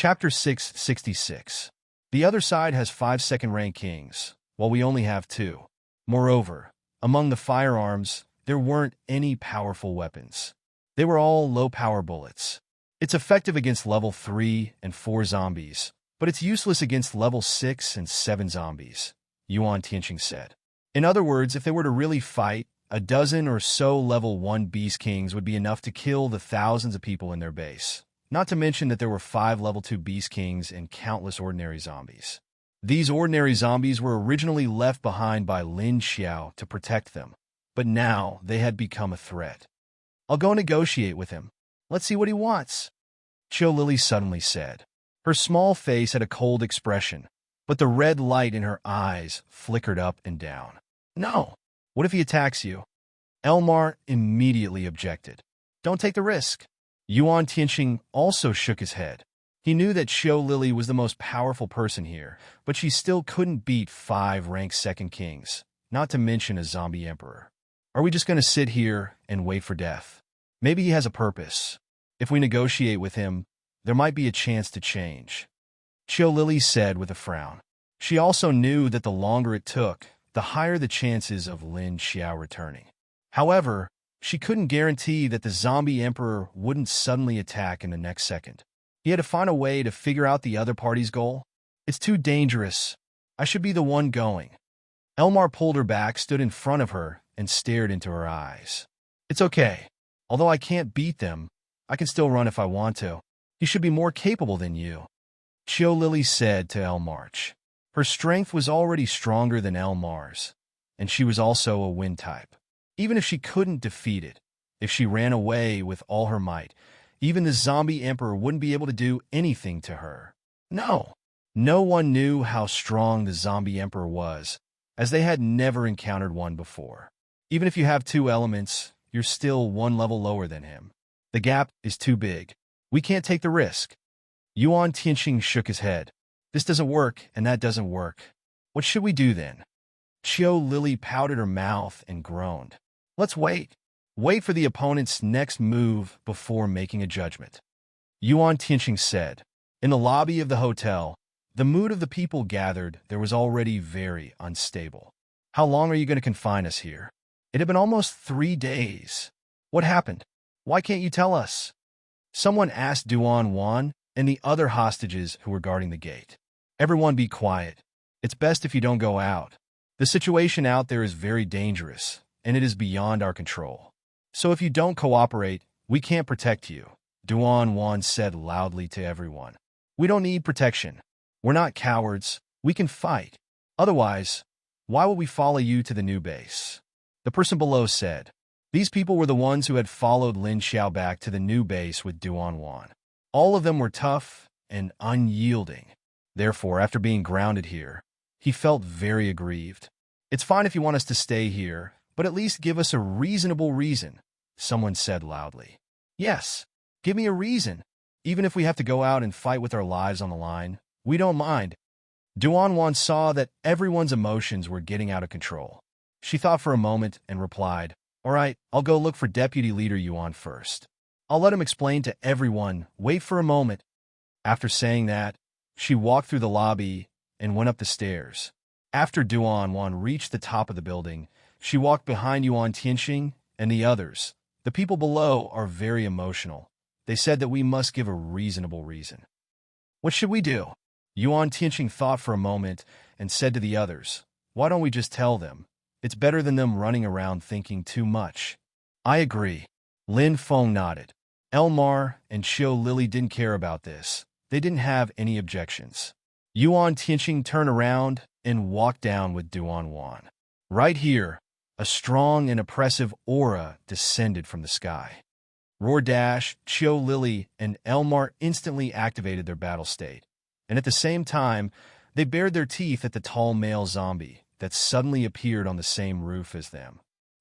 Chapter 666. The other side has 5 second-rank kings, while we only have 2. Moreover, among the firearms, there weren't any powerful weapons. They were all low-power bullets. It's effective against level 3 and 4 zombies, but it's useless against level 6 and 7 zombies, Yuan Tianqing said. In other words, if they were to really fight, a dozen or so level 1 Beast Kings would be enough to kill the thousands of people in their base. Not to mention that there were 5 level 2 Beast Kings and countless ordinary zombies. These ordinary zombies were originally left behind by Lin Xiao to protect them, but now they had become a threat. I'll go negotiate with him. Let's see what he wants, Qiu Lily suddenly said. Her small face had a cold expression, but the red light in her eyes flickered up and down. No. What if he attacks you? Elmar immediately objected. Don't take the risk. Yuan Tianqing also shook his head. He knew that Qiu Lily was the most powerful person here, but she still couldn't beat 5 ranked second kings, not to mention a zombie emperor. Are we just going to sit here and wait for death? Maybe he has a purpose. If we negotiate with him, there might be a chance to change, Qiu Lily said with a frown. She also knew that the longer it took, the higher the chances of Lin Xiao returning. However, she couldn't guarantee that the zombie emperor wouldn't suddenly attack in the next second. He had to find a way to figure out the other party's goal. It's too dangerous. I should be the one going. Elmar pulled her back, stood in front of her, and stared into her eyes. It's okay. Although I can't beat them, I can still run if I want to. He should be more capable than you, Qiu Lily said to Elmarch. Her strength was already stronger than Elmar's, and she was also a wind type. Even if she couldn't defeat it, if she ran away with all her might, even the zombie emperor wouldn't be able to do anything to her. No one knew how strong the zombie emperor was, as they had never encountered one before. Even if you have 2 elements, you're still 1 level lower than him. The gap is too big. We can't take the risk. Yuan Tianqing shook his head. This doesn't work, and that doesn't work. What should we do then? Qiu Lily pouted her mouth and groaned. Let's wait. Wait for the opponent's next move before making a judgment, Yuan Tianqing said. In the lobby of the hotel, the mood of the people gathered there was already very unstable. How long are you going to confine us here? It had been almost 3 days. What happened? Why can't you tell us? Someone asked Duan Wan and the other hostages who were guarding the gate. Everyone be quiet. It's best if you don't go out. The situation out there is very dangerous, and it is beyond our control. So if you don't cooperate, we can't protect you, Duan Wan said loudly to everyone. We don't need protection. We're not cowards. We can fight. Otherwise, why would we follow you to the new base? The person below said. These people were the ones who had followed Lin Xiao back to the new base with Duan Wan. All of them were tough and unyielding. Therefore, after being grounded here, he felt very aggrieved. It's fine if you want us to stay here, but at least give us a reasonable reason, someone said loudly. Yes, give me a reason. Even if we have to go out and fight with our lives on the line, we don't mind. Duan Wan saw that everyone's emotions were getting out of control. She thought for a moment and replied, All right, I'll go look for Deputy Leader Yuan first. I'll let him explain to everyone. Wait for a moment. After saying that, she walked through the lobby and went up the stairs. After Duan Wan reached the top of the building, she walked behind Yuan Tianqing and the others. The people below are very emotional. They said that we must give a reasonable reason. What should we do? Yuan Tianqing thought for a moment and said to the others, Why don't we just tell them? It's better than them running around thinking too much. I agree. Lin Feng nodded. Elmar and Qiu Lily didn't care about this. They didn't have any objections. Yuan Tianqing turned around and walked down with Duan Wan. Right here, a strong and oppressive aura descended from the sky. Roar Dash, Qiu Lily, and Elmar instantly activated their battle state, and at the same time, they bared their teeth at the tall male zombie that suddenly appeared on the same roof as them.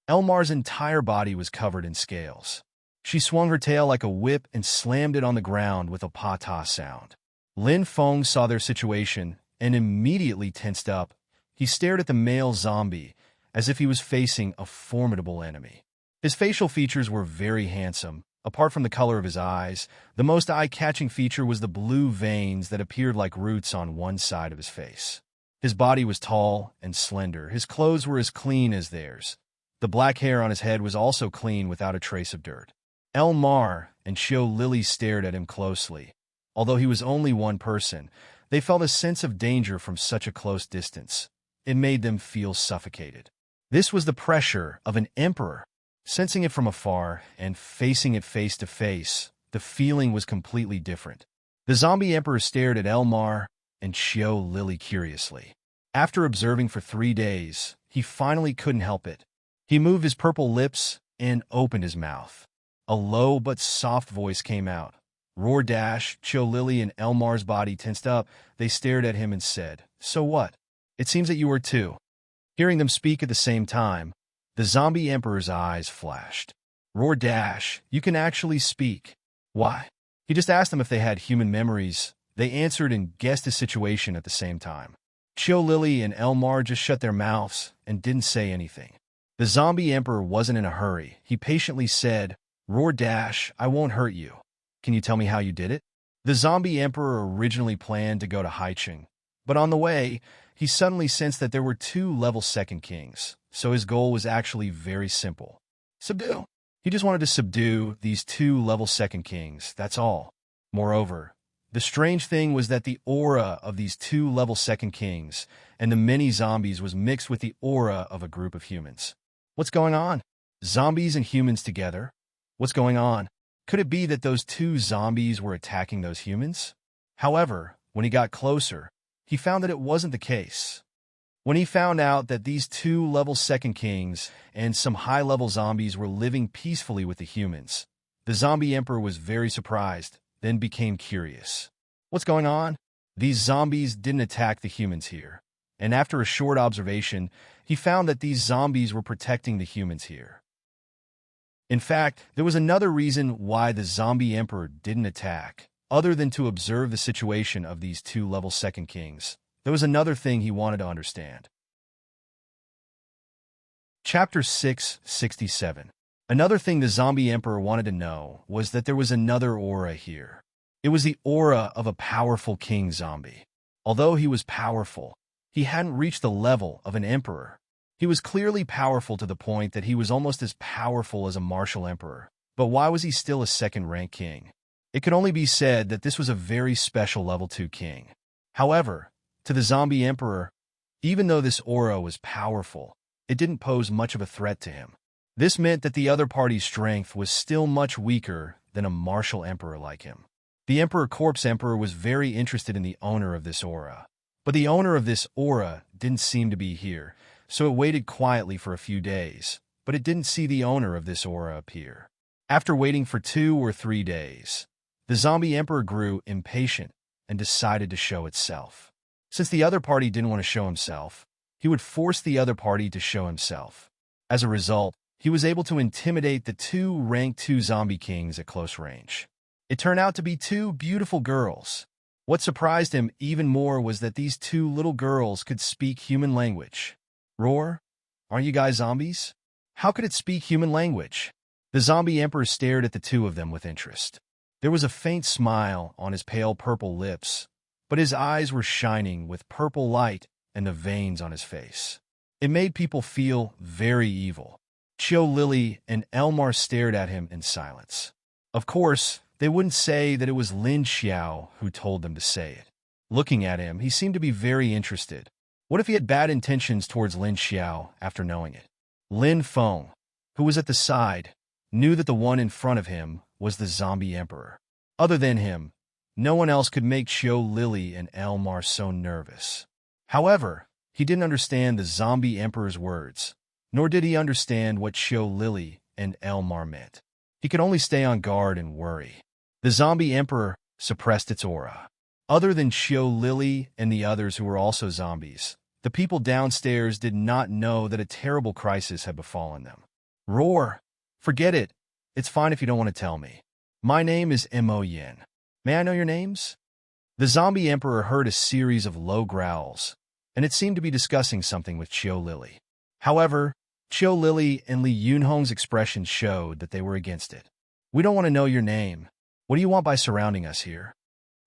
Elmar's entire body was covered in scales. She swung her tail like a whip and slammed it on the ground with a pa-ta sound. Lin Feng saw their situation and immediately tensed up. He stared at the male zombie as if he was facing a formidable enemy. His facial features were very handsome, Apart from the color of his eyes, the most eye-catching feature was the blue veins that appeared like roots on one side of his face. His body was tall and slender. His clothes were as clean as theirs. The black hair on his head was also clean without a trace of dirt. Elmar and Xiao Lily stared at him closely. Although he was only one person, they felt a sense of danger from such a close distance. It made them feel suffocated. This was the pressure of an emperor. Sensing it from afar and facing it face to face, the feeling was completely different. The zombie emperor stared at Elmar and Xiao Lily curiously. After observing for 3 days, he finally couldn't help it. He moved his purple lips and opened his mouth. A low but soft voice came out. Roar dash, Xiao Lily and Elmar's body tensed up. They stared at him and said, "So what? It seems that you are too." Hearing them speak at the same time, the zombie emperor's eyes flashed. Roar dash, you can actually speak. Why? He just asked them if they had human memories. They answered and guessed the situation at the same time. Xiao Lily and Elmar just shut their mouths and didn't say anything. The zombie emperor wasn't in a hurry. He patiently said, "Roar dash, I won't hurt you. Can you tell me how you did it?" The zombie emperor originally planned to go to Haicheng, but on the way, he suddenly sensed that there were 2 level second kings, so his goal was actually very simple. Subdue. He just wanted to subdue these 2 level second kings, that's all. Moreover, the strange thing was that the aura of these 2 level second kings and the many zombies was mixed with the aura of a group of humans. What's going on? Zombies and humans together? What's going on? Could it be that those 2 zombies were attacking those humans? However, when he got closer, he found that it wasn't the case. When he found out that these 2 level second kings and some high-level zombies were living peacefully with the humans, the zombie emperor was very surprised, then became curious. What's going on? These zombies didn't attack the humans here, and after a short observation, he found that these zombies were protecting the humans here. In fact, there was another reason why the zombie emperor didn't attack. Other than to observe the situation of these 2 level second kings, there was another thing he wanted to understand. Chapter 667. Another thing the zombie emperor wanted to know was that there was another aura here. It was the aura of a powerful king zombie. Although he was powerful, he hadn't reached the level of an emperor. He was clearly powerful to the point that he was almost as powerful as a martial emperor. But why was he still a second-rank king? It could only be said that this was a very special level 2 king. However, to the zombie emperor, even though this aura was powerful, it didn't pose much of a threat to him. This meant that the other party's strength was still much weaker than a martial emperor like him. The Emperor Corpse Emperor was very interested in the owner of this aura. But the owner of this aura didn't seem to be here, so it waited quietly for a few days, but it didn't see the owner of this aura appear. After waiting for 2 or 3 days, the zombie emperor grew impatient and decided to show itself. Since the other party didn't want to show himself, he would force the other party to show himself. As a result, he was able to intimidate the 2 rank 2 zombie kings at close range. It turned out to be 2 beautiful girls. What surprised him even more was that these 2 little girls could speak human language. Roar, aren't you guys zombies? How could it speak human language? The zombie emperor stared at the 2 of them with interest. There was a faint smile on his pale purple lips, but his eyes were shining with purple light and the veins on his face. It made people feel very evil. Xiao Lily and Elmar stared at him in silence. Of course, they wouldn't say that it was Lin Xiao who told them to say it. Looking at him, he seemed to be very interested. What if he had bad intentions towards Lin Xiao after knowing it? Lin Feng, who was at the side, knew that the one in front of him was the zombie emperor. Other than him, no one else could make Xiao Lily and Elmar so nervous. However, he didn't understand the zombie emperor's words, nor did he understand what Xiao Lily and Elmar meant. He could only stay on guard and worry. The zombie emperor suppressed its aura. Other than Xiao Lily and the others who were also zombies, the people downstairs did not know that a terrible crisis had befallen them. Roar! Forget it. It's fine if you don't want to tell me. My name is Mo Yin. May I know your names? The zombie emperor heard a series of low growls, and it seemed to be discussing something with Xiao Lily. However, Xiao Lily and Li Yunhong's expressions showed that they were against it. We don't want to know your name. What do you want by surrounding us here?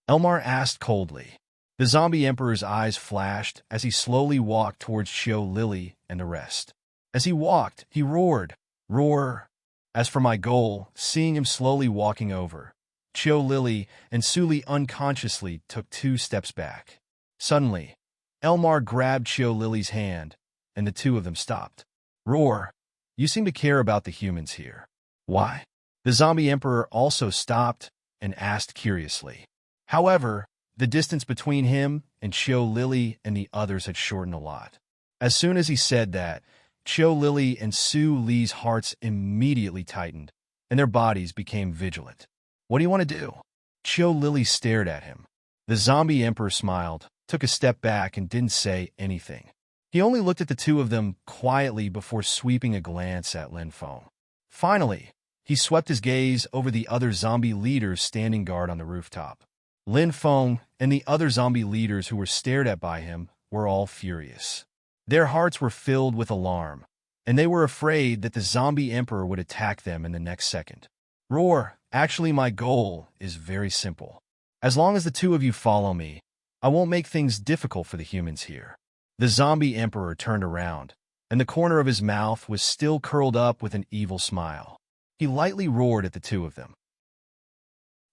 Elmar asked coldly. The zombie emperor's eyes flashed as he slowly walked towards Chio Lily and the rest. As he walked, he roared, "Roar!" As for my goal, seeing him slowly walking over, Chio Lily and Suli unconsciously took 2 steps back. Suddenly, Elmar grabbed Chio Lily's hand, and the two of them stopped. "Roar, you seem to care about the humans here. Why?" The zombie emperor also stopped and asked curiously. However, the distance between him and Chio Lily and the others had shortened a lot. As soon as he said that, Chio Lily and Su Li's hearts immediately tightened, and their bodies became vigilant. "What do you want to do?" Chio Lily stared at him. The zombie emperor smiled, took a step back, and didn't say anything. He only looked at the two of them quietly before sweeping a glance at Lin Feng. Finally, he swept his gaze over the other zombie leaders standing guard on the rooftop. Lin Feng and the other zombie leaders who were stared at by him were all furious. Their hearts were filled with alarm, and they were afraid that the zombie emperor would attack them in the next second. "Roar, actually my goal is very simple. As long as the two of you follow me, I won't make things difficult for the humans here." The zombie emperor turned around, and the corner of his mouth was still curled up with an evil smile. He lightly roared at the two of them.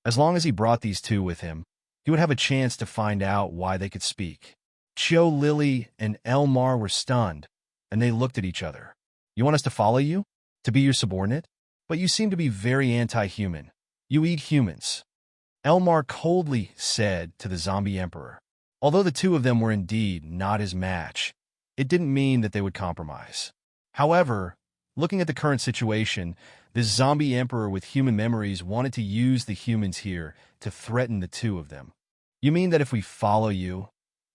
As long as he brought these two with him, he would have a chance to find out why they could speak. Chio Lily and Elmar were stunned, and they looked at each other. "You want us to follow you? To be your subordinate? But you seem to be very anti-human. You eat humans," Elmar coldly said to the zombie emperor. Although the two of them were indeed not his match, it didn't mean that they would compromise. However, looking at the current situation, this zombie emperor with human memories wanted to use the humans here to threaten the two of them. "You mean that if we follow you,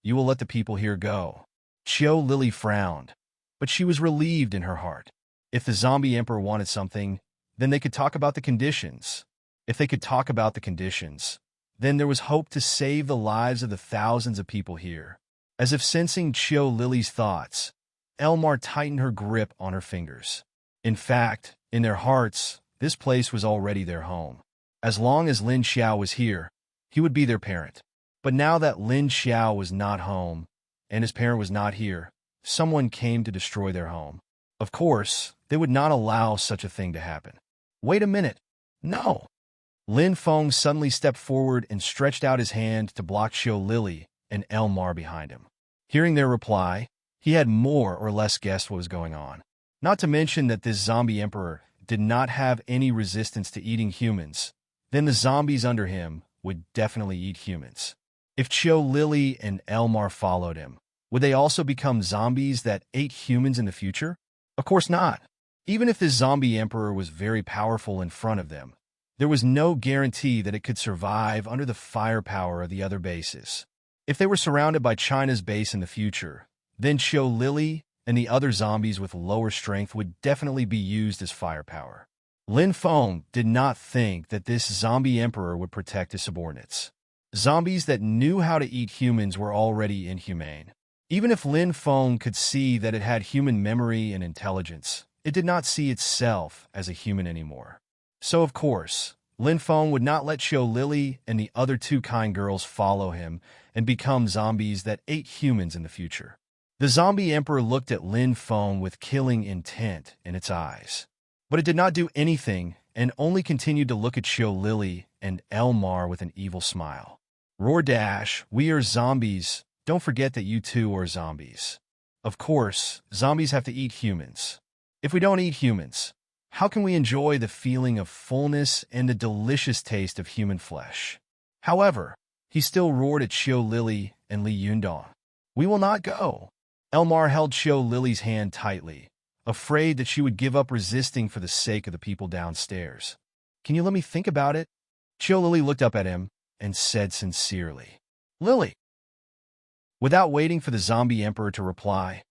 you will let the people here go?" Chio Lily frowned, but she was relieved in her heart. If the zombie emperor wanted something, then they could talk about the conditions. If they could talk about the conditions, then there was hope to save the lives of the thousands of people here. As if sensing Chio Lily's thoughts, Elmar tightened her grip on her fingers. In fact, in their hearts, this place was already their home. As long as Lin Xiao was here, he would be their parent. But now that Lin Xiao was not home, and his parent was not here, someone came to destroy their home. Of course, they would not allow such a thing to happen. "Wait a minute. No!" Lin Feng suddenly stepped forward and stretched out his hand to block Chio Lily and Elmar behind him. Hearing their reply, he had more or less guessed what was going on. Not to mention that this zombie emperor did not have any resistance to eating humans, then the zombies under him would definitely eat humans. If Chio Lily and Elmar followed him, would they also become zombies that ate humans in the future? Of course not. Even if this zombie emperor was very powerful in front of them, there was no guarantee that it could survive under the firepower of the other bases. If they were surrounded by China's base in the future, then Chio Lily and the other zombies with lower strength would definitely be used as firepower. Lin Feng did not think that this zombie emperor would protect his subordinates. Zombies that knew how to eat humans were already inhumane. Even if Lin Feng could see that it had human memory and intelligence, it did not see itself as a human anymore. So, of course, Lin Feng would not let Chio Lily and the other two kind girls follow him and become zombies that ate humans in the future. The zombie emperor looked at Lin Feng with killing intent in its eyes. But it did not do anything and only continued to look at Chio Lily and Elmar with an evil smile. "Roar dash, we are zombies. Don't forget that you too are zombies. Of course, zombies have to eat humans. If we don't eat humans, how can we enjoy the feeling of fullness and the delicious taste of human flesh?" However, he still roared at Chio Lily and Li Yundong. "We will not go." Elmar held Chio Lily's hand tightly, afraid that she would give up resisting for the sake of the people downstairs. "Can you let me think about it?" Chio Lily looked up at him and said sincerely, "Lily." Without waiting for the zombie emperor to reply,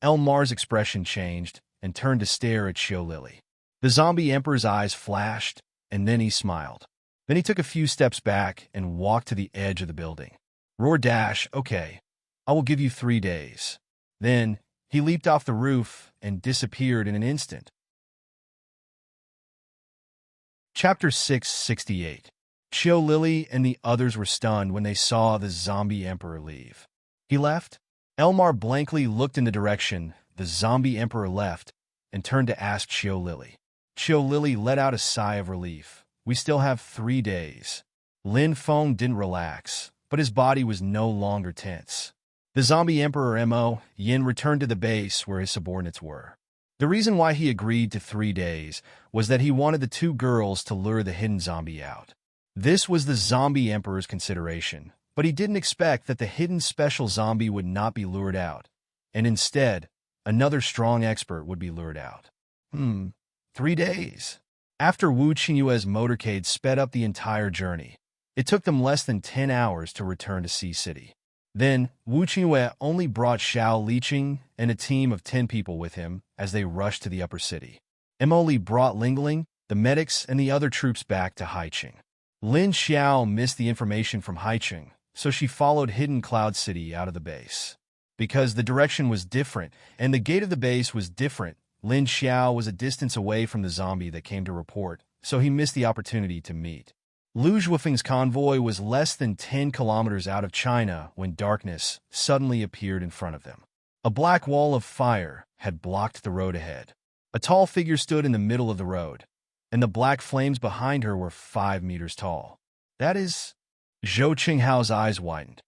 Elmar's expression changed and turned to stare at Chio Lily. The zombie emperor's eyes flashed, and then he smiled. Then he took a few steps back and walked to the edge of the building. "Roar dash, okay. I will give you 3 days." Then he leaped off the roof and disappeared in an instant. Chapter 668. Qiu Lily and the others were stunned when they saw the zombie emperor leave. He left? Elmar blankly looked in the direction the zombie emperor left and turned to ask Qiu Lily. Qiu Lily let out a sigh of relief. We still have 3 days. Lin Feng didn't relax, but his body was no longer tense. The zombie emperor Mo Yin returned to the base where his subordinates were. The reason why he agreed to 3 days was that he wanted the 2 girls to lure the hidden zombie out. This was the zombie emperor's consideration, but he didn't expect that the hidden special zombie would not be lured out, and instead, another strong expert would be lured out. 3 days. After Wu Qingyue's motorcade sped up the entire journey, it took them less than 10 hours to return to Sea City. Then, Wu Qingyue only brought Xiao Liqing and a team of 10 people with him as they rushed to the upper city. Emily brought Lingling, the medics, and the other troops back to Haiqing. Lin Xiao missed the information from Haiqing, so she followed Hidden Cloud City out of the base. Because the direction was different and the gate of the base was different, Lin Xiao was a distance away from the zombie that came to report, so he missed the opportunity to meet. Lu Zhuofeng's convoy was less than 10 kilometers out of China when darkness suddenly appeared in front of them. A black wall of fire had blocked the road ahead. A tall figure stood in the middle of the road, and the black flames behind her were 5 meters tall. That is... Zhou Qinghao's eyes widened.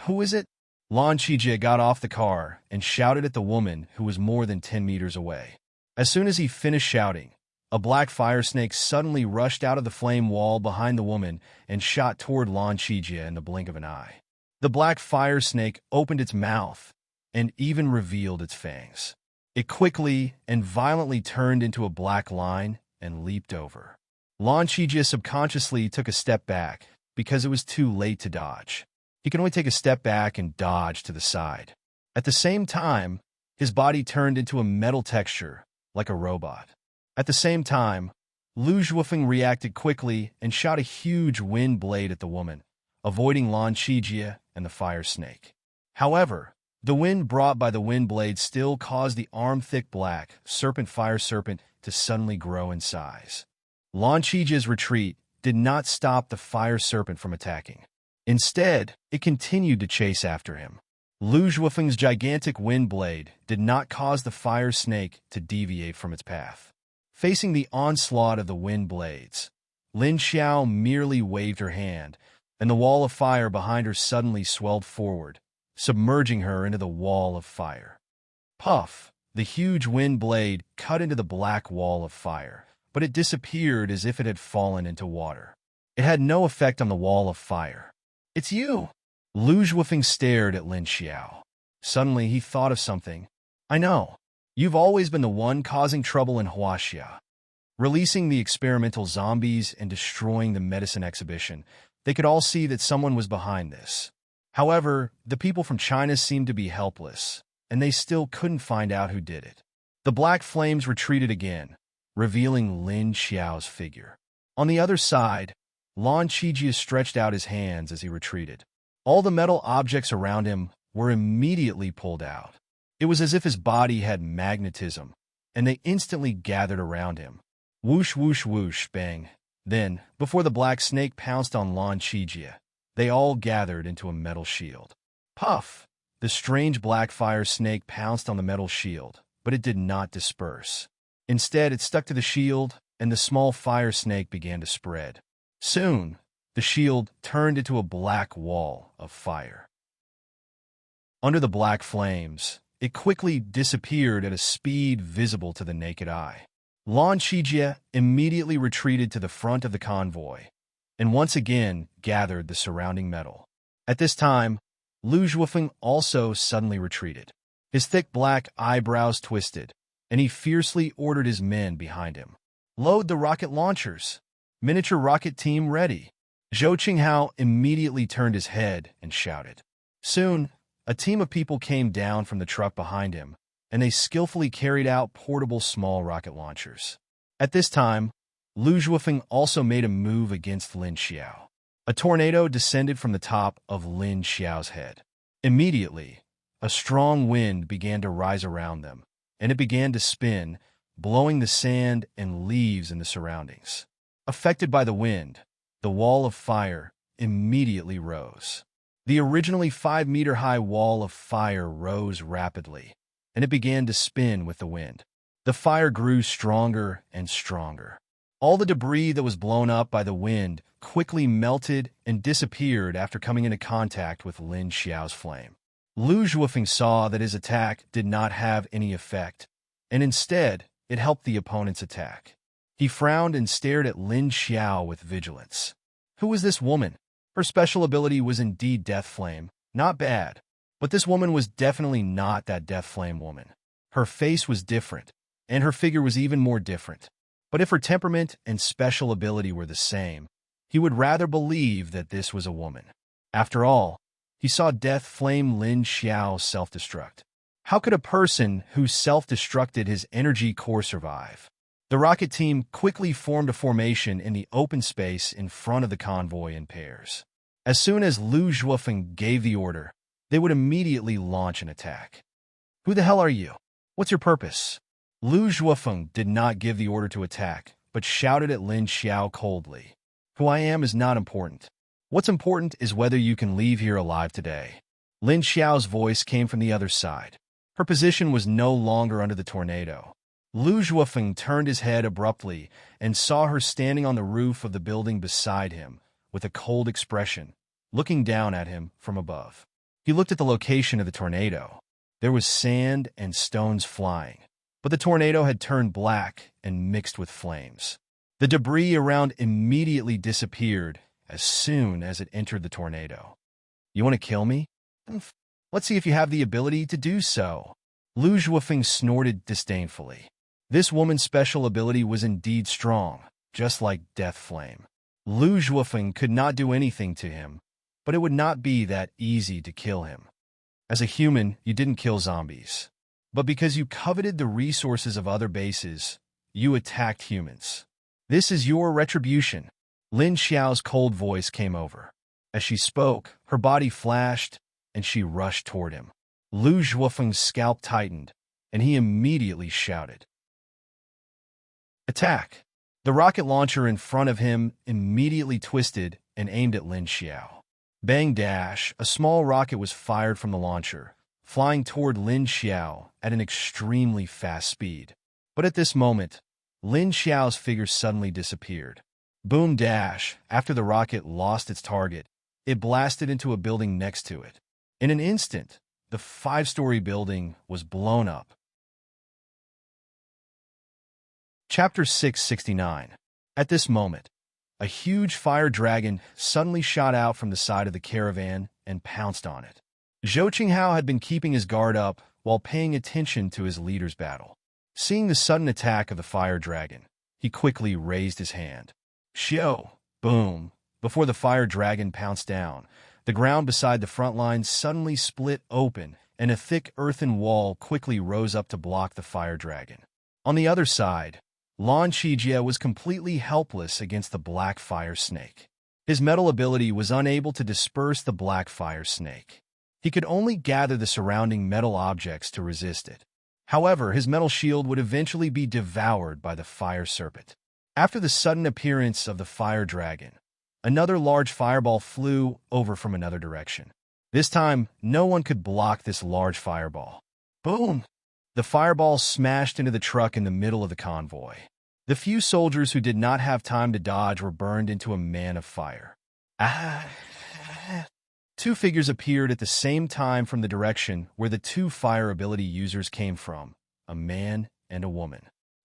Who is it? Lan Qijie got off the car and shouted at the woman who was more than 10 meters away. As soon as he finished shouting, a black fire snake suddenly rushed out of the flame wall behind the woman and shot toward Lan Qijie in the blink of an eye. The black fire snake opened its mouth and even revealed its fangs. It quickly and violently turned into a black line and leaped over. Lan Qijie subconsciously took a step back because it was too late to dodge. He could only take a step back and dodge to the side. At the same time, his body turned into a metal texture, like a robot. At the same time, Lu Zhuofeng reacted quickly and shot a huge wind blade at the woman, avoiding Lan Qijie and the fire snake. However, the wind brought by the wind blade still caused the arm-thick black fire serpent to suddenly grow in size. Lan Qijie's retreat did not stop the fire serpent from attacking. Instead, it continued to chase after him. Lu Zhuofeng's gigantic wind blade did not cause the fire snake to deviate from its path. Facing the onslaught of the wind blades, Lin Xiao merely waved her hand, and the wall of fire behind her suddenly swelled forward, submerging her into the wall of fire. Puff! The huge wind blade cut into the black wall of fire, but it disappeared as if it had fallen into water. It had no effect on the wall of fire. It's you! Lu Zhuofeng stared at Lin Xiao. Suddenly, he thought of something. I know. You've always been the one causing trouble in Huaxia. Releasing the experimental zombies and destroying the medicine exhibition, they could all see that someone was behind this. However, the people from China seemed to be helpless, and they still couldn't find out who did it. The black flames retreated again, revealing Lin Xiao's figure. On the other side, Lan Qijie stretched out his hands as he retreated. All the metal objects around him were immediately pulled out. It was as if his body had magnetism, and they instantly gathered around him. Whoosh, whoosh, whoosh, bang. Then, before the black snake pounced on Lan Qijie, they all gathered into a metal shield. Puff! The strange black fire snake pounced on the metal shield, but it did not disperse. Instead, it stuck to the shield, and the small fire snake began to spread. Soon, the shield turned into a black wall of fire. Under the black flames, it quickly disappeared at a speed visible to the naked eye. Lan Qijie immediately retreated to the front of the convoy, and once again gathered the surrounding metal. At this time, Lu Zhuofeng also suddenly retreated. His thick black eyebrows twisted, and he fiercely ordered his men behind him. Load the rocket launchers! Miniature rocket team ready! Zhou Qinghao immediately turned his head and shouted. Soon, a team of people came down from the truck behind him, and they skillfully carried out portable small rocket launchers. At this time, Lu Zhuofeng also made a move against Lin Xiao. A tornado descended from the top of Lin Xiao's head. Immediately, a strong wind began to rise around them, and it began to spin, blowing the sand and leaves in the surroundings. Affected by the wind, the wall of fire immediately rose. The originally 5-meter-high wall of fire rose rapidly, and it began to spin with the wind. The fire grew stronger and stronger. All the debris that was blown up by the wind quickly melted and disappeared after coming into contact with Lin Xiao's flame. Lu Zhuofeng saw that his attack did not have any effect, and instead it helped the opponent's attack. He frowned and stared at Lin Xiao with vigilance. Who was this woman? Her special ability was indeed Death Flame. Not bad. But this woman was definitely not that Death Flame woman. Her face was different, and her figure was even more different. But if her temperament and special ability were the same, he would rather believe that this was a woman. After all, he saw Death Flame Lin Xiao self-destruct. How could a person who self-destructed his energy core survive? The rocket team quickly formed a formation in the open space in front of the convoy in pairs. As soon as Lu Zhuofeng gave the order, they would immediately launch an attack. Who the hell are you? What's your purpose? Lu Zhuofeng did not give the order to attack, but shouted at Lin Xiao coldly. Who I am is not important. What's important is whether you can leave here alive today. Lin Xiao's voice came from the other side. Her position was no longer under the tornado. Lu Zhuofeng turned his head abruptly and saw her standing on the roof of the building beside him with a cold expression, looking down at him from above. He looked at the location of the tornado. There was sand and stones flying, but the tornado had turned black and mixed with flames. The debris around immediately disappeared as soon as it entered the tornado. You want to kill me? Let's see if you have the ability to do so. Lu Zhuofeng snorted disdainfully. This woman's special ability was indeed strong, just like Death Flame. Lu Zhuofeng could not do anything to him, but it would not be that easy to kill him. As a human, you didn't kill zombies. But because you coveted the resources of other bases, you attacked humans. This is your retribution. Lin Xiao's cold voice came over. As she spoke, her body flashed, and she rushed toward him. Lu Zhuofeng's scalp tightened, and he immediately shouted, "Attack!" The rocket launcher in front of him immediately twisted and aimed at Lin Xiao. Bang dash, a small rocket was fired from the launcher, flying toward Lin Xiao at an extremely fast speed. But at this moment, Lin Xiao's figure suddenly disappeared. Boom dash, after the rocket lost its target, it blasted into a building next to it. In an instant, the 5-story building was blown up. Chapter 669. At this moment, a huge fire dragon suddenly shot out from the side of the caravan and pounced on it. Zhou Qinghao had been keeping his guard up while paying attention to his leader's battle. Seeing the sudden attack of the fire dragon, he quickly raised his hand. Xiao! Boom! Before the fire dragon pounced down, the ground beside the front line suddenly split open, and a thick earthen wall quickly rose up to block the fire dragon. On the other side, Lan Qijie was completely helpless against the black fire snake. His metal ability was unable to disperse the black fire snake. He could only gather the surrounding metal objects to resist it. However, his metal shield would eventually be devoured by the fire serpent. After the sudden appearance of the fire dragon, another large fireball flew over from another direction. This time, no one could block this large fireball. Boom! The fireball smashed into the truck in the middle of the convoy. The few soldiers who did not have time to dodge were burned into a man of fire. Two figures appeared at the same time from the direction where the two fire ability users came from, a man and a woman.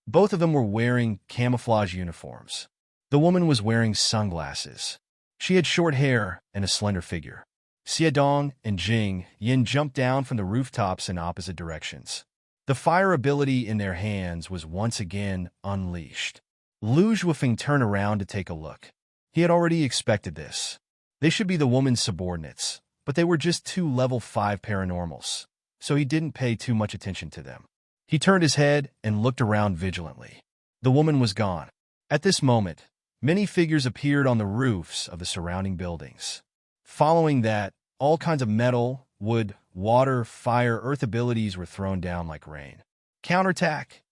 Both of them were wearing camouflage uniforms. The woman was wearing sunglasses. She had short hair and a slender figure. Xiadong and Jing Yin jumped down from the rooftops in opposite directions. The fire ability in their hands was once again unleashed. Lu Zhuofeng turned around to take a look. He had already expected this. They should be the woman's subordinates, but they were just 2 level 5 paranormals, so he didn't pay too much attention to them. He turned his head and looked around vigilantly. The woman was gone. At this moment, many figures appeared on the roofs of the surrounding buildings. Following that, all kinds of metal, wood, water, fire, earth abilities were thrown down like rain. Counterattack!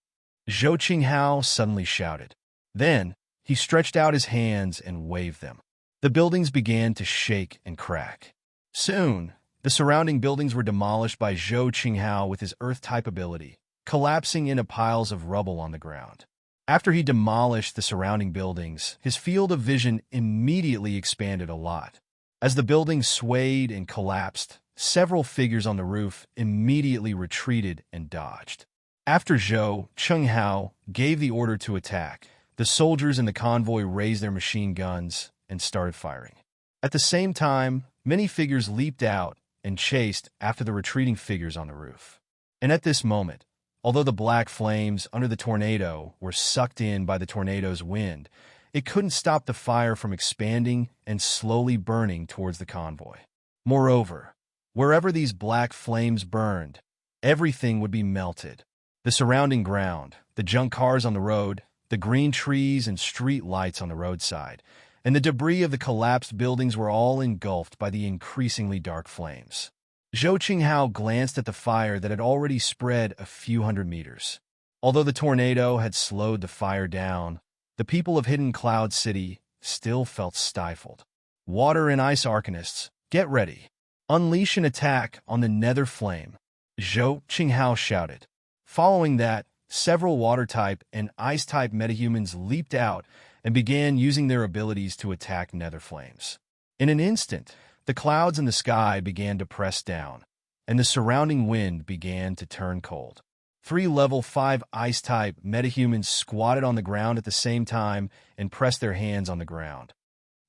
Zhou Qinghao suddenly shouted. Then, he He stretched out his hands and waved them. The buildings began to shake and crack. Soon, the surrounding buildings were demolished by Zhou Qinghao with his Earth-type ability, collapsing into piles of rubble on the ground. After he demolished the surrounding buildings, his field of vision immediately expanded a lot. As the buildings swayed and collapsed, several figures on the roof immediately retreated and dodged. After Zhou Qinghao gave the order to attack, the soldiers in the convoy raised their machine guns and started firing. At the same time, many figures leaped out and chased after the retreating figures on the roof. And at this moment, although the black flames under the tornado were sucked in by the tornado's wind, it couldn't stop the fire from expanding and slowly burning towards the convoy. Moreover, wherever these black flames burned, everything would be melted. The surrounding ground, the junk cars on the road, the green trees and street lights on the roadside, and the debris of the collapsed buildings were all engulfed by the increasingly dark flames. Zhou Qinghao glanced at the fire that had already spread a few hundred meters. Although the tornado had slowed the fire down, the people of Hidden Cloud City still felt stifled. Water and ice arcanists, get ready. Unleash an attack on the nether flame, Zhou Qinghao shouted. Following that, several water-type and ice-type metahumans leaped out and began using their abilities to attack nether flames. In an instant, the clouds in the sky began to press down, and the surrounding wind began to turn cold. 3 level 5 ice-type metahumans squatted on the ground at the same time and pressed their hands on the ground.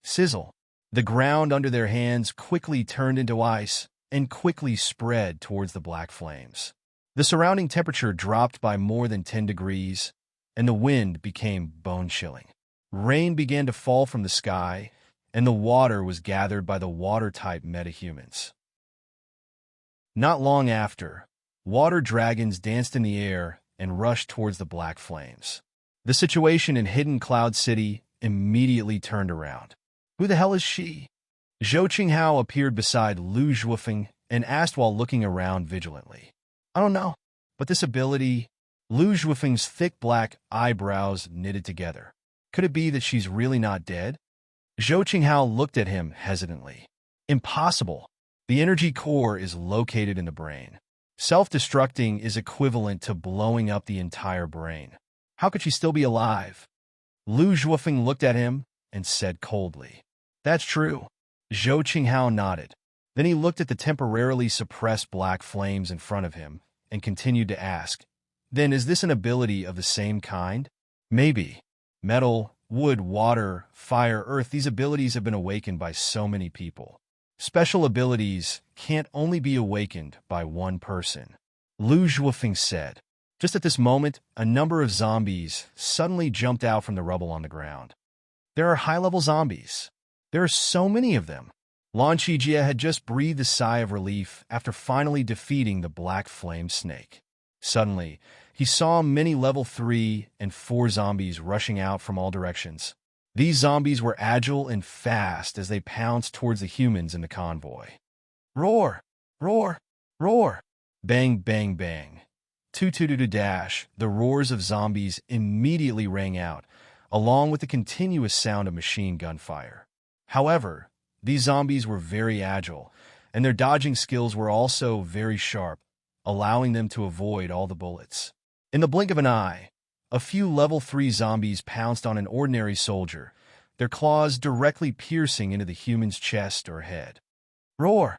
Sizzle! The ground under their hands quickly turned into ice and quickly spread towards the black flames. The surrounding temperature dropped by more than 10 degrees, and the wind became bone-chilling. Rain began to fall from the sky, and the water was gathered by the water-type metahumans. Not long after, water dragons danced in the air and rushed towards the black flames. The situation in Hidden Cloud City immediately turned around. Who the hell is she? Zhou Qinghao appeared beside Lu Zhuofeng and asked while looking around vigilantly. I don't know, but this ability... Lu Zhuofeng's thick black eyebrows knitted together. Could it be that she's really not dead? Zhou Qinghao looked at him hesitantly. Impossible. The energy core is located in the brain. Self-destructing is equivalent to blowing up the entire brain. How could she still be alive? Lu Zhuofeng looked at him and said coldly. That's true. Zhou Qinghao nodded. Then he looked at the temporarily suppressed black flames in front of him and continued to ask, then is this an ability of the same kind? Maybe. Metal, wood, water, fire, earth, these abilities have been awakened by so many people. Special abilities can't only be awakened by one person. Lu Zhuofeng said. Just at this moment, a number of zombies suddenly jumped out from the rubble on the ground. There are high-level zombies. There are so many of them. Lan Qijie had just breathed a sigh of relief after finally defeating the black flame snake. Suddenly, he saw many level 3 and 4 zombies rushing out from all directions. These zombies were agile and fast as they pounced towards the humans in the convoy. Roar! Roar! Roar! Bang, bang, bang. Dash, the roars of zombies immediately rang out, along with the continuous sound of machine gun fire. However, these zombies were very agile, and their dodging skills were also very sharp, allowing them to avoid all the bullets. In the blink of an eye, a few level 3 zombies pounced on an ordinary soldier, their claws directly piercing into the human's chest or head. Roar!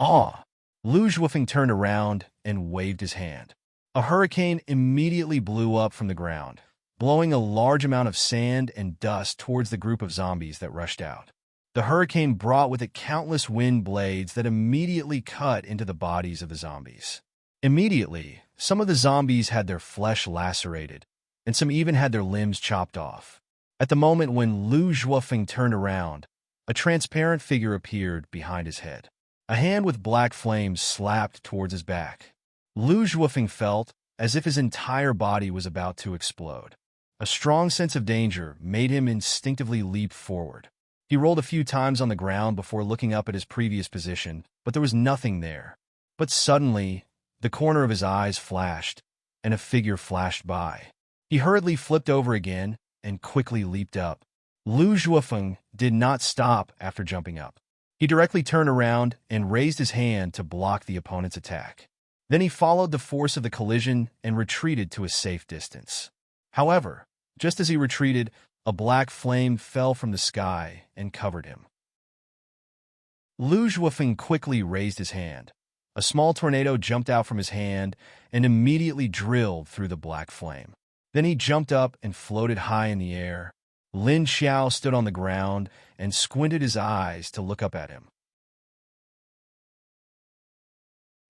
Aw! Lu Zhuofeng turned around and waved his hand. A hurricane immediately blew up from the ground, blowing a large amount of sand and dust towards the group of zombies that rushed out. The hurricane brought with it countless wind blades that immediately cut into the bodies of the zombies. Immediately, some of the zombies had their flesh lacerated, and some even had their limbs chopped off. At the moment when Lu Zhuofeng turned around, a transparent figure appeared behind his head. A hand with black flames slapped towards his back. Lu Zhuofeng felt as if his entire body was about to explode. A strong sense of danger made him instinctively leap forward. He rolled a few times on the ground before looking up at his previous position, but there was nothing there. But suddenly, the corner of his eyes flashed, and a figure flashed by. He hurriedly flipped over again and quickly leaped up. Lu Zhuofeng did not stop after jumping up. He directly turned around and raised his hand to block the opponent's attack. Then he followed the force of the collision and retreated to a safe distance. However, just as he retreated, a black flame fell from the sky and covered him. Lu Zhuofeng quickly raised his hand. A small tornado jumped out from his hand and immediately drilled through the black flame. Then he jumped up and floated high in the air. Lin Xiao stood on the ground and squinted his eyes to look up at him.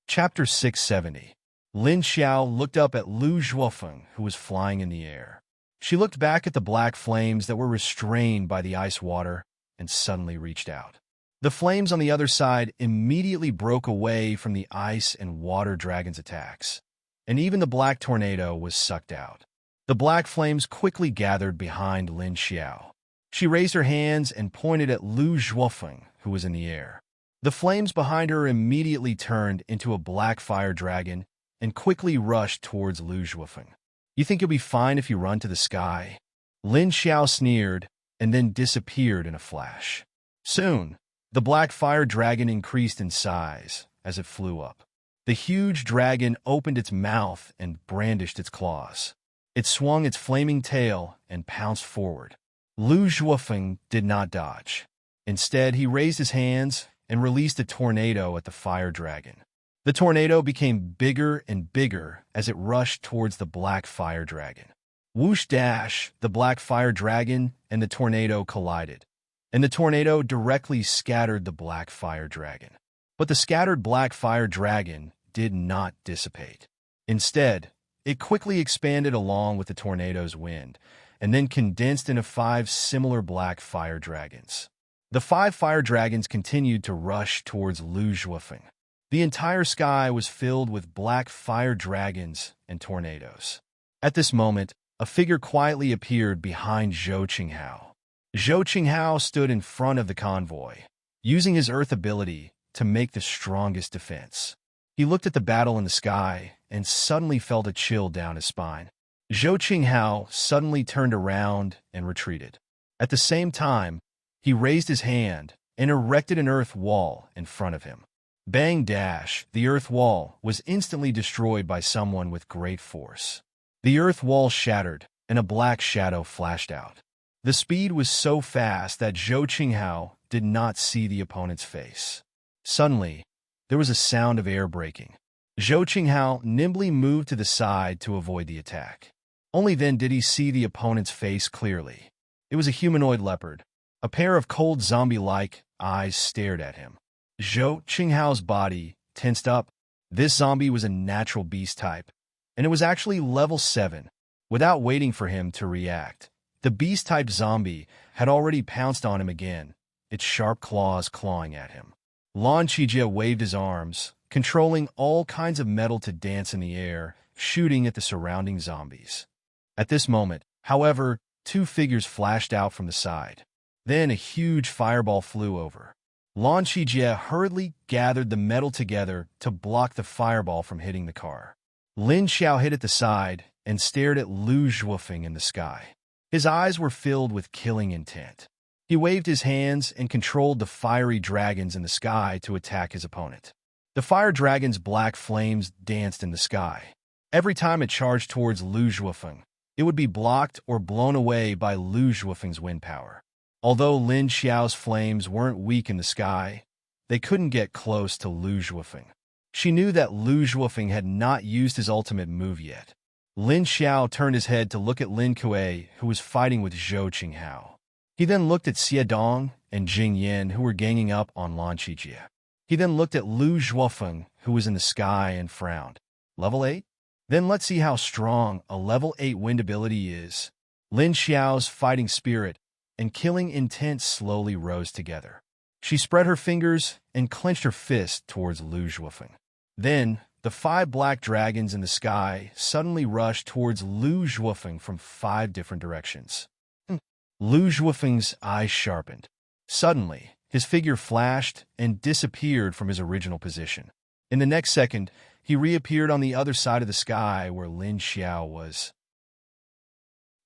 Chapter 670. Lin Xiao looked up at Lu Zhuofeng, who was flying in the air. She looked back at the black flames that were restrained by the ice water and suddenly reached out. The flames on the other side immediately broke away from the ice and water dragon's attacks, and even the black tornado was sucked out. The black flames quickly gathered behind Lin Xiao. She raised her hands and pointed at Lu Zhuofeng, who was in the air. The flames behind her immediately turned into a black fire dragon and quickly rushed towards Lu Zhuofeng. "You think you'll be fine if you run to the sky?" Lin Xiao sneered and then disappeared in a flash. Soon, the black fire dragon increased in size as it flew up. The huge dragon opened its mouth and brandished its claws. It swung its flaming tail and pounced forward. Lu Zhuofeng did not dodge. Instead, he raised his hands and released a tornado at the fire dragon. The tornado became bigger and bigger as it rushed towards the black fire dragon. Whoosh dash, the black fire dragon and the tornado collided, and the tornado directly scattered the black fire dragon. But the scattered black fire dragon did not dissipate. Instead, it quickly expanded along with the tornado's wind, and then condensed into 5 similar black fire dragons. The 5 fire dragons continued to rush towards Lu Zhuofeng. The entire sky was filled with black fire dragons and tornadoes. At this moment, a figure quietly appeared behind Zhou Qinghao. Zhou Qinghao stood in front of the convoy, using his earth ability to make the strongest defense. He looked at the battle in the sky and suddenly felt a chill down his spine. Zhou Qinghao suddenly turned around and retreated. At the same time, he raised his hand and erected an earth wall in front of him. Bang dash, the earth wall was instantly destroyed by someone with great force. The earth wall shattered, and a black shadow flashed out. The speed was so fast that Zhou Qinghao did not see the opponent's face. Suddenly, there was a sound of air breaking. Zhou Qinghao nimbly moved to the side to avoid the attack. Only then did he see the opponent's face clearly. It was a humanoid leopard. A pair of cold zombie-like eyes stared at him. Zhou Qinghao's body tensed up. This zombie was a natural beast type, and it was actually level 7. Without waiting for him to react, the beast-type zombie had already pounced on him again, its sharp claws clawing at him. Lan Qijie waved his arms, controlling all kinds of metal to dance in the air, shooting at the surrounding zombies. At this moment, however, 2 figures flashed out from the side. Then a huge fireball flew over. Lan Qijie hurriedly gathered the metal together to block the fireball from hitting the car. Lin Xiao hid at the side and stared at Lu Zhuofeng in the sky. His eyes were filled with killing intent. He waved his hands and controlled the fiery dragons in the sky to attack his opponent. The fire dragon's black flames danced in the sky. Every time it charged towards Lu Zhuofeng, it would be blocked or blown away by Lu Zhuofeng's wind power. Although Lin Xiao's flames weren't weak in the sky, they couldn't get close to Lu Zhuofeng. She knew that Lu Zhuofeng had not used his ultimate move yet. Lin Xiao turned his head to look at Lin Kuei, who was fighting with Zhou Qinghao. He then looked at Xie Dong and Jing Yin, who were ganging up on Lan Qijie. He then looked at Lu Zhuofeng, who was in the sky, and frowned. Level 8? Then let's see how strong a level 8 wind ability is. Lin Xiao's fighting spirit and killing intent slowly rose together. She spread her fingers and clenched her fist towards Lu Zhuofeng. Then, the 5 black dragons in the sky suddenly rushed towards Lu Zhuofeng from 5 different directions. Lu Zhuofeng's eyes sharpened. Suddenly, his figure flashed and disappeared from his original position. In the next second, he reappeared on the other side of the sky where Lin Xiao was.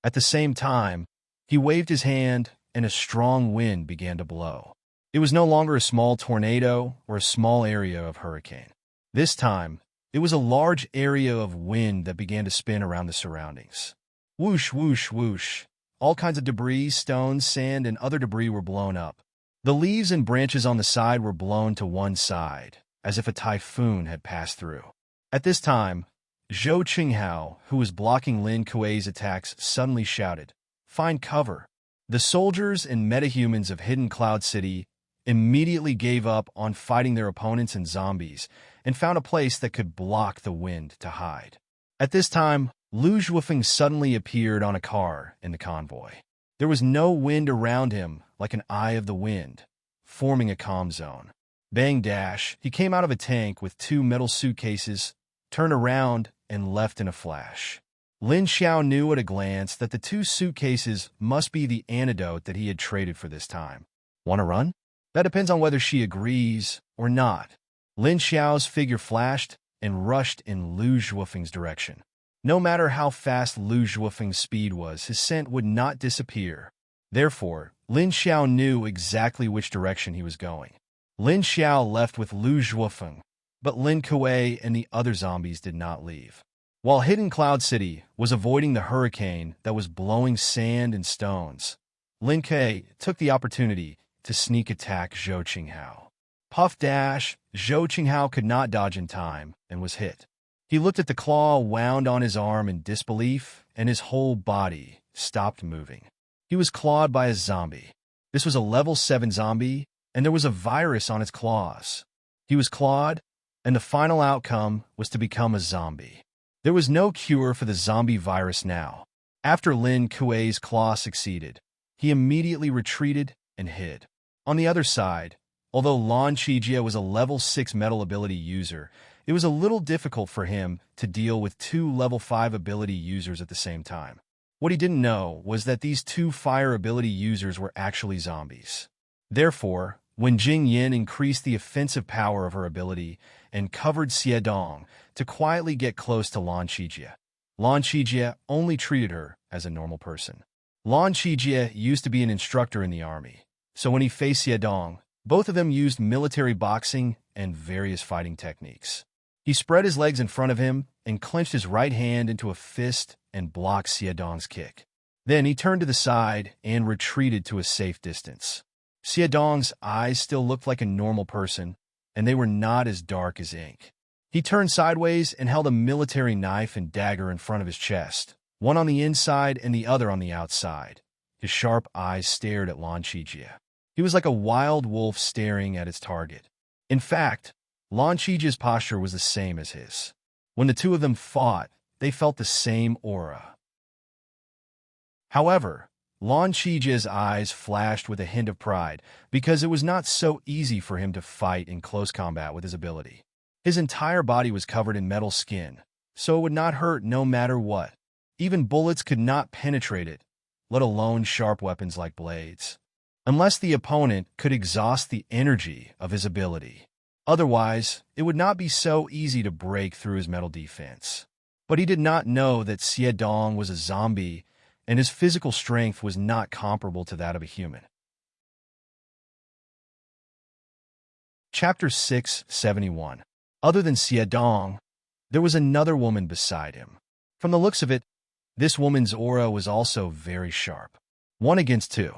At the same time, He waved his hand, and a strong wind began to blow. It was no longer a small tornado or a small area of hurricane. This time, it was a large area of wind that began to spin around the surroundings. Whoosh, whoosh, whoosh. All kinds of debris, stones, sand, and other debris were blown up. The leaves and branches on the side were blown to one side, as if a typhoon had passed through. At this time, Zhou Qinghao, who was blocking Lin Kuei's attacks, suddenly shouted, "Find cover!" The soldiers and metahumans of Hidden Cloud City immediately gave up on fighting their opponents and zombies and found a place that could block the wind to hide. At this time, Lu Zhuofeng suddenly appeared on a car in the convoy. There was no wind around him, like an eye of the wind, forming a calm zone. Bang dash, he came out of a tank with 2 metal suitcases, turned around, and left in a flash. Lin Xiao knew at a glance that the 2 suitcases must be the antidote that he had traded for this time. Want to run? That depends on whether she agrees or not. Lin Xiao's figure flashed and rushed in Lu Zhuofeng's direction. No matter how fast Lu Zhuofeng's speed was, his scent would not disappear. Therefore, Lin Xiao knew exactly which direction he was going. Lin Xiao left with Lu Zhuofeng, but Lin Kuei and the other zombies did not leave. While Hidden Cloud City was avoiding the hurricane that was blowing sand and stones, Lin Kuei took the opportunity to sneak attack Zhou Qinghao. Puff dash, Zhou Qinghao could not dodge in time and was hit. He looked at the claw wound on his arm in disbelief, and his whole body stopped moving. He was clawed by a zombie. This was a level 7 zombie, and there was a virus on its claws. He was clawed, and the final outcome was to become a zombie. There was no cure for the zombie virus now. After Lin Kuei's claw succeeded, he immediately retreated and hid. On the other side, although Lan Qijie was a level 6 metal ability user, it was a little difficult for him to deal with 2 level 5 ability users at the same time. What he didn't know was that these 2 fire ability users were actually zombies. Therefore, when Jing Yin increased the offensive power of her ability and covered Xie Dong to quietly get close to Lan Qijie only treated her as a normal person. Lan Qijie used to be an instructor in the army, so when he faced Xie Dong, both of them used military boxing and various fighting techniques. He spread his legs in front of him and clenched his right hand into a fist and blocked Xie Dong's kick. Then he turned to the side and retreated to a safe distance. Xie Dong's eyes still looked like a normal person, and they were not as dark as ink. He turned sideways and held a military knife and dagger in front of his chest, one on the inside and the other on the outside. His sharp eyes stared at Lan Qijie. He was like a wild wolf staring at its target. In fact, Lan Qijie's posture was the same as his. When the 2 of them fought, they felt the same aura. However, Lan Qijie's eyes flashed with a hint of pride because it was not so easy for him to fight in close combat with his ability. His entire body was covered in metal skin, so it would not hurt no matter what. Even bullets could not penetrate it, let alone sharp weapons like blades, unless the opponent could exhaust the energy of his ability. Otherwise, it would not be so easy to break through his metal defense. But he did not know that Xie Dong was a zombie, and his physical strength was not comparable to that of a human. Chapter 671. Other than Xie Dong, there was another woman beside him. From the looks of it, this woman's aura was also very sharp. 1 against 2.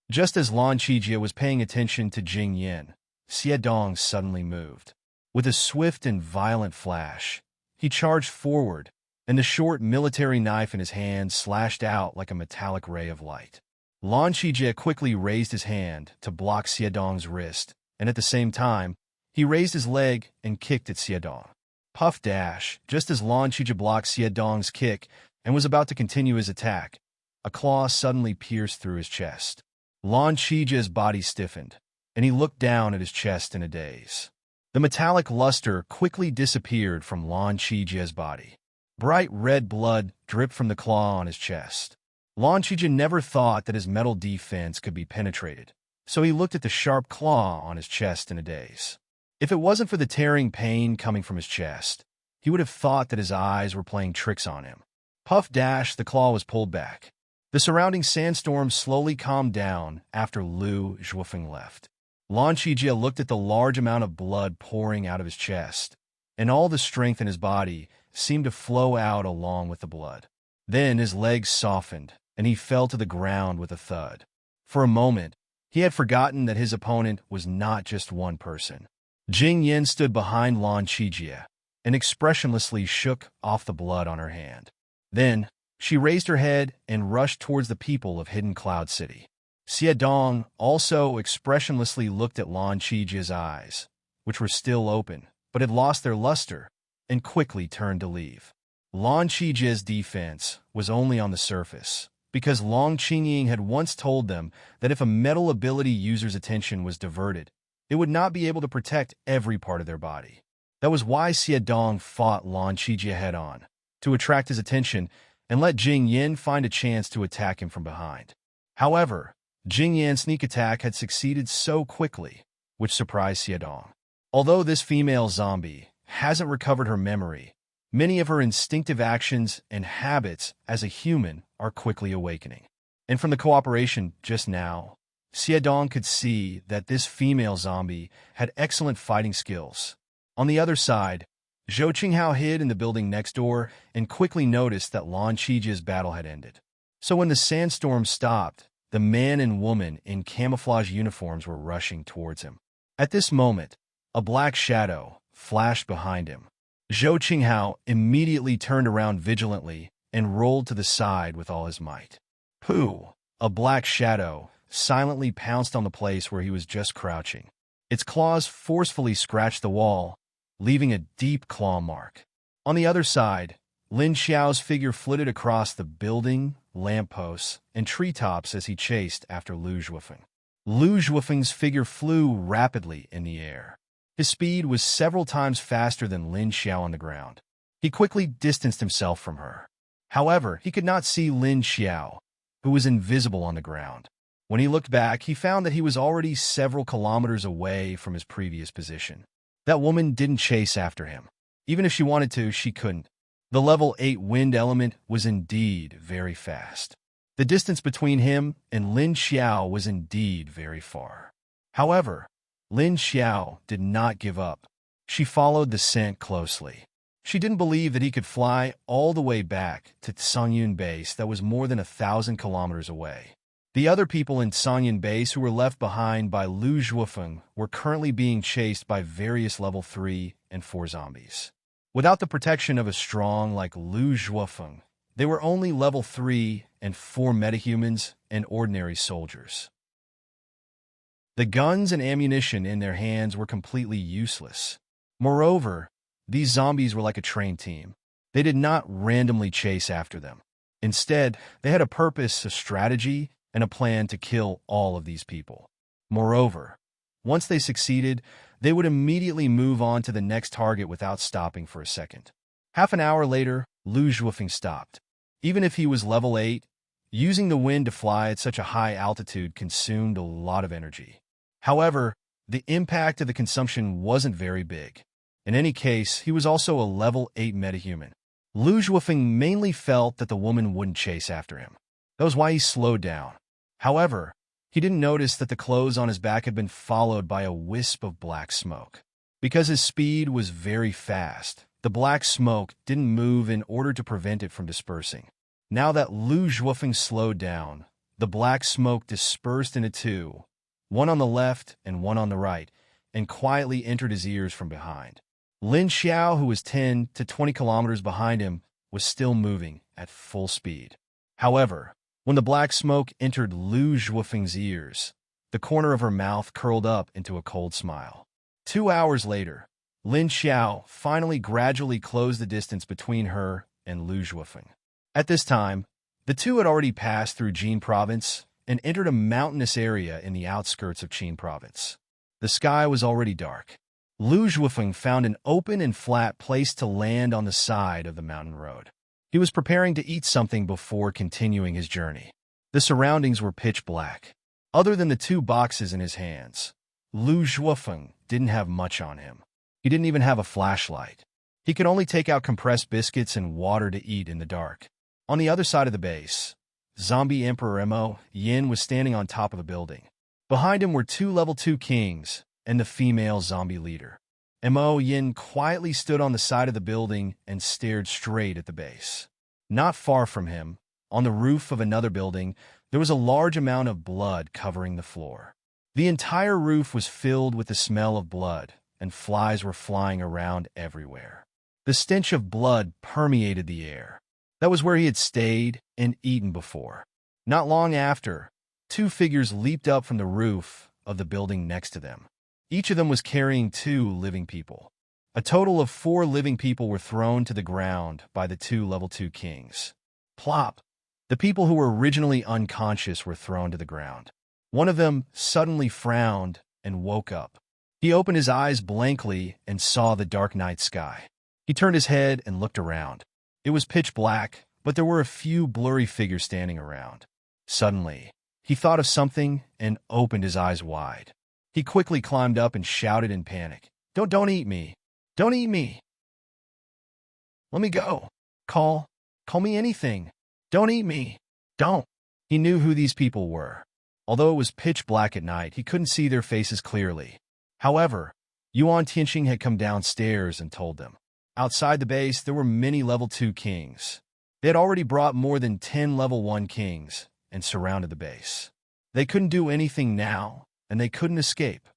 Just as Lan Qijie was paying attention to Jing Yin, Xie Dong suddenly moved. With a swift and violent flash, he charged forward, and the short military knife in his hand slashed out like a metallic ray of light. Lan Qijie quickly raised his hand to block Xie Dong's wrist, and at the same time, he raised his leg and kicked at Xie Dong. Puff dash, just as Lan Qijie blocked Xie Dong's kick and was about to continue his attack, a claw suddenly pierced through his chest. Lan Qijie's body stiffened, and he looked down at his chest in a daze. The metallic luster quickly disappeared from Lan Qijie's body. Bright red blood dripped from the claw on his chest. Lan Qijie never thought that his metal defense could be penetrated, so he looked at the sharp claw on his chest in a daze. If it wasn't for the tearing pain coming from his chest, he would have thought that his eyes were playing tricks on him. Puff dash, the claw was pulled back. The surrounding sandstorm slowly calmed down after Lu Zhuofeng left. Lan Qijie looked at the large amount of blood pouring out of his chest, and all the strength in his body seemed to flow out along with the blood. Then his legs softened, and he fell to the ground with a thud. For a moment, he had forgotten that his opponent was not just one person. Jing Yin stood behind Lan Qijie and expressionlessly shook off the blood on her hand. Then, she raised her head and rushed towards the people of Hidden Cloud City. Xie Dong also expressionlessly looked at Lan Qijie's eyes, which were still open, but had lost their luster, and quickly turned to leave. Lan Qijie's defense was only on the surface, because Long Qingying had once told them that if a metal ability user's attention was diverted, it would not be able to protect every part of their body. That was why Xie Dong fought Lan Qijie head-on, to attract his attention and let Jing Yin find a chance to attack him from behind. However, Jing Yan's sneak attack had succeeded so quickly, which surprised Xie Dong. Although this female zombie hasn't recovered her memory, many of her instinctive actions and habits as a human are quickly awakening. And from the cooperation just now, Xie Dong could see that this female zombie had excellent fighting skills. On the other side, Zhou Qinghao hid in the building next door and quickly noticed that Lan Qijie's battle had ended. So when the sandstorm stopped, the man and woman in camouflage uniforms were rushing towards him. At this moment, a black shadow flashed behind him. Zhou Qinghao immediately turned around vigilantly and rolled to the side with all his might. Pooh! A black shadow silently pounced on the place where he was just crouching. Its claws forcefully scratched the wall, leaving a deep claw mark. On the other side, Lin Xiao's figure flitted across the building, lampposts, and treetops as he chased after Lu Zhuofeng. Lu Zhuofeng's figure flew rapidly in the air. His speed was several times faster than Lin Xiao on the ground. He quickly distanced himself from her. However, he could not see Lin Xiao, who was invisible on the ground. When he looked back, he found that he was already several kilometers away from his previous position. That woman didn't chase after him. Even if she wanted to, she couldn't. The level 8 wind element was indeed very fast. The distance between him and Lin Xiao was indeed very far. However, Lin Xiao did not give up. She followed the scent closely. She didn't believe that he could fly all the way back to Sangyun Base that was more than 1,000 kilometers away. The other people in Sangyun Base who were left behind by Lu Zhuofeng were currently being chased by various level 3 and 4 zombies. Without the protection of a strong like Lu Zhuofeng, they were only level 3 and 4 metahumans and ordinary soldiers. The guns and ammunition in their hands were completely useless. Moreover, these zombies were like a trained team. They did not randomly chase after them. Instead, they had a purpose, a strategy, and a plan to kill all of these people. Moreover, once they succeeded, they would immediately move on to the next target without stopping for a second. Half an hour later, Lu Zhuofeng stopped. Even if he was level 8, using the wind to fly at such a high altitude consumed a lot of energy. However, the impact of the consumption wasn't very big. In any case, he was also a level 8 metahuman. Lu Zhuofeng mainly felt that the woman wouldn't chase after him. That was why he slowed down. However, he didn't notice that the clothes on his back had been followed by a wisp of black smoke. Because his speed was very fast, the black smoke didn't move in order to prevent it from dispersing. Now that Lu Zhuofeng slowed down, the black smoke dispersed into two, one on the left and one on the right, and quietly entered his ears from behind. Lin Xiao, who was 10 to 20 kilometers behind him, was still moving at full speed. However, when the black smoke entered Lu Zhuofeng's ears, the corner of her mouth curled up into a cold smile. 2 hours later, Lin Xiao finally gradually closed the distance between her and Lu Zhuofeng. At this time, the two had already passed through Jin Province and entered a mountainous area in the outskirts of Qin Province. The sky was already dark. Lu Zhuofeng found an open and flat place to land on the side of the mountain road. He was preparing to eat something before continuing his journey. The surroundings were pitch black. Other than the 2 boxes in his hands, Lu Zhuofeng didn't have much on him. He didn't even have a flashlight. He could only take out compressed biscuits and water to eat in the dark. On the other side of the base, Zombie Emperor Mo Yin was standing on top of a building. Behind him were two level 2 kings and the female zombie leader. Mo Yin quietly stood on the side of the building and stared straight at the base. Not far from him, on the roof of another building, there was a large amount of blood covering the floor. The entire roof was filled with the smell of blood, and flies were flying around everywhere. The stench of blood permeated the air. That was where he had stayed and eaten before. Not long after, two figures leaped up from the roof of the building next to them. Each of them was carrying two living people. A total of 4 living people were thrown to the ground by the two level 2 kings. Plop! The people who were originally unconscious were thrown to the ground. One of them suddenly frowned and woke up. He opened his eyes blankly and saw the dark night sky. He turned his head and looked around. It was pitch black, but there were a few blurry figures standing around. Suddenly, he thought of something and opened his eyes wide. He quickly climbed up and shouted in panic, Don't eat me! Don't eat me! Let me go! Call me anything! Don't eat me! Don't!" He knew who these people were. Although it was pitch black at night, he couldn't see their faces clearly. However, Yuan Tianqing had come downstairs and told them. Outside the base, there were many level 2 kings. They had already brought more than 10 level 1 kings and surrounded the base. They couldn't do anything now, and they couldn't escape.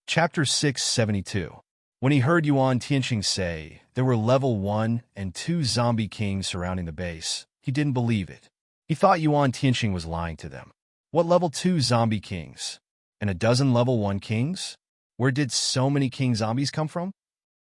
Chapter 672. When he heard Yuan Tianqing say there were level 1 and 2 zombie kings surrounding the base, he didn't believe it. He thought Yuan Tianqing was lying to them. What level 2 zombie kings? And a dozen level 1 kings? Where did so many king zombies come from?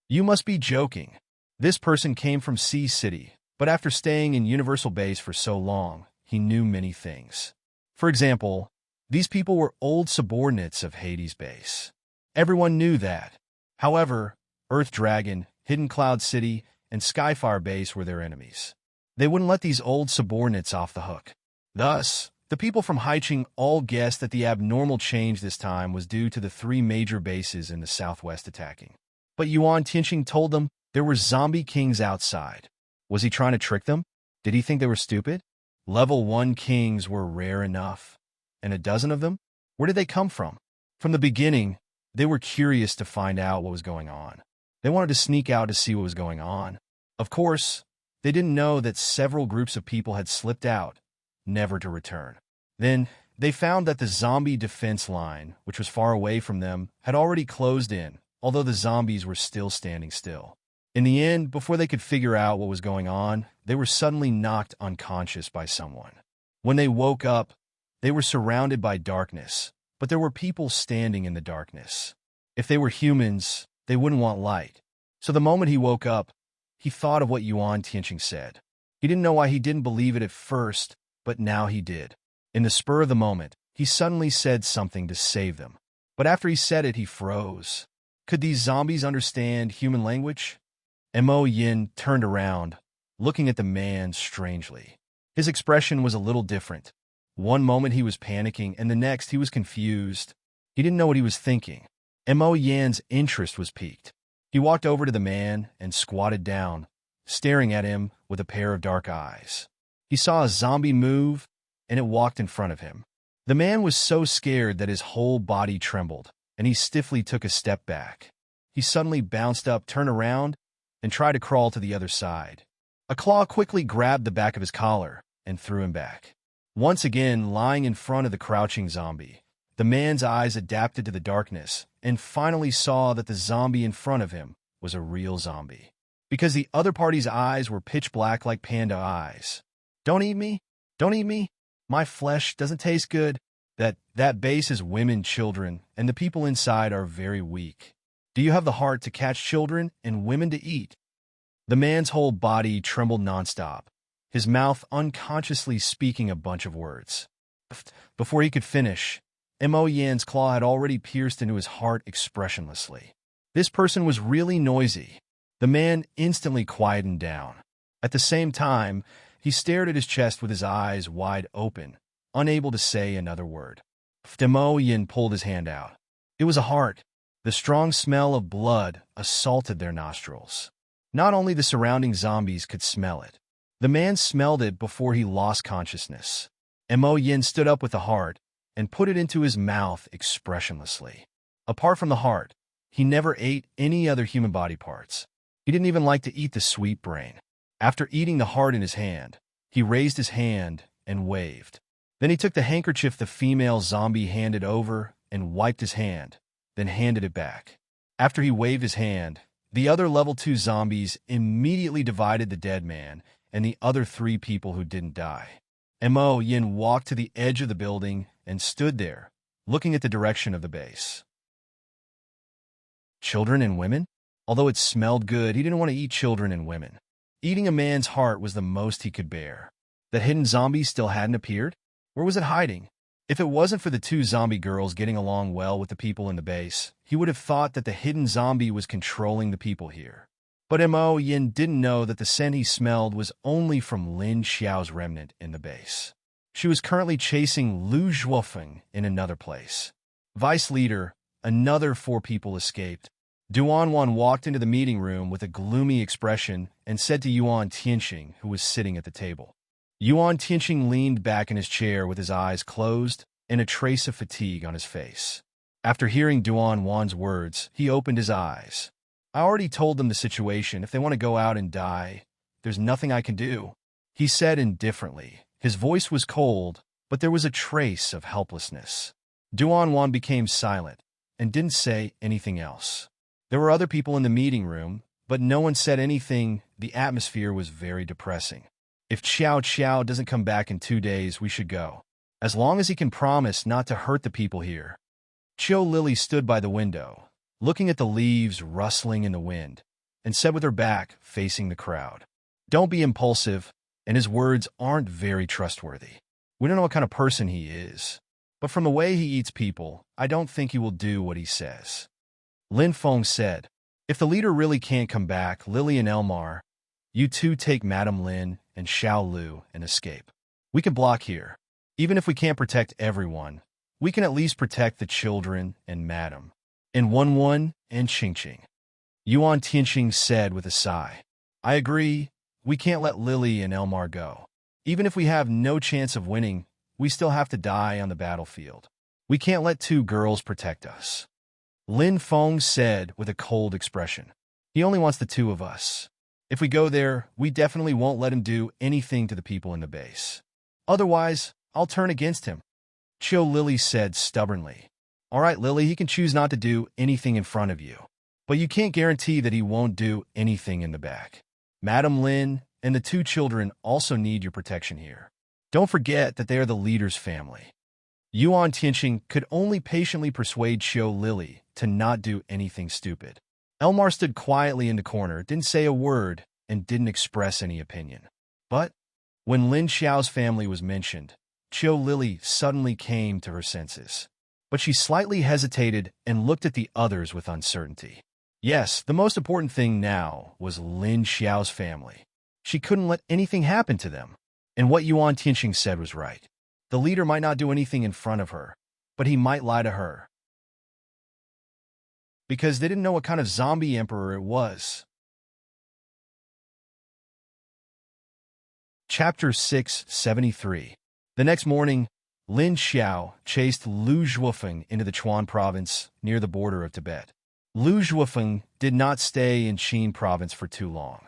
You must be joking. This person came from Sea City, but after staying in Universal Base for so long, he knew many things. For example, these people were old subordinates of Hades Base. Everyone knew that. However, Earth Dragon, Hidden Cloud City, and Skyfire Base were their enemies. They wouldn't let these old subordinates off the hook. Thus, the people from Haicheng all guessed that the abnormal change this time was due to the 3 major bases in the southwest attacking. But Yuan Tianqing told them there were zombie kings outside. Was he trying to trick them? Did he think they were stupid? Level 1 kings were rare enough. And a dozen of them? Where did they come from? From the beginning, they were curious to find out what was going on. They wanted to sneak out to see what was going on. Of course, they didn't know that several groups of people had slipped out, never to return. Then, they found that the zombie defense line, which was far away from them, had already closed in, although the zombies were still standing still. In the end, before they could figure out what was going on, they were suddenly knocked unconscious by someone. When they woke up, they were surrounded by darkness, but there were people standing in the darkness. If they were humans, they wouldn't want light. So the moment he woke up, he thought of what Yuan Tianqing said. He didn't know why he didn't believe it at first, but now he did. In the spur of the moment, he suddenly said something to save them. But after he said it, he froze. Could these zombies understand human language? Mo Yin turned around, looking at the man strangely. His expression was a little different. One moment he was panicking, and the next he was confused. He didn't know what he was thinking. Mo Yan's interest was piqued. He walked over to the man and squatted down, staring at him with a pair of dark eyes. He saw a zombie move, and it walked in front of him. The man was so scared that his whole body trembled, and he stiffly took a step back. He suddenly bounced up, turned around, and tried to crawl to the other side. A claw quickly grabbed the back of his collar and threw him back. Once again, lying in front of the crouching zombie, the man's eyes adapted to the darkness and finally saw that the zombie in front of him was a real zombie. Because the other party's eyes were pitch black like panda eyes. Don't eat me! Don't eat me! My flesh doesn't taste good. That base is women, children, and the people inside are very weak. Do you have the heart to catch children and women to eat? The man's whole body trembled nonstop, his mouth unconsciously speaking a bunch of words. Before he could finish, Mo Yan's claw had already pierced into his heart expressionlessly. This person was really noisy. The man instantly quietened down. At the same time, he stared at his chest with his eyes wide open, unable to say another word. Mo Yan pulled his hand out. It was a heart. The strong smell of blood assaulted their nostrils. Not only the surrounding zombies could smell it. The man smelled it before he lost consciousness. Mo Yin stood up with the heart and put it into his mouth expressionlessly. Apart from the heart, he never ate any other human body parts. He didn't even like to eat the sweet brain. After eating the heart in his hand, he raised his hand and waved. Then he took the handkerchief the female zombie handed over and wiped his hand, then handed it back. After he waved his hand, the other level 2 zombies immediately divided the dead man and the other 3 people who didn't die. Mo Yin walked to the edge of the building and stood there, looking at the direction of the base. Children and women? Although it smelled good, he didn't want to eat children and women. Eating a man's heart was the most he could bear. That hidden zombie still hadn't appeared? Where was it hiding? If it wasn't for the 2 zombie girls getting along well with the people in the base, he would have thought that the hidden zombie was controlling the people here. But Mo Yin didn't know that the scent he smelled was only from Lin Xiao's remnant in the base. She was currently chasing Lu Zhuofeng in another place. Vice leader, another 4 people escaped. Duan Wan walked into the meeting room with a gloomy expression and said to Yuan Tianxing, who was sitting at the table. Yuan Tianxing leaned back in his chair with his eyes closed and a trace of fatigue on his face. After hearing Duan Wan's words, he opened his eyes. I already told them the situation. If they want to go out and die, there's nothing I can do, he said indifferently. His voice was cold, but there was a trace of helplessness. Duan Wan became silent and didn't say anything else. There were other people in the meeting room, but no one said anything. The atmosphere was very depressing. If Qiao Qiao doesn't come back in 2 days, we should go. As long as he can promise not to hurt the people here. Qiu Lily stood by the window, looking at the leaves rustling in the wind, and said with her back facing the crowd, "Don't be impulsive," and his words aren't very trustworthy. We don't know what kind of person he is, but from the way he eats people, I don't think he will do what he says. Lin Feng said, "If the leader really can't come back, Lily and Elmar, you 2 take Madame Lin and Xiao Lu and escape. We can block here. Even if we can't protect everyone, we can at least protect the children and Madame. And Wen and Qingqing." Yuan Tianxing said with a sigh, "I agree. We can't let Lily and Elmar go. Even if we have no chance of winning, we still have to die on the battlefield. We can't let 2 girls protect us." Lin Feng said with a cold expression, "He only wants the 2 of us. If we go there, we definitely won't let him do anything to the people in the base. Otherwise, I'll turn against him," Qiu Lily said stubbornly. "All right, Lily, he can choose not to do anything in front of you, but you can't guarantee that he won't do anything in the back. Madame Lin and the 2 children also need your protection here. Don't forget that they are the leader's family." Yuan Tianxing could only patiently persuade Qiu Lily to not do anything stupid. Elmar stood quietly in the corner, didn't say a word, and didn't express any opinion. But when Lin Xiao's family was mentioned, Qiu Lily suddenly came to her senses. But she slightly hesitated and looked at the others with uncertainty. Yes, the most important thing now was Lin Xiao's family. She couldn't let anything happen to them. And what Yuan Tianxing said was right. The leader might not do anything in front of her, but he might lie to her. Because they didn't know what kind of zombie emperor it was. Chapter 673. The next morning, Lin Xiao chased Lu Zhuofeng into the Chuan province near the border of Tibet. Lu Zhuofeng did not stay in Qin province for too long.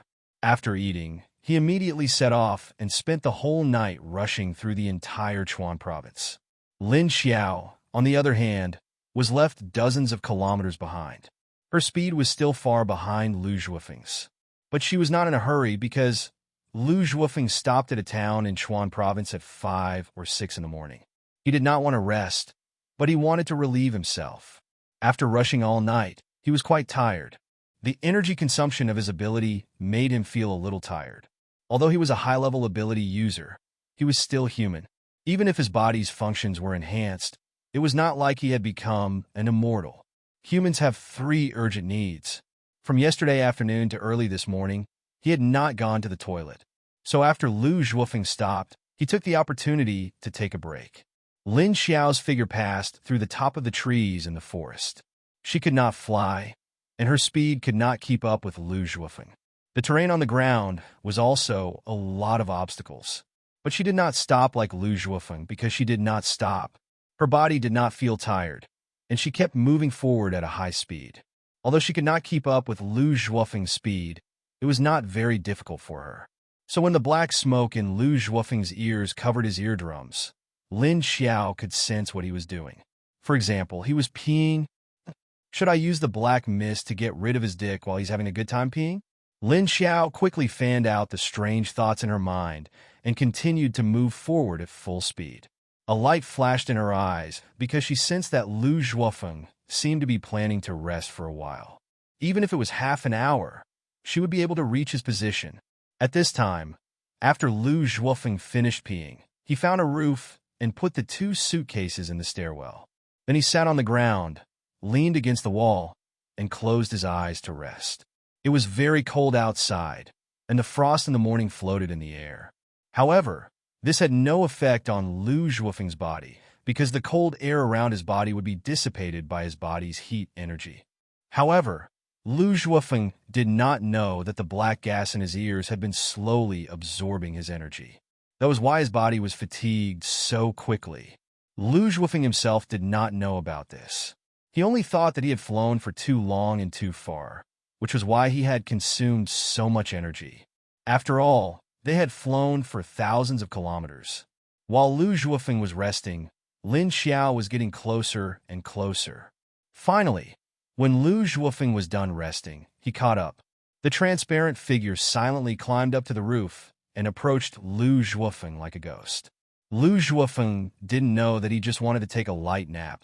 After eating, he immediately set off and spent the whole night rushing through the entire Chuan province. Lin Xiao, on the other hand, was left dozens of kilometers behind. Her speed was still far behind Lu Zhuofeng's. But she was not in a hurry because Lu Zhuofeng stopped at a town in Chuan province at 5 or 6 in the morning. He did not want to rest, but he wanted to relieve himself. After rushing all night, he was quite tired. The energy consumption of his ability made him feel a little tired. Although he was a high-level ability user, he was still human. Even if his body's functions were enhanced, it was not like he had become an immortal. Humans have 3 urgent needs. From yesterday afternoon to early this morning, he had not gone to the toilet. So after Lu Zhuofeng stopped, he took the opportunity to take a break. Lin Xiao's figure passed through the top of the trees in the forest. She could not fly, and her speed could not keep up with Lu Zhuofeng. The terrain on the ground was also a lot of obstacles. But she did not stop like Lu Zhuofeng because she did not stop. Her body did not feel tired, and she kept moving forward at a high speed. Although she could not keep up with Lu Zhuofeng's speed, it was not very difficult for her. So when the black smoke in Lu Zhuofeng's ears covered his eardrums, Lin Xiao could sense what he was doing. For example, he was peeing. Should I use the black mist to get rid of his dick while he's having a good time peeing? Lin Xiao quickly fanned out the strange thoughts in her mind and continued to move forward at full speed. A light flashed in her eyes because she sensed that Lu Zhuofeng seemed to be planning to rest for a while. Even if it was half an hour, she would be able to reach his position. At this time, after Lu Zhuofeng finished peeing, he found a roof and put the 2 suitcases in the stairwell. Then he sat on the ground, leaned against the wall, and closed his eyes to rest. It was very cold outside, and the frost in the morning floated in the air. However, this had no effect on Lu Zhuofeng's body, because the cold air around his body would be dissipated by his body's heat energy. However, Lu Zhuofeng did not know that the black gas in his ears had been slowly absorbing his energy. That was why his body was fatigued so quickly. Lu Zhuofeng himself did not know about this. He only thought that he had flown for too long and too far, which was why he had consumed so much energy. After all, they had flown for thousands of kilometers. While Lu Zhuofeng was resting, Lin Xiao was getting closer and closer. Finally, when Lu Zhuofeng was done resting, he caught up. The transparent figure silently climbed up to the roof and approached Lu Zhuofeng like a ghost. Lu Zhuofeng didn't know that he just wanted to take a light nap,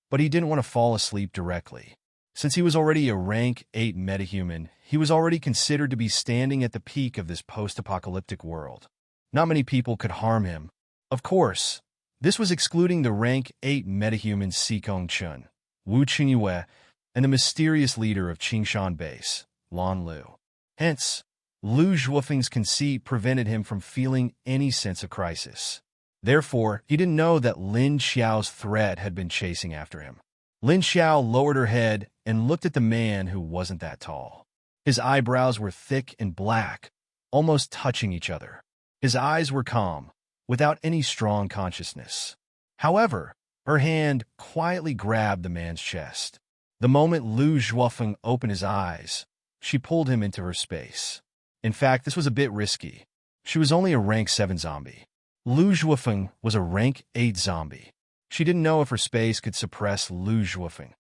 but he didn't want to fall asleep directly. Since he was already a rank 8 metahuman, he was already considered to be standing at the peak of this post-apocalyptic world. Not many people could harm him. Of course, this was excluding the rank 8 metahuman Xikong Chun, Wu Qingyue, and the mysterious leader of Qingshan Base, Lan Lu. Hence, Lu Zhuofeng's conceit prevented him from feeling any sense of crisis. Therefore, he didn't know that Lin Xiao's threat had been chasing after him. Lin Xiao lowered her head and looked at the man who wasn't that tall. His eyebrows were thick and black, almost touching each other. His eyes were calm, without any strong consciousness. However, her hand quietly grabbed the man's chest. The moment Lu Zhuofeng opened his eyes, she pulled him into her space. In fact, this was a bit risky. She was only a rank 7 zombie. Lu Zhuofeng was a rank 8 zombie. She didn't know if her space could suppress Lu Zhuofeng.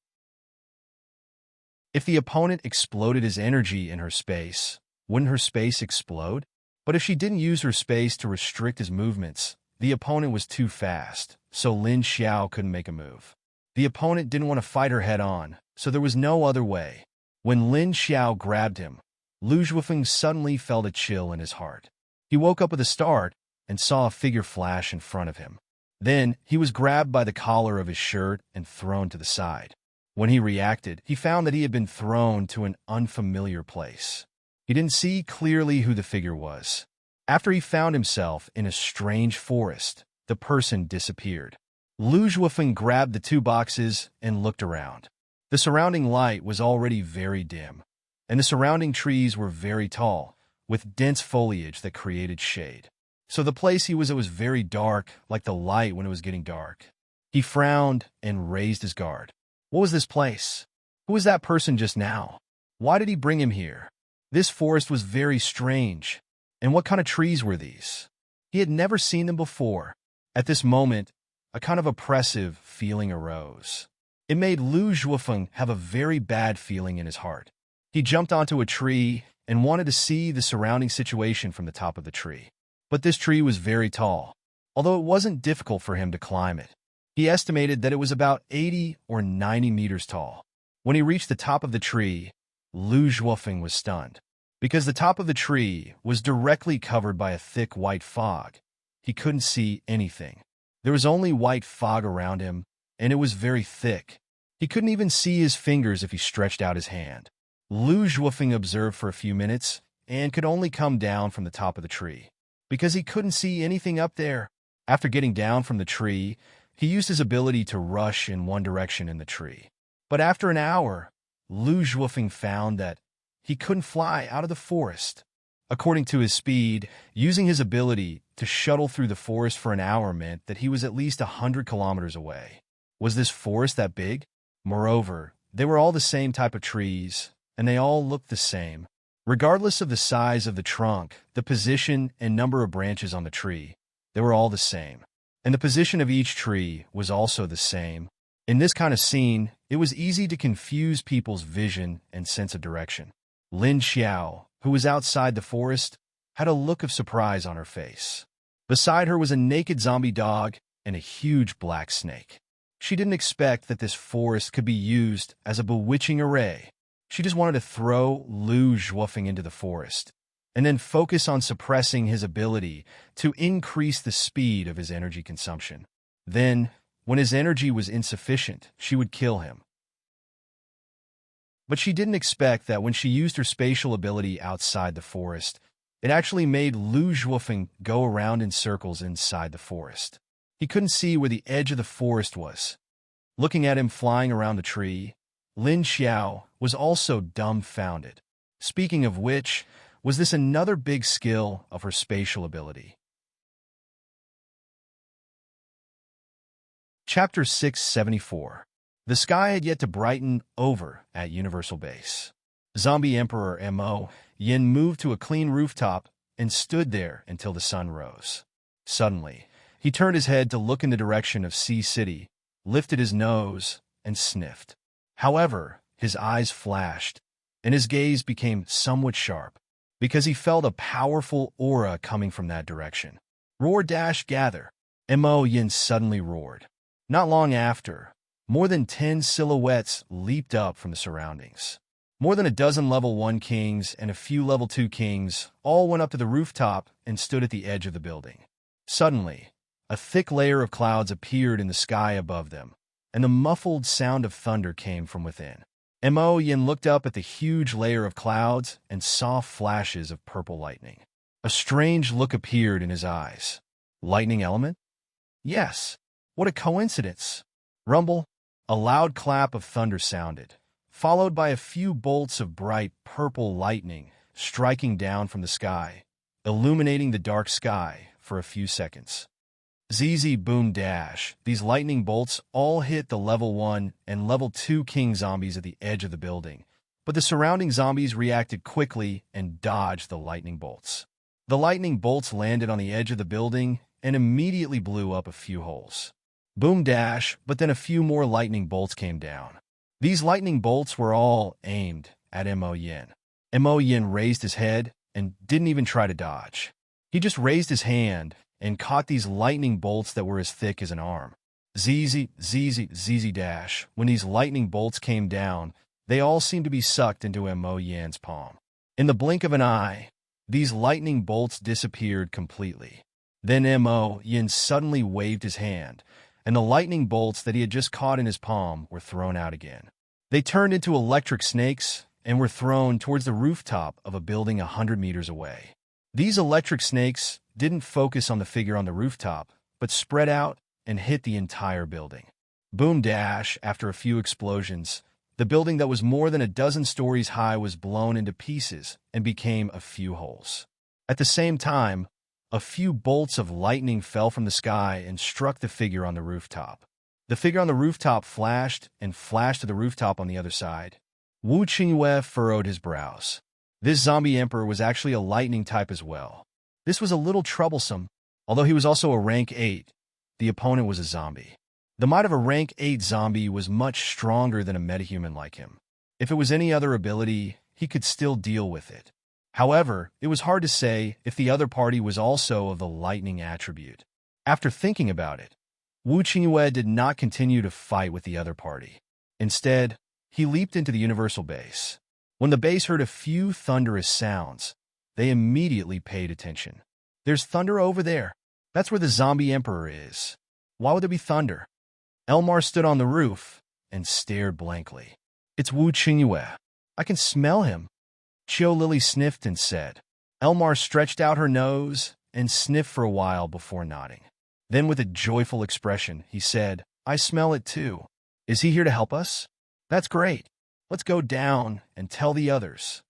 If the opponent exploded his energy in her space, wouldn't her space explode? But if she didn't use her space to restrict his movements, the opponent was too fast, so Lin Xiao couldn't make a move. The opponent didn't want to fight her head-on, so there was no other way. When Lin Xiao grabbed him, Lu Zhuofeng suddenly felt a chill in his heart. He woke up with a start and saw a figure flash in front of him. Then, he was grabbed by the collar of his shirt and thrown to the side. When he reacted, he found that he had been thrown to an unfamiliar place. He didn't see clearly who the figure was. After he found himself in a strange forest, the person disappeared. Lu Zhuofeng grabbed the 2 boxes and looked around. The surrounding light was already very dim, and the surrounding trees were very tall, with dense foliage that created shade. So the place he was at was very dark, like the light when it was getting dark. He frowned and raised his guard. What was this place? Who was that person just now? Why did he bring him here? This forest was very strange. And what kind of trees were these? He had never seen them before. At this moment, a kind of oppressive feeling arose. It made Lu Zhuofeng have a very bad feeling in his heart. He jumped onto a tree and wanted to see the surrounding situation from the top of the tree. But this tree was very tall, although it wasn't difficult for him to climb it. He estimated that it was about 80 or 90 meters tall. When he reached the top of the tree, Lu Zhuofeng was stunned. Because the top of the tree was directly covered by a thick white fog, he couldn't see anything. There was only white fog around him, and it was very thick. He couldn't even see his fingers if he stretched out his hand. Lu Zhuofeng observed for a few minutes and could only come down from the top of the tree, because he couldn't see anything up there. After getting down from the tree, he used his ability to rush in one direction in the tree. But after an hour, Lu Zhuofeng found that he couldn't fly out of the forest. According to his speed, using his ability to shuttle through the forest for an hour meant that he was at least 100 kilometers away. Was this forest that big? Moreover, they were all the same type of trees, and they all looked the same. Regardless of the size of the trunk, the position and number of branches on the tree, they were all the same. And the position of each tree was also the same. In this kind of scene, it was easy to confuse people's vision and sense of direction. Lin Xiao, who was outside the forest, had a look of surprise on her face. Beside her was a naked zombie dog and a huge black snake. She didn't expect that this forest could be used as a bewitching array. She just wanted to throw Lu Zhuofeng into the forest, and then focus on suppressing his ability to increase the speed of his energy consumption. Then, when his energy was insufficient, she would kill him. But she didn't expect that when she used her spatial ability outside the forest, it actually made Lu Zhuofeng go around in circles inside the forest. He couldn't see where the edge of the forest was. Looking at him flying around the tree, Lin Xiao was also dumbfounded. Speaking of which, was this another big skill of her spatial ability? Chapter 674. The sky had yet to brighten over at Universal Base. Zombie Emperor Mo Yin moved to a clean rooftop and stood there until the sun rose. Suddenly, he turned his head to look in the direction of Sea City, lifted his nose, and sniffed. However, his eyes flashed, and his gaze became somewhat sharp, because he felt a powerful aura coming from that direction. Roar dash gather, Mo Yin suddenly roared. Not long after, more than 10 silhouettes leaped up from the surroundings. More than a dozen level 1 kings and a few level 2 kings all went up to the rooftop and stood at the edge of the building. Suddenly, a thick layer of clouds appeared in the sky above them, and the muffled sound of thunder came from within. Mo Yin looked up at the huge layer of clouds and saw flashes of purple lightning. A strange look appeared in his eyes. Lightning element? Yes. What a coincidence. Rumble. A loud clap of thunder sounded, followed by a few bolts of bright purple lightning striking down from the sky, illuminating the dark sky for a few seconds. ZZ boom dash. These lightning bolts all hit the level 1 and level 2 king zombies at the edge of the building, but the surrounding zombies reacted quickly and dodged the lightning bolts. The lightning bolts landed on the edge of the building and immediately blew up a few holes. Boom dash, but then a few more lightning bolts came down. These lightning bolts were all aimed at Mo Yin. Mo Yin raised his head and didn't even try to dodge. He just raised his hand and caught these lightning bolts that were as thick as an arm. ZZ dash. When these lightning bolts came down, they all seemed to be sucked into Mo Yin's palm. In the blink of an eye, these lightning bolts disappeared completely. Then Mo Yin suddenly waved his hand, and the lightning bolts that he had just caught in his palm were thrown out again. They turned into electric snakes and were thrown towards the rooftop of a building 100 meters away. These electric snakes didn't focus on the figure on the rooftop, but spread out and hit the entire building. Boom dash, after a few explosions, the building that was more than a dozen stories high was blown into pieces and became a few holes. At the same time, a few bolts of lightning fell from the sky and struck the figure on the rooftop. The figure on the rooftop flashed and flashed to the rooftop on the other side. Wu Qingyue furrowed his brows. This zombie emperor was actually a lightning type as well. This was a little troublesome. Although he was also a rank 8, the opponent was a zombie. The might of a rank 8 zombie was much stronger than a metahuman like him. If it was any other ability, he could still deal with it. However, it was hard to say if the other party was also of the lightning attribute. After thinking about it, Wu Qingyue did not continue to fight with the other party. Instead, he leaped into the universal base. When the base heard a few thunderous sounds, they immediately paid attention. There's thunder over there. That's where the zombie emperor is. Why would there be thunder? Elmar stood on the roof and stared blankly. It's Wu Qingyue. I can smell him. Qiu Lily sniffed and said. Elmar stretched out her nose and sniffed for a while before nodding. Then with a joyful expression, he said, I smell it too. Is he here to help us? That's great. Let's go down and tell the others.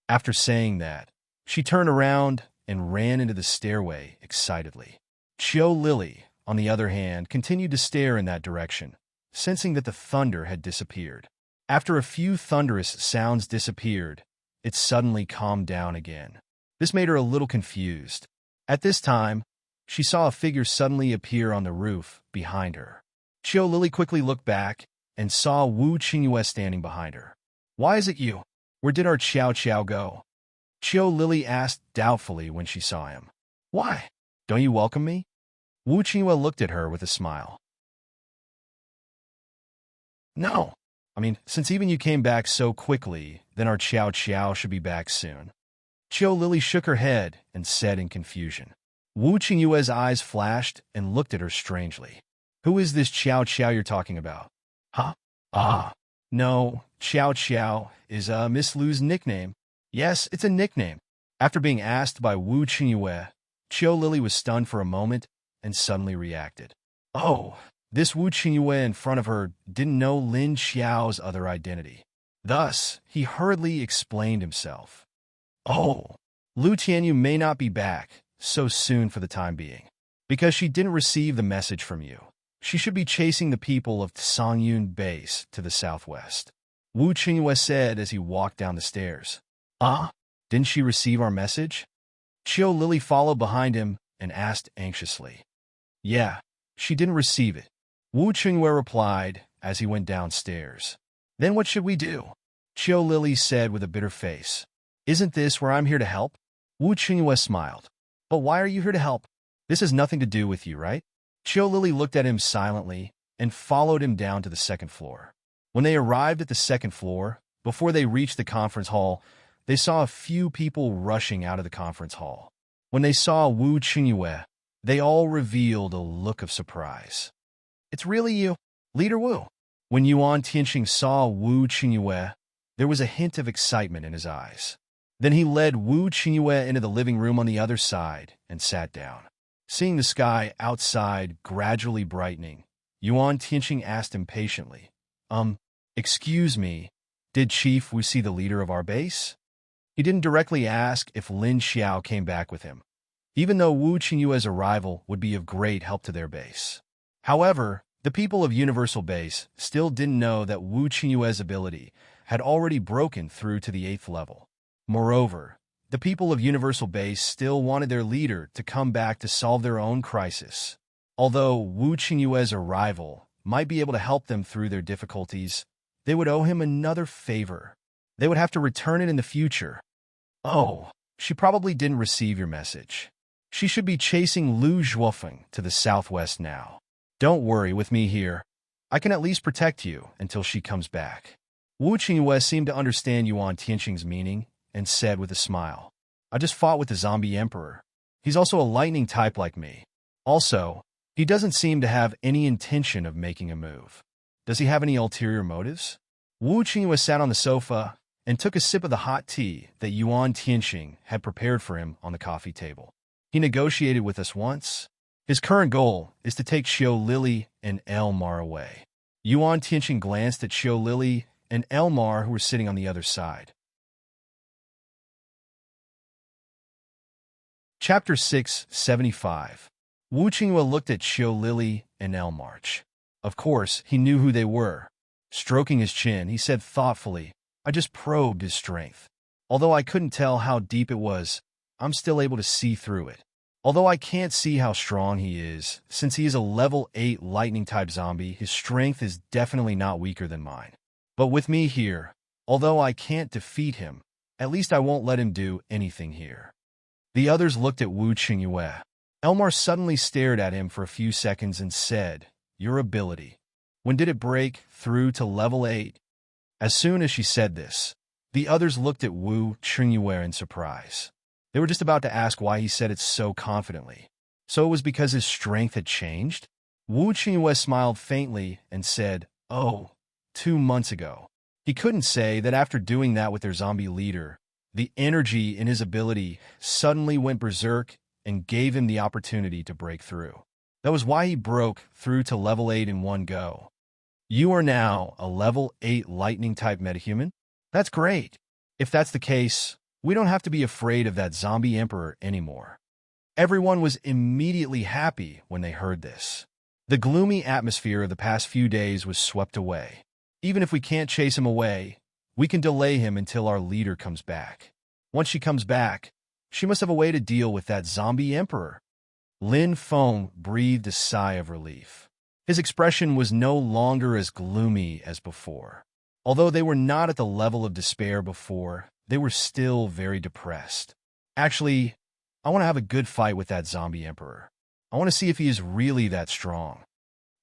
After saying that, she turned around and ran into the stairway excitedly. Chiu Lily, on the other hand, continued to stare in that direction, sensing that the thunder had disappeared. After a few thunderous sounds disappeared, it suddenly calmed down again. This made her a little confused. At this time, she saw a figure suddenly appear on the roof behind her. Chiu Lily quickly looked back and saw Wu Qingyue standing behind her. "Why is it you? Where did our Qiao Qiao go?" Chiu Lily asked doubtfully when she saw him. "Why? Don't you welcome me?" Wu Qingyue looked at her with a smile. "No. Since even you came back so quickly, then our Qiao Qiao should be back soon." Chiu Lily shook her head and said in confusion. Wu Qingyue's eyes flashed and looked at her strangely. "Who is this Qiao Qiao you're talking about?" "Huh? No, Qiao Qiao is Miss Lu's nickname." "Yes, it's a nickname." After being asked by Wu Qingyue, Chiu Lily was stunned for a moment and suddenly reacted. Oh, this Wu Qingyue in front of her didn't know Lin Xiao's other identity. Thus, he hurriedly explained himself. "Oh, Lu Tianyu may not be back so soon for the time being, because she didn't receive the message from you. She should be chasing the people of Songyun Base to the southwest," Wu Qingyue said as he walked down the stairs. Didn't she receive our message?" Chiu Lily followed behind him and asked anxiously. "Yeah, she didn't receive it," Wu Qingyue replied as he went downstairs. "Then what should we do?" Chiu Lily said with a bitter face. "Isn't this where I'm here to help?" Wu Qingyue smiled. "But why are you here to help? This has nothing to do with you, right?" Chiu Lily looked at him silently and followed him down to the second floor. When they arrived at the second floor, before they reached the conference hall, they saw a few people rushing out of the conference hall. When they saw Wu Qingyue, they all revealed a look of surprise. "It's really you, Leader Wu." When Yuan Tianqing saw Wu Qingyue, there was a hint of excitement in his eyes. Then he led Wu Qingyue into the living room on the other side and sat down. Seeing the sky outside gradually brightening, Yuan Tianqing asked impatiently, Excuse me, did Chief Wu see the leader of our base?" He didn't directly ask if Lin Xiao came back with him, even though Wu Qingyue's arrival would be of great help to their base. However, the people of Universal Base still didn't know that Wu Qingyue's ability had already broken through to the 8th level. Moreover, the people of Universal Base still wanted their leader to come back to solve their own crisis. Although Wu Qingyue's arrival might be able to help them through their difficulties, they would owe him another favor. They would have to return it in the future. "Oh, she probably didn't receive your message. She should be chasing Lu Zhuofeng to the southwest now. Don't worry with me here. I can at least protect you until she comes back." Wu Qingyue seemed to understand Yuan Tianqing's meaning and said with a smile, "I just fought with the zombie emperor. He's also a lightning type like me. Also, he doesn't seem to have any intention of making a move. Does he have any ulterior motives?" Wu Qingyue sat on the sofa and took a sip of the hot tea that Yuan Tianqing had prepared for him on the coffee table. "He negotiated with us once. His current goal is to take Chiu Lily and Elmar away." Yuan Tianqing glanced at Chiu Lily and Elmar, who were sitting on the other side. Chapter 675. Wu Qingyue looked at Chiu Lily and Elmar. Of course, he knew who they were. Stroking his chin, he said thoughtfully, "I just probed his strength. Although I couldn't tell how deep it was, I'm still able to see through it. Although I can't see how strong he is, since he is a level 8 lightning-type zombie, his strength is definitely not weaker than mine. But with me here, although I can't defeat him, at least I won't let him do anything here." The others looked at Wu Qingyue. Elmar suddenly stared at him for a few seconds and said, "Your ability. When did it break through to level 8? As soon as she said this, the others looked at Wu Qingyue in surprise. They were just about to ask why he said it so confidently. So it was because his strength had changed? Wu Qingyue smiled faintly and said, "Oh, 2 months ago." He couldn't say that after doing that with their zombie leader, the energy in his ability suddenly went berserk and gave him the opportunity to break through. That was why he broke through to level 8 in one go. "You are now a level 8 lightning-type metahuman? That's great. If that's the case, We don't have to be afraid of that zombie emperor anymore." Everyone was immediately happy when they heard this. The gloomy atmosphere of the past few days was swept away. Even if we can't chase him away, we can delay him until our leader comes back. Once she comes back, she must have a way to deal with that zombie emperor. Lin Feng breathed a sigh of relief. His expression was no longer as gloomy as before. Although they were not at the level of despair before, they were still very depressed. "Actually, I want to have a good fight with that zombie emperor. I want to see if he is really that strong,"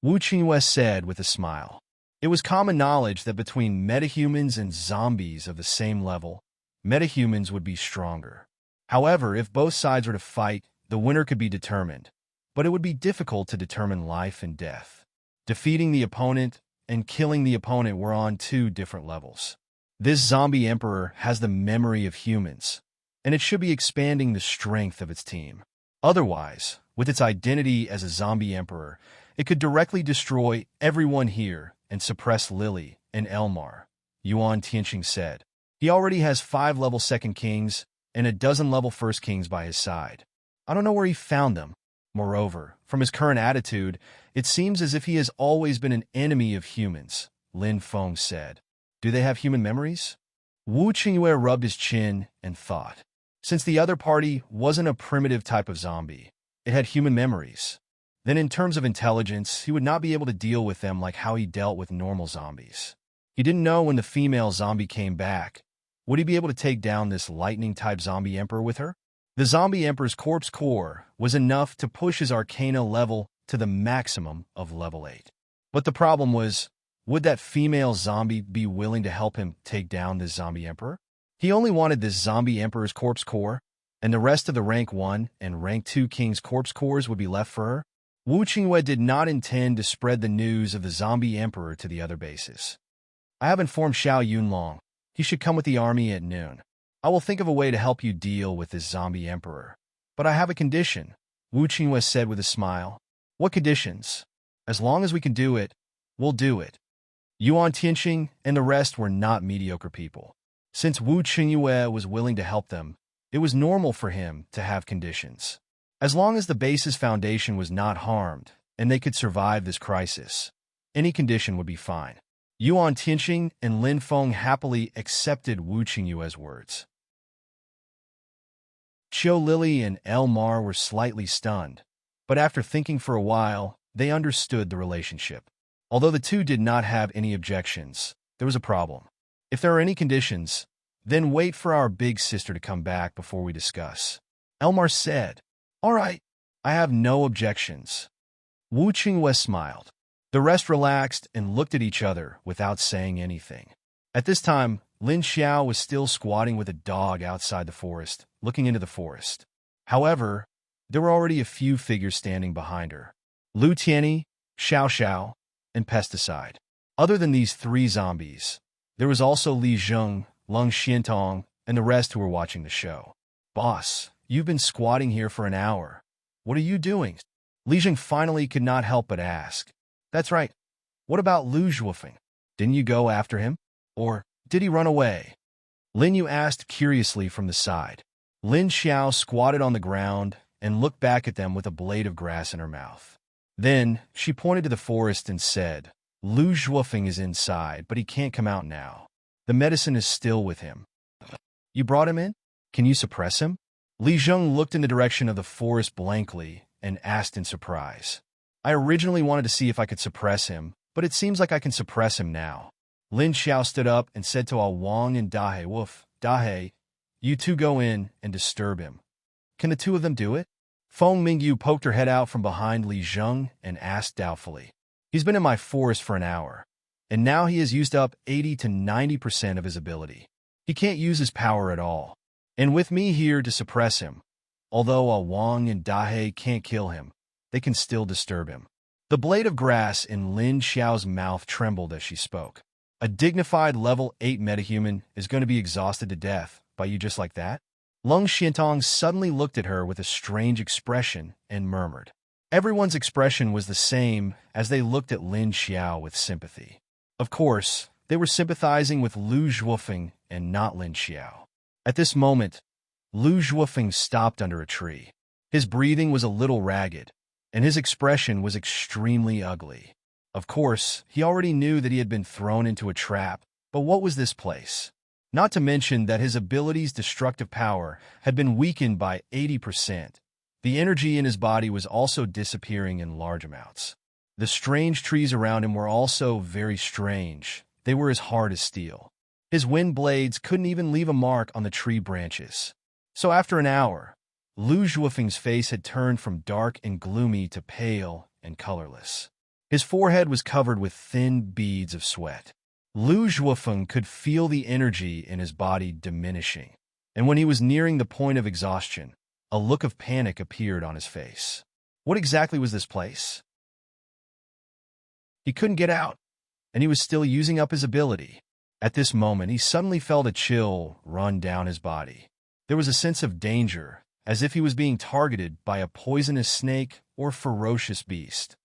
Wu Qingyue said with a smile. It was common knowledge that between metahumans and zombies of the same level, metahumans would be stronger. However, if both sides were to fight, the winner could be determined, but it would be difficult to determine life and death. Defeating the opponent and killing the opponent were on two different levels. This zombie emperor has the memory of humans, and it should be expanding the strength of its team. Otherwise, with its identity as a zombie emperor, it could directly destroy everyone here and suppress Lily and Elmar, Yuan Tianqing said. He already has 5 level second kings and a dozen level first kings by his side. I don't know where he found them. Moreover, from his current attitude, it seems as if he has always been an enemy of humans, Lin Feng said. Do they have human memories? Wu Qingyue rubbed his chin and thought. Since the other party wasn't a primitive type of zombie, it had human memories. Then in terms of intelligence, he would not be able to deal with them like how he dealt with normal zombies. He didn't know when the female zombie came back. Would he be able to take down this lightning-type zombie emperor with her? The zombie emperor's corpse core was enough to push his arcana level to the maximum of level 8. But the problem was, would that female zombie be willing to help him take down this zombie emperor? He only wanted this zombie emperor's corpse core, and the rest of the rank 1 and rank 2 king's corpse cores would be left for her. Wu Qingyue did not intend to spread the news of the zombie emperor to the other bases. I have informed Xiao Yunlong. He should come with the army at noon. I will think of a way to help you deal with this zombie emperor. But I have a condition, Wu Qingyue said with a smile. What conditions? As long as we can do it, we'll do it. Yuan Tianqing and the rest were not mediocre people. Since Wu Qingyue was willing to help them, it was normal for him to have conditions. As long as the base's foundation was not harmed and they could survive this crisis, any condition would be fine. Yuan Tianqing and Lin Feng happily accepted Wu Qingyue's words. Qiu Lily and Elmar were slightly stunned, but after thinking for a while, they understood the relationship. Although the two did not have any objections, there was a problem. If there are any conditions, then wait for our big sister to come back before we discuss. Elmar said, All right, I have no objections. Wu Qingyue smiled. The rest relaxed and looked at each other without saying anything. At this time, Lin Xiao was still squatting with a dog outside the forest, looking into the forest. However, there were already a few figures standing behind her. Lu Tianyi, Xiao Xiao, and Pesticide. Other than these 3 zombies, there was also Li Zheng, Lung Xiantong, and the rest who were watching the show. Boss, you've been squatting here for an hour. What are you doing? Li Zheng finally could not help but ask. That's right. What about Lu Zhuofeng? Didn't you go after him? Or did he run away? Lin Yu asked curiously from the side. Lin Xiao squatted on the ground and looked back at them with a blade of grass in her mouth. Then she pointed to the forest and said, Lu Zhuofeng is inside, but he can't come out now. The medicine is still with him. You brought him in? Can you suppress him? Li Zheng looked in the direction of the forest blankly and asked in surprise. I originally wanted to see if I could suppress him, but it seems like I can suppress him now. Lin Xiao stood up and said to Wang and Dahe, Woof, Dahe, you two go in and disturb him. Can the 2 of them do it? Feng Mingyu poked her head out from behind Li Zheng and asked doubtfully. He's been in my forest for an hour, and now he has used up 80 to 90% of his ability. He can't use his power at all. And with me here to suppress him, although Wang and Dahe can't kill him, they can still disturb him. The blade of grass in Lin Xiao's mouth trembled as she spoke. A dignified level 8 metahuman is going to be exhausted to death by you just like that? Lung Xiantong suddenly looked at her with a strange expression and murmured. Everyone's expression was the same as they looked at Lin Xiao with sympathy. Of course, they were sympathizing with Lu Zhuofeng and not Lin Xiao. At this moment, Lu Zhuofeng stopped under a tree. His breathing was a little ragged, and his expression was extremely ugly. Of course, he already knew that he had been thrown into a trap, but what was this place? Not to mention that his ability's destructive power had been weakened by 80%. The energy in his body was also disappearing in large amounts. The strange trees around him were also very strange. They were as hard as steel. His wind blades couldn't even leave a mark on the tree branches. So after an hour, Lu Zhuofeng's face had turned from dark and gloomy to pale and colorless. His forehead was covered with thin beads of sweat. Lu Zhuofeng could feel the energy in his body diminishing, and when he was nearing the point of exhaustion, a look of panic appeared on his face. What exactly was this place? He couldn't get out, and he was still using up his ability. At this moment, he suddenly felt a chill run down his body. There was a sense of danger, as if he was being targeted by a poisonous snake or ferocious beast.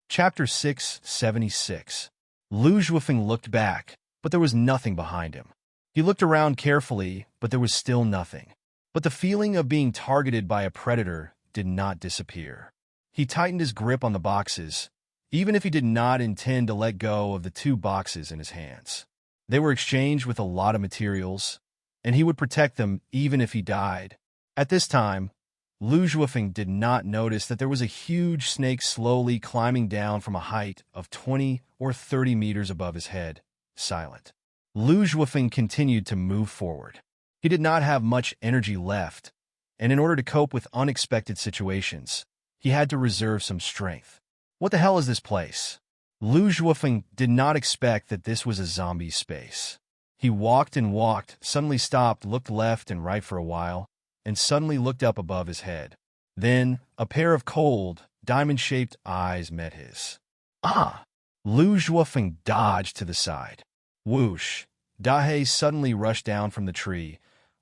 Chapter 676. Lu Zhuofeng looked back, but there was nothing behind him. He looked around carefully, but there was still nothing. But the feeling of being targeted by a predator did not disappear. He tightened his grip on the boxes, even if he did not intend to let go of the 2 boxes in his hands. They were exchanged with a lot of materials, and he would protect them even if he died. At this time, Lu Zhuofeng did not notice that there was a huge snake slowly climbing down from a height of 20 or 30 meters above his head, silent. Lu Zhuofeng continued to move forward. He did not have much energy left, and in order to cope with unexpected situations, he had to reserve some strength. What the hell is this place? Lu Zhuofeng did not expect that this was a zombie space. He walked and walked, suddenly stopped, looked left and right for a while, and suddenly looked up above his head. Then, a pair of cold, diamond-shaped eyes met his. Ah! Lu Zhuofeng dodged to the side. Whoosh! Dahei suddenly rushed down from the tree,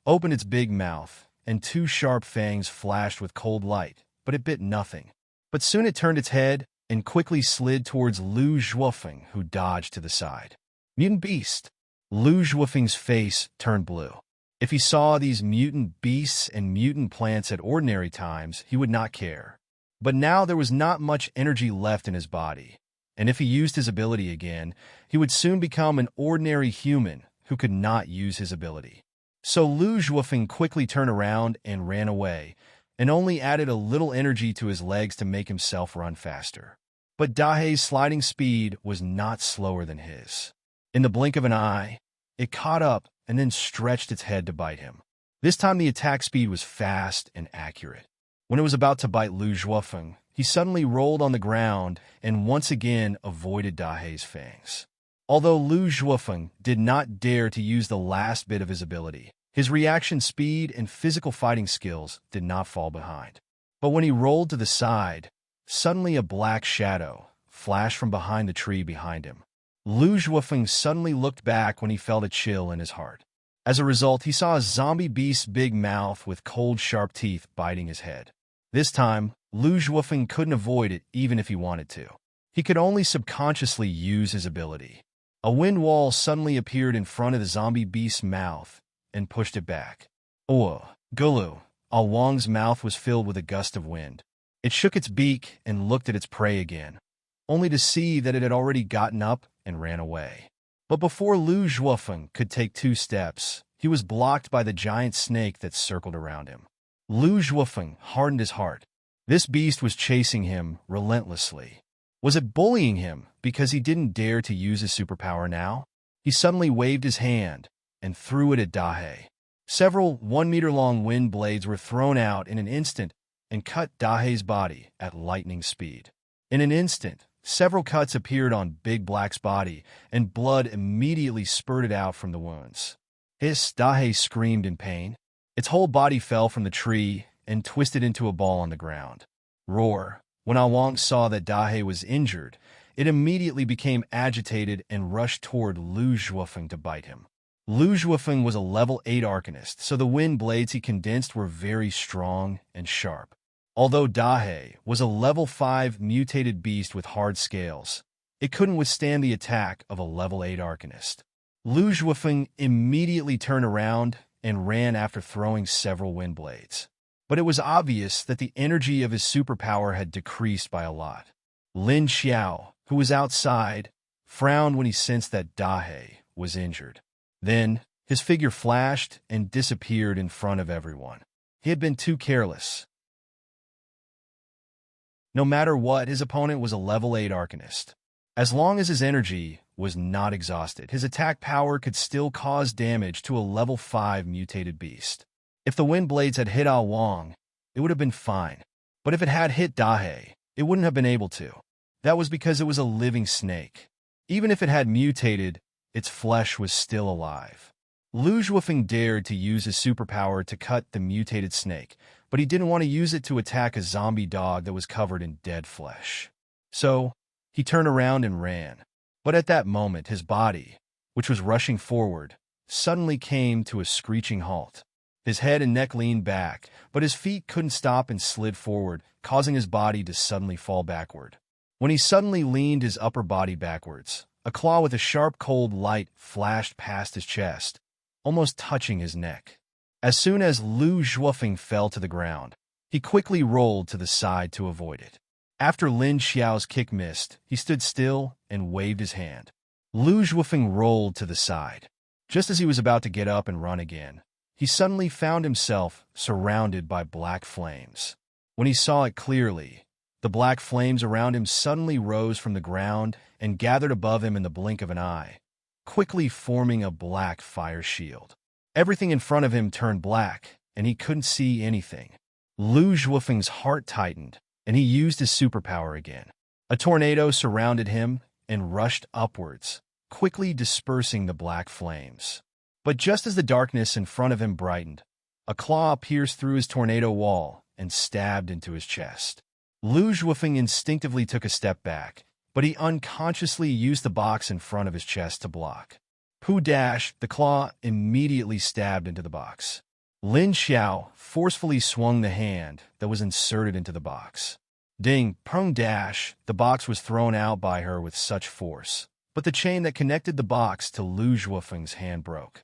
opened its big mouth, and 2 sharp fangs flashed with cold light, but it bit nothing. But soon it turned its head and quickly slid towards Lu Zhuofeng, who dodged to the side. Mutant beast! Lu Zhuofeng's face turned blue. If he saw these mutant beasts and mutant plants at ordinary times, he would not care. But now there was not much energy left in his body, and if he used his ability again, he would soon become an ordinary human who could not use his ability. So Lu Zhuofeng quickly turned around and ran away, and only added a little energy to his legs to make himself run faster. But Dahei's sliding speed was not slower than his. In the blink of an eye, it caught up and then stretched its head to bite him. This time the attack speed was fast and accurate. When it was about to bite Lu Zhuofeng, he suddenly rolled on the ground and once again avoided Dahei's fangs. Although Lu Zhuofeng did not dare to use the last bit of his ability, his reaction speed and physical fighting skills did not fall behind. But when he rolled to the side, suddenly a black shadow flashed from behind the tree behind him. Lu Zhuofeng suddenly looked back when he felt a chill in his heart. As a result, he saw a zombie beast's big mouth with cold, sharp teeth biting his head. This time, Lu Zhuofeng couldn't avoid it even if he wanted to. He could only subconsciously use his ability. A wind wall suddenly appeared in front of the zombie beast's mouth and pushed it back. Oh, Gulu! Al Wang's mouth was filled with a gust of wind. It shook its beak and looked at its prey again, only to see that it had already gotten up and ran away. But before Lu Zhuofeng could take 2 steps, he was blocked by the giant snake that circled around him. Lu Zhuofeng hardened his heart. This beast was chasing him relentlessly. Was it bullying him because he didn't dare to use his superpower now? He suddenly waved his hand and threw it at Dahei. Several 1-meter-long wind blades were thrown out in an instant and cut Dahei's body at lightning speed. In an instant, several cuts appeared on Big Black's body, and blood immediately spurted out from the wounds. Hiss! Dahei screamed in pain. Its whole body fell from the tree and twisted into a ball on the ground. Roar! When Al Wang saw that Dahei was injured, it immediately became agitated and rushed toward Lu Zhuofeng to bite him. Lu Zhuofeng was a level 8 arcanist, so the wind blades he condensed were very strong and sharp. Although Dahei was a level 5 mutated beast with hard scales, it couldn't withstand the attack of a level 8 arcanist. Lu Zhuofeng immediately turned around and ran after throwing several wind blades. But it was obvious that the energy of his superpower had decreased by a lot. Lin Xiao, who was outside, frowned when he sensed that Dahe was injured. Then, his figure flashed and disappeared in front of everyone. He had been too careless. No matter what, his opponent was a level 8 Arcanist. As long as his energy was not exhausted, his attack power could still cause damage to a level 5 mutated beast. If the wind blades had hit Ao Wang, it would have been fine. But if it had hit Dahe, it wouldn't have been able to. That was because it was a living snake. Even if it had mutated, its flesh was still alive. Lu Zhuofeng dared to use his superpower to cut the mutated snake, but he didn't want to use it to attack a zombie dog that was covered in dead flesh. So, he turned around and ran. But at that moment, his body, which was rushing forward, suddenly came to a screeching halt. His head and neck leaned back, but his feet couldn't stop and slid forward, causing his body to suddenly fall backward. When he suddenly leaned his upper body backwards, a claw with a sharp cold light flashed past his chest, almost touching his neck. As soon as Lu Zhuofeng fell to the ground, he quickly rolled to the side to avoid it. After Lin Xiao's kick missed, he stood still and waved his hand. Lu Zhuofeng rolled to the side. Just as he was about to get up and run again, he suddenly found himself surrounded by black flames. When he saw it clearly, the black flames around him suddenly rose from the ground and gathered above him in the blink of an eye, quickly forming a black fire shield. Everything in front of him turned black, and he couldn't see anything. Lu Zhuofeng's heart tightened, and he used his superpower again. A tornado surrounded him and rushed upwards, quickly dispersing the black flames. But just as the darkness in front of him brightened, a claw pierced through his tornado wall and stabbed into his chest. Lu Zhuofeng instinctively took a step back, but he unconsciously used the box in front of his chest to block. Pu dash, the claw immediately stabbed into the box. Lin Xiao forcefully swung the hand that was inserted into the box. Ding, prong dash, the box was thrown out by her with such force, but the chain that connected the box to Lu Zhuofeng's hand broke.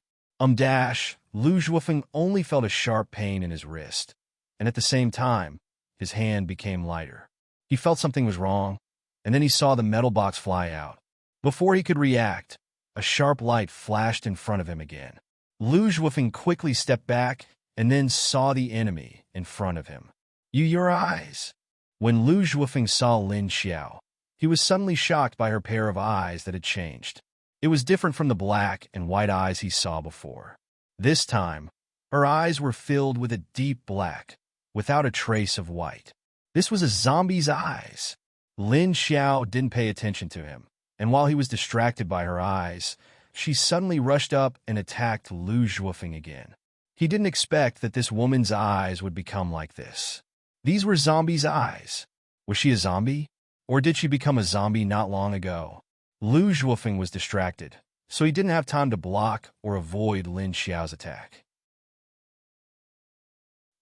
Dash, Lu Zhuofeng only felt a sharp pain in his wrist, and at the same time, his hand became lighter. He felt something was wrong, and then he saw the metal box fly out. Before he could react, a sharp light flashed in front of him again. Lu Zhuofeng quickly stepped back and then saw the enemy in front of him. Your eyes! When Lu Zhuofeng saw Lin Xiao, he was suddenly shocked by her pair of eyes that had changed. It was different from the black and white eyes he saw before. This time, her eyes were filled with a deep black, without a trace of white. This was a zombie's eyes. Lin Xiao didn't pay attention to him, and while he was distracted by her eyes, she suddenly rushed up and attacked Lu Zhuofeng again. He didn't expect that this woman's eyes would become like this. These were zombies' eyes. Was she a zombie? Or did she become a zombie not long ago? Lu Zhuofeng was distracted, so he didn't have time to block or avoid Lin Xiao's attack.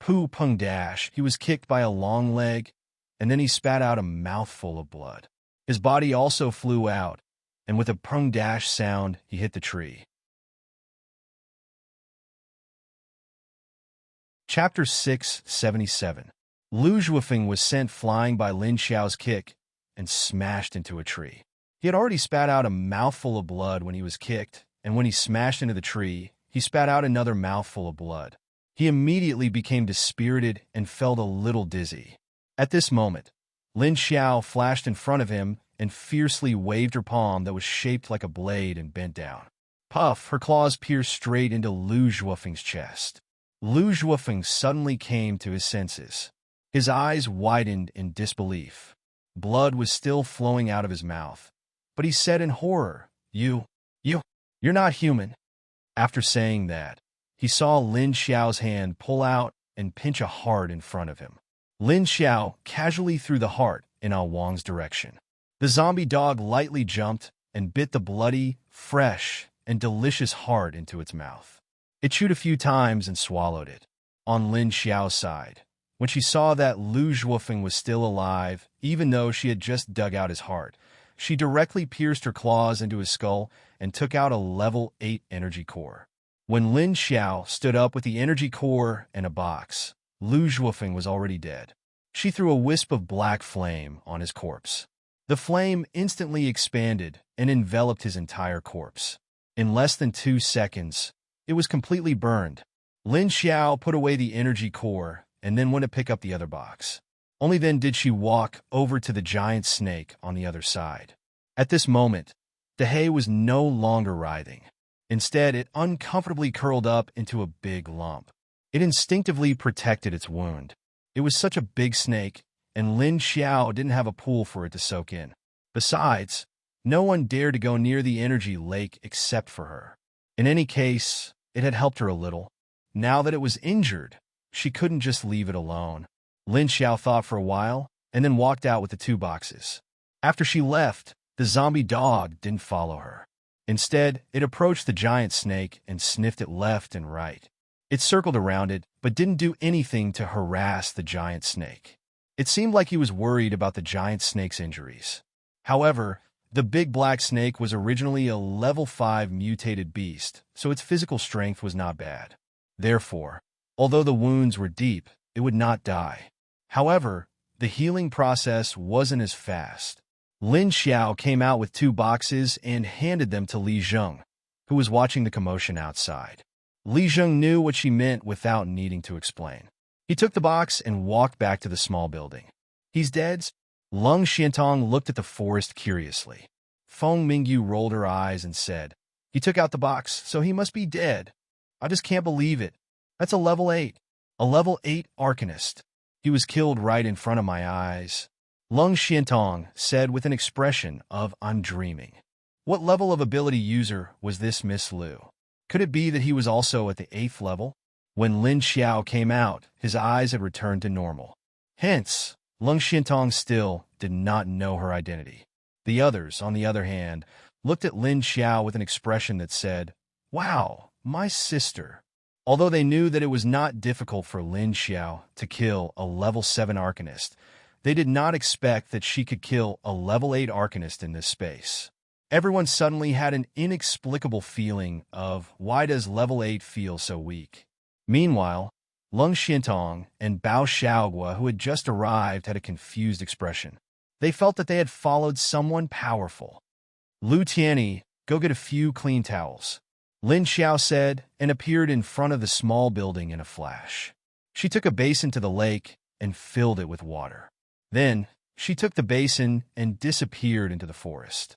Pu pung dash, he was kicked by a long leg, and then he spat out a mouthful of blood. His body also flew out, and with a prung dash sound, he hit the tree. Chapter 677. Lu Zhuofeng was sent flying by Lin Xiao's kick and smashed into a tree. He had already spat out a mouthful of blood when he was kicked, and when he smashed into the tree, he spat out another mouthful of blood. He immediately became dispirited and felt a little dizzy. At this moment, Lin Xiao flashed in front of him and fiercely waved her palm that was shaped like a blade and bent down. Puff, her claws pierced straight into Lu Zhuofeng's chest. Lu Zhuofeng suddenly came to his senses. His eyes widened in disbelief. Blood was still flowing out of his mouth, but he said in horror, You're not human." After saying that, he saw Lin Xiao's hand pull out and pinch a heart in front of him. Lin Xiao casually threw the heart in Ao Wang's direction. The zombie dog lightly jumped and bit the bloody, fresh, and delicious heart into its mouth. It chewed a few times and swallowed it. On Lin Xiao's side, when she saw that Lu Zhuofeng was still alive, even though she had just dug out his heart, she directly pierced her claws into his skull and took out a level 8 energy core. When Lin Xiao stood up with the energy core and a box, Lu Zhuofeng was already dead. She threw a wisp of black flame on his corpse. The flame instantly expanded and enveloped his entire corpse. In less than 2 seconds, it was completely burned. Lin Xiao put away the energy core and then went to pick up the other box. Only then did she walk over to the giant snake on the other side. At this moment, the hay was no longer writhing. Instead, it uncomfortably curled up into a big lump. It instinctively protected its wound. It was such a big snake, and Lin Xiao didn't have a pool for it to soak in. Besides, no one dared to go near the energy lake except for her. In any case, it had helped her a little. Now that it was injured, she couldn't just leave it alone. Lin Xiao thought for a while, and then walked out with the 2 boxes. After she left, the zombie dog didn't follow her. Instead, it approached the giant snake and sniffed it left and right. It circled around it, but didn't do anything to harass the giant snake. It seemed like he was worried about the giant snake's injuries. However, the big black snake was originally a level 5 mutated beast, so its physical strength was not bad. Therefore, although the wounds were deep, it would not die. However, the healing process wasn't as fast. Lin Xiao came out with 2 boxes and handed them to Li Zheng, who was watching the commotion outside. Li Zheng knew what she meant without needing to explain. He took the box and walked back to the small building. He's dead? Lung Xiantong looked at the forest curiously. Feng Mingyu rolled her eyes and said, "He took out the box, so he must be dead. I just can't believe it. That's a level 8. A level 8 arcanist. He was killed right in front of my eyes." Lung Xiantong said with an expression of "I'm dreaming." What level of ability user was this Miss Lu? Could it be that he was also at the 8th level? When Lin Xiao came out, his eyes had returned to normal. Hence, Lung Xiantong still did not know her identity. The others, on the other hand, looked at Lin Xiao with an expression that said, "Wow, my sister." Although they knew that it was not difficult for Lin Xiao to kill a level 7 arcanist, they did not expect that she could kill a level 8 arcanist in this space. Everyone suddenly had an inexplicable feeling of, why does level 8 feel so weak? Meanwhile, Lung Xiantong and Bao Xiaogua, who had just arrived, had a confused expression. They felt that they had followed someone powerful. "Lu Tianyi, go get a few clean towels," Lin Xiao said, and appeared in front of the small building in a flash. She took a basin to the lake and filled it with water. Then, she took the basin and disappeared into the forest.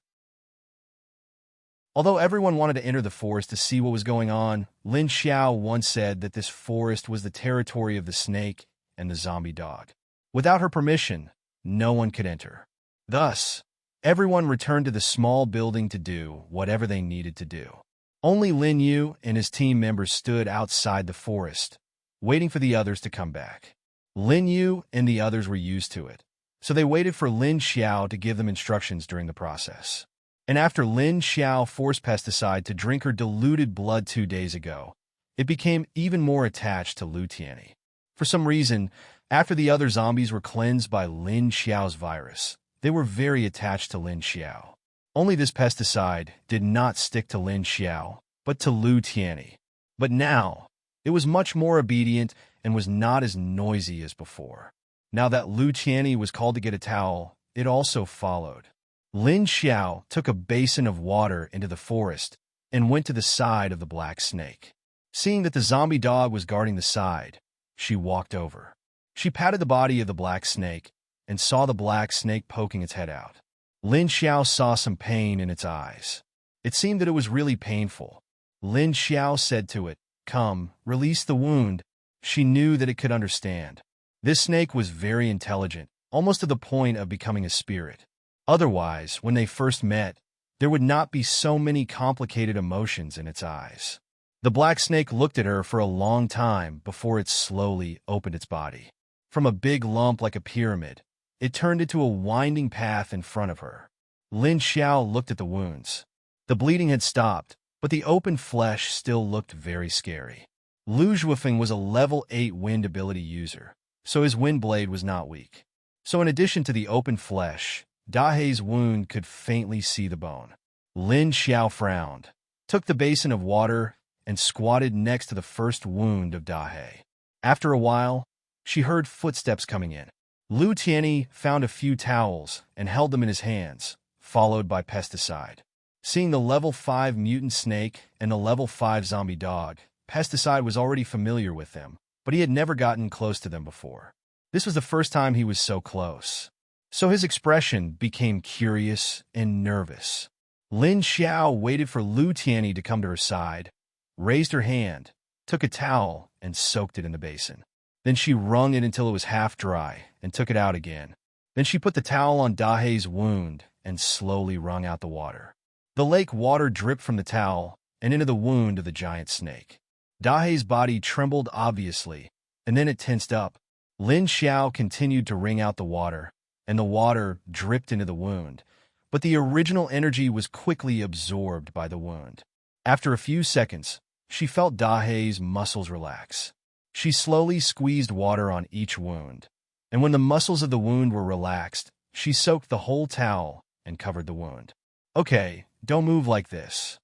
Although everyone wanted to enter the forest to see what was going on, Lin Xiao once said that this forest was the territory of the snake and the zombie dog. Without her permission, no one could enter. Thus, everyone returned to the small building to do whatever they needed to do. Only Lin Yu and his team members stood outside the forest, waiting for the others to come back. Lin Yu and the others were used to it, so they waited for Lin Xiao to give them instructions during the process. And after Lin Xiao forced Pesticide to drink her diluted blood 2 days ago, it became even more attached to Lu Tianyi. For some reason, after the other zombies were cleansed by Lin Xiao's virus, they were very attached to Lin Xiao. Only this pesticide did not stick to Lin Xiao, but to Lu Tianyi. But now, it was much more obedient and was not as noisy as before. Now that Lu Tianyi was called to get a towel, it also followed. Lin Xiao took a basin of water into the forest and went to the side of the black snake. Seeing that the zombie dog was guarding the side, she walked over. She patted the body of the black snake and saw the black snake poking its head out. Lin Xiao saw some pain in its eyes. It seemed that it was really painful. Lin Xiao said to it, "Come, release the wound." She knew that it could understand. This snake was very intelligent, almost to the point of becoming a spirit. Otherwise, when they first met, there would not be so many complicated emotions in its eyes. The black snake looked at her for a long time before it slowly opened its body. From a big lump like a pyramid, it turned into a winding path in front of her. Lin Xiao looked at the wounds. The bleeding had stopped, but the open flesh still looked very scary. Lu Zhuofeng was a level 8 wind ability user, so his wind blade was not weak. So in addition to the open flesh, Dahei's wound could faintly see the bone. Lin Xiao frowned, took the basin of water, and squatted next to the first wound of Dahe. After a while, she heard footsteps coming in. Lu Tianyi found a few towels and held them in his hands, followed by pesticide. Seeing the level 5 mutant snake and the level 5 zombie dog, pesticide was already familiar with them, but he had never gotten close to them before. This was the first time he was so close. So his expression became curious and nervous. Lin Xiao waited for Lu Tianyi to come to her side, raised her hand, took a towel, and soaked it in the basin. Then she wrung it until it was half dry and took it out again. Then she put the towel on Dahe's wound and slowly wrung out the water. The lake water dripped from the towel and into the wound of the giant snake. Dahe's body trembled obviously, and then it tensed up. Lin Xiao continued to wring out the water, and the water dripped into the wound, but the original energy was quickly absorbed by the wound. After a few seconds, she felt Dahe's muscles relax. She slowly squeezed water on each wound, and when the muscles of the wound were relaxed, she soaked the whole towel and covered the wound. Okay, don't move like this.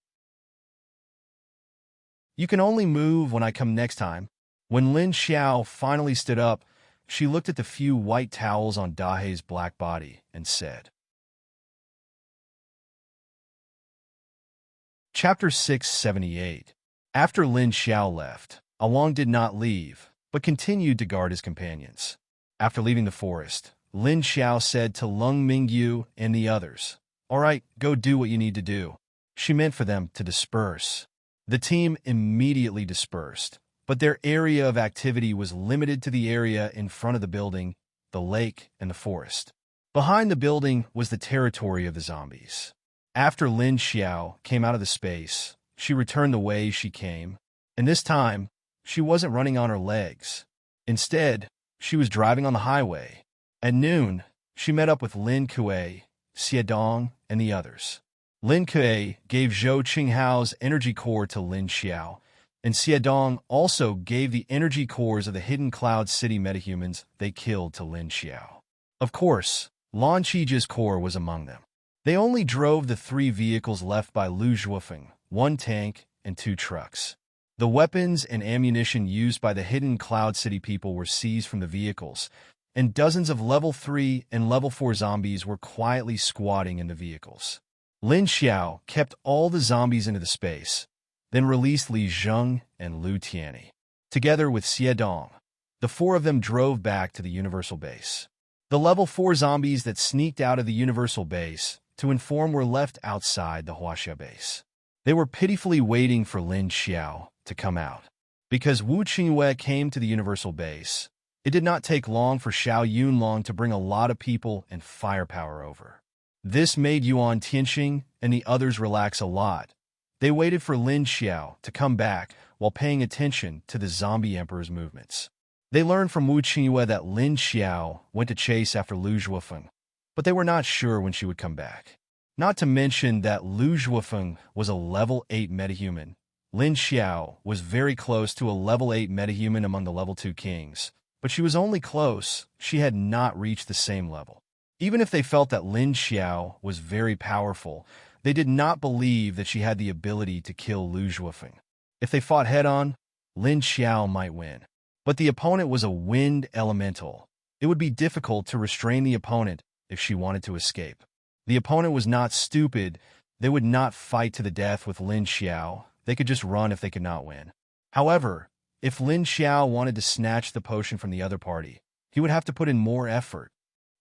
You can only move when I come next time. When Lin Xiao finally stood up, she looked at the few white towels on Dahe's black body and said. Chapter 678. After Lin Xiao left, Along did not leave, but continued to guard his companions. After leaving the forest, Lin Xiao said to Lung Mingyu and the others, "All right, go do what you need to do." She meant for them to disperse. The team immediately dispersed, but their area of activity was limited to the area in front of the building, the lake, and the forest. Behind the building was the territory of the zombies. After Lin Xiao came out of the space, she returned the way she came, and this time, she wasn't running on her legs. Instead, she was driving on the highway. At noon, she met up with Lin Kuei, Xiedong, and the others. Lin Kuei gave Zhou Qinghao's energy core to Lin Xiao, and Xiedong also gave the energy cores of the Hidden Cloud City metahumans they killed to Lin Xiao. Of course, Lan Qijia's core was among them. They only drove the 3 vehicles left by Lu Zhuofeng, 1 tank, and 2 trucks. The weapons and ammunition used by the Hidden Cloud City people were seized from the vehicles, and dozens of level 3 and level 4 zombies were quietly squatting in the vehicles. Lin Xiao kept all the zombies into the space, then released Li Zheng and Lu Tianyi. Together with Xiedong, the 4 of them drove back to the Universal Base. The level 4 zombies that sneaked out of the Universal Base to inform were left outside the Huaxia Base. They were pitifully waiting for Lin Xiao to come out. Because Wu Qingyue came to the Universal Base, it did not take long for Xiao Yunlong to bring a lot of people and firepower over. This made Yuan Tianxing and the others relax a lot. They waited for Lin Xiao to come back while paying attention to the zombie emperor's movements. They learned from Wu Qingyue that Lin Xiao went to chase after Lu Zhuofeng, but they were not sure when she would come back. Not to mention that Lu Zhuofeng was a level 8 metahuman. Lin Xiao was very close to a level 8 metahuman among the level 2 kings, but she was only close, she had not reached the same level. Even if they felt that Lin Xiao was very powerful, they did not believe that she had the ability to kill Lu Zhuofeng. If they fought head-on, Lin Xiao might win. But the opponent was a wind elemental. It would be difficult to restrain the opponent if she wanted to escape. The opponent was not stupid. They would not fight to the death with Lin Xiao. They could just run if they could not win. However, if Lin Xiao wanted to snatch the potion from the other party, he would have to put in more effort.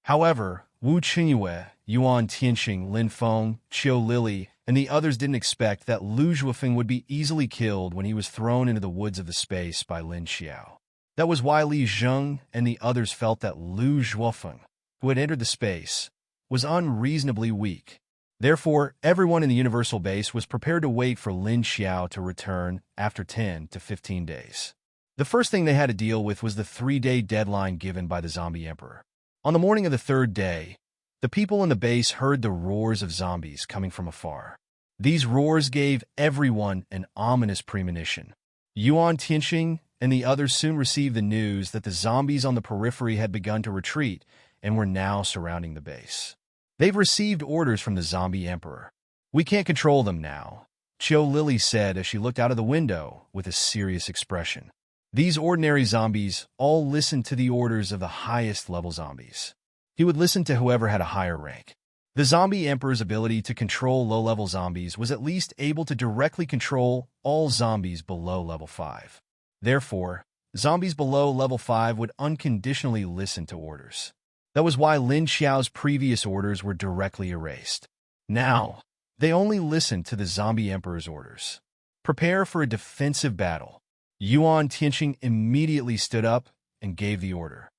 However, Wu Qingyue, Yuan Tianxing, Lin Feng, Qiu Lili, and the others didn't expect that Lu Zhuofeng would be easily killed when he was thrown into the woods of the space by Lin Xiao. That was why Li Zheng and the others felt that Lu Zhuofeng, who had entered the space, was unreasonably weak. Therefore, everyone in the Universal Base was prepared to wait for Lin Xiao to return after 10 to 15 days. The first thing they had to deal with was the 3-day deadline given by the Zombie Emperor. On the morning of the 3rd day, the people in the base heard the roars of zombies coming from afar. These roars gave everyone an ominous premonition. Yuan Tianxing and the others soon received the news that the zombies on the periphery had begun to retreat and were now surrounding the base. They've received orders from the Zombie Emperor. We can't control them now, Cho Lily said as she looked out of the window with a serious expression. These ordinary zombies all listened to the orders of the highest level zombies. He would listen to whoever had a higher rank. The zombie emperor's ability to control low-level zombies was at least able to directly control all zombies below level 5. Therefore, zombies below level 5 would unconditionally listen to orders. That was why Lin Xiao's previous orders were directly erased. Now, they only listened to the zombie emperor's orders. Prepare for a defensive battle. Yuan Tianqing immediately stood up and gave the order.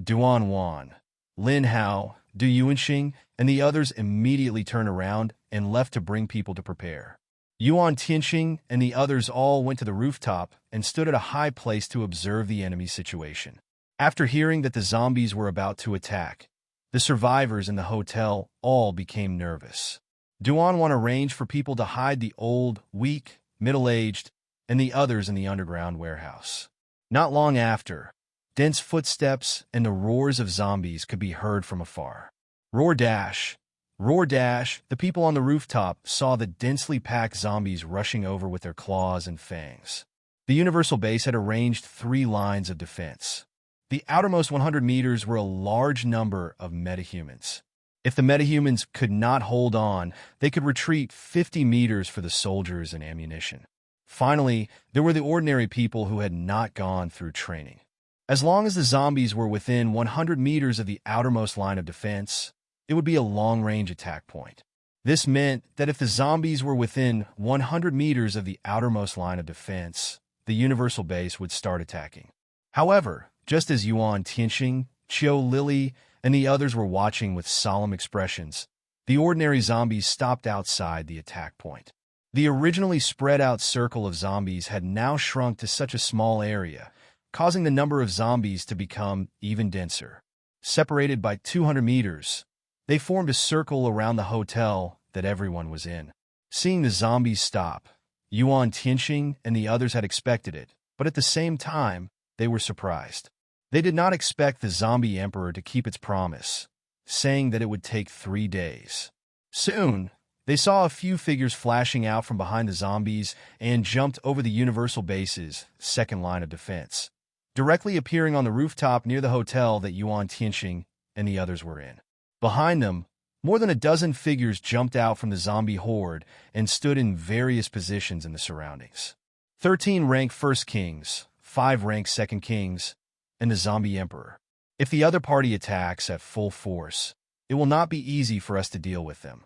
Duan Wan, Lin Hao, Du Yuanxing, and the others immediately turned around and left to bring people to prepare. Yuan Tianqing and the others all went to the rooftop and stood at a high place to observe the enemy's situation. After hearing that the zombies were about to attack, the survivors in the hotel all became nervous. Duan Wan arranged for people to hide the old, weak, middle-aged, and the others in the underground warehouse. Not long after, dense footsteps and the roars of zombies could be heard from afar. Roar dash! Roar dash! The people on the rooftop saw the densely packed zombies rushing over with their claws and fangs. The Universal Base had arranged 3 lines of defense. The outermost 100 meters were a large number of metahumans. If the metahumans could not hold on, they could retreat 50 meters for the soldiers and ammunition. Finally, there were the ordinary people who had not gone through training. As long as the zombies were within 100 meters of the outermost line of defense, it would be a long-range attack point. This meant that if the zombies were within 100 meters of the outermost line of defense, the Universal Base would start attacking. However, just as Yuan Tianqing, Qiu Lily, and the others were watching with solemn expressions, the ordinary zombies stopped outside the attack point. The originally spread-out circle of zombies had now shrunk to such a small area, causing the number of zombies to become even denser. Separated by 200 meters, they formed a circle around the hotel that everyone was in. Seeing the zombies stop, Yuan Tianqing and the others had expected it, but at the same time, they were surprised. They did not expect the zombie emperor to keep its promise, saying that it would take 3 days. Soon, they saw a few figures flashing out from behind the zombies and jumped over the Universal Base's second line of defense, directly appearing on the rooftop near the hotel that Yuan Tianqing and the others were in. Behind them, more than a dozen figures jumped out from the zombie horde and stood in various positions in the surroundings. 13 rank first kings, 5 rank second kings, and the zombie emperor. If the other party attacks at full force, it will not be easy for us to deal with them.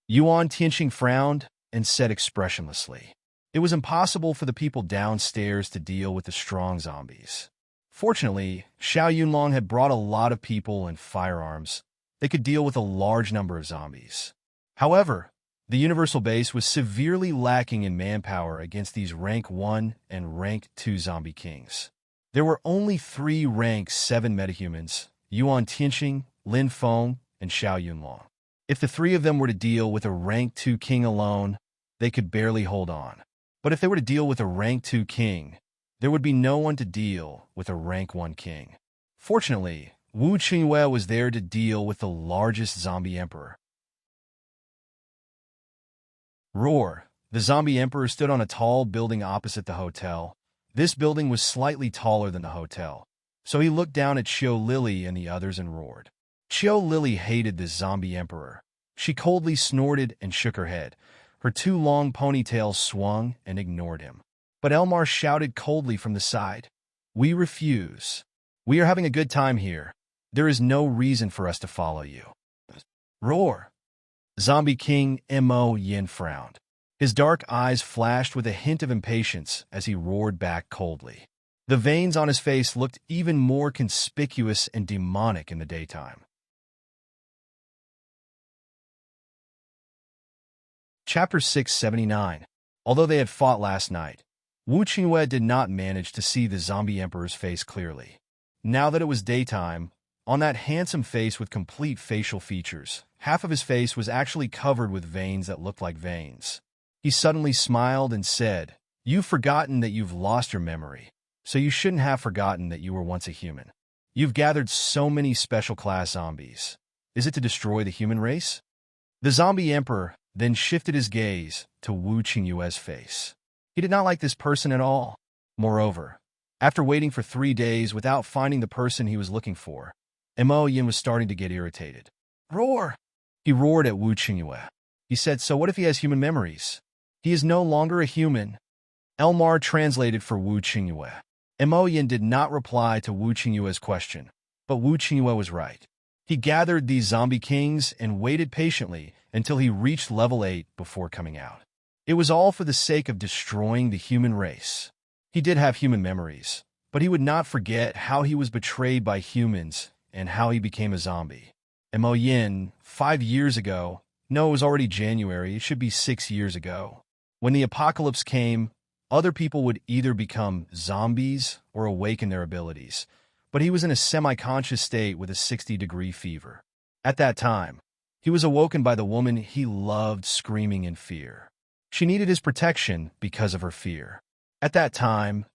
Yuan Tianqing frowned and said expressionlessly, it was impossible for the people downstairs to deal with the strong zombies. Fortunately, Xiao Yunlong had brought a lot of people and firearms. They could deal with a large number of zombies. However, the Universal Base was severely lacking in manpower against these rank 1 and rank 2 zombie kings. There were only 3 rank 7 metahumans, Yuan Tianqing, Lin Feng, and Xiao Yunlong. If the 3 of them were to deal with a rank 2 king alone, they could barely hold on. But if they were to deal with a rank 2 king, there would be no one to deal with a rank 1 king. Fortunately, Wu Qingyue was there to deal with the largest zombie emperor. Roar! The zombie emperor stood on a tall building opposite the hotel. This building was slightly taller than the hotel, so he looked down at Qiu Lily and the others and roared. Qiu Lily hated this zombie emperor. She coldly snorted and shook her head. Her 2 long ponytails swung and ignored him. But Elmar shouted coldly from the side, "We refuse. We are having a good time here. There is no reason for us to follow you." Roar! Zombie King Mo Yin frowned. His dark eyes flashed with a hint of impatience as he roared back coldly. The veins on his face looked even more conspicuous and demonic in the daytime. Chapter 679. Although they had fought last night, Wu Qingyue did not manage to see the zombie emperor's face clearly. Now that it was daytime, on that handsome face with complete facial features, half of his face was actually covered with veins that looked like veins. He suddenly smiled and said, "You've forgotten that you've lost your memory, so you shouldn't have forgotten that you were once a human. You've gathered so many special class zombies. Is it to destroy the human race?" The zombie emperor then shifted his gaze to Wu Qingyue's face. He did not like this person at all. Moreover, after waiting for 3 days without finding the person he was looking for, Mo Yin was starting to get irritated. Roar! He roared at Wu Qingyue. He said, so what if he has human memories? He is no longer a human. Elmar translated for Wu Qingyue. Mo Yin did not reply to Wu Qingyue's question, but Wu Qingyue was right. He gathered these zombie kings and waited patiently until he reached level 8 before coming out. It was all for the sake of destroying the human race. He did have human memories, but he would not forget how he was betrayed by humans and how he became a zombie. Mo Yin, 5 years ago, no, it was already January, it should be 6 years ago. When the apocalypse came, other people would either become zombies or awaken their abilities, but he was in a semi-conscious state with a 60-degree fever. At that time, he was awoken by the woman he loved screaming in fear. She needed his protection because of her fear. At that time,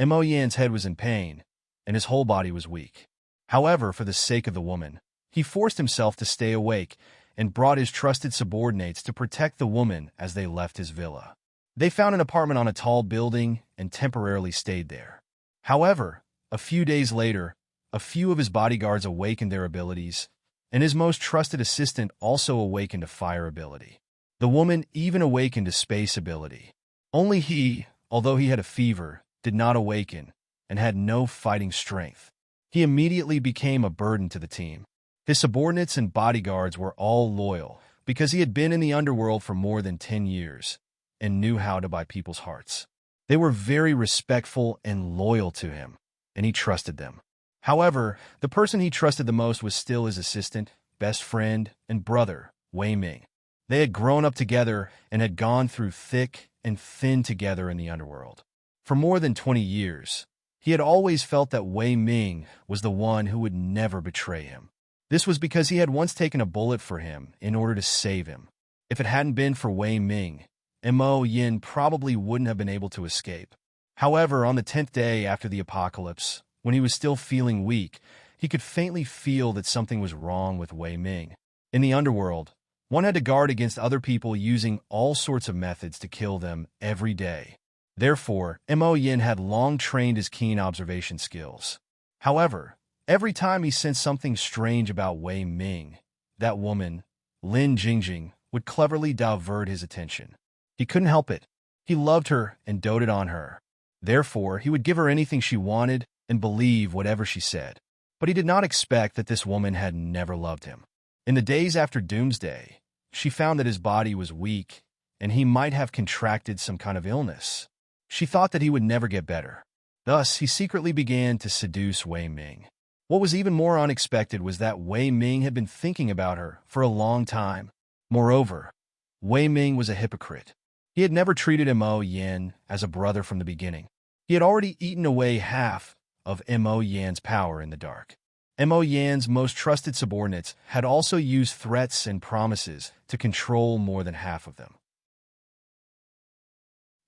Mo Yan's head was in pain, and his whole body was weak. However, for the sake of the woman, he forced himself to stay awake and brought his trusted subordinates to protect the woman as they left his villa. They found an apartment on a tall building and temporarily stayed there. However, a few days later, a few of his bodyguards awakened their abilities, and his most trusted assistant also awakened a fire ability. The woman even awakened a space ability. Only he, although he had a fever, did not awaken and had no fighting strength. He immediately became a burden to the team. His subordinates and bodyguards were all loyal because he had been in the underworld for more than 10 years and knew how to buy people's hearts. They were very respectful and loyal to him, and he trusted them. However, the person he trusted the most was still his assistant, best friend, and brother, Wei Ming. They had grown up together and had gone through thick and thin together in the underworld. For more than 20 years, he had always felt that Wei Ming was the one who would never betray him. This was because he had once taken a bullet for him in order to save him. If it hadn't been for Wei Ming, Mo Yin probably wouldn't have been able to escape. However, on the 10th day after the apocalypse, when he was still feeling weak, he could faintly feel that something was wrong with Wei Ming. In the underworld, one had to guard against other people using all sorts of methods to kill them every day. Therefore, Mo Yin had long trained his keen observation skills. However, every time he sensed something strange about Wei Ming, that woman, Lin Jingjing, would cleverly divert his attention. He couldn't help it. He loved her and doted on her. Therefore, he would give her anything she wanted and believe whatever she said. But he did not expect that this woman had never loved him. In the days after Doomsday, she found that his body was weak and he might have contracted some kind of illness. She thought that he would never get better. Thus, he secretly began to seduce Wei Ming. What was even more unexpected was that Wei Ming had been thinking about her for a long time. Moreover, Wei Ming was a hypocrite. He had never treated Mo Yin as a brother from the beginning. He had already eaten away half of Mo Yan's power in the dark. Mo Yan's most trusted subordinates had also used threats and promises to control more than half of them.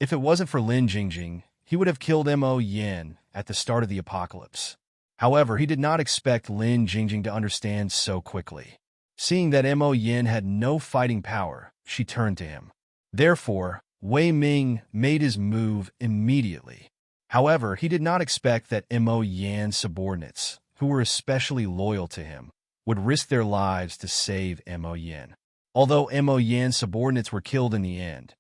If it wasn't for Lin Jingjing, he would have killed Mo Yin at the start of the apocalypse. However, he did not expect Lin Jingjing to understand so quickly. Seeing that Mo Yin had no fighting power, she turned to him. Therefore, Wei Ming made his move immediately. However, he did not expect that Mo Yan's subordinates, who were especially loyal to him, would risk their lives to save Mo Yin. Although Mo Yan's subordinates were killed in the end,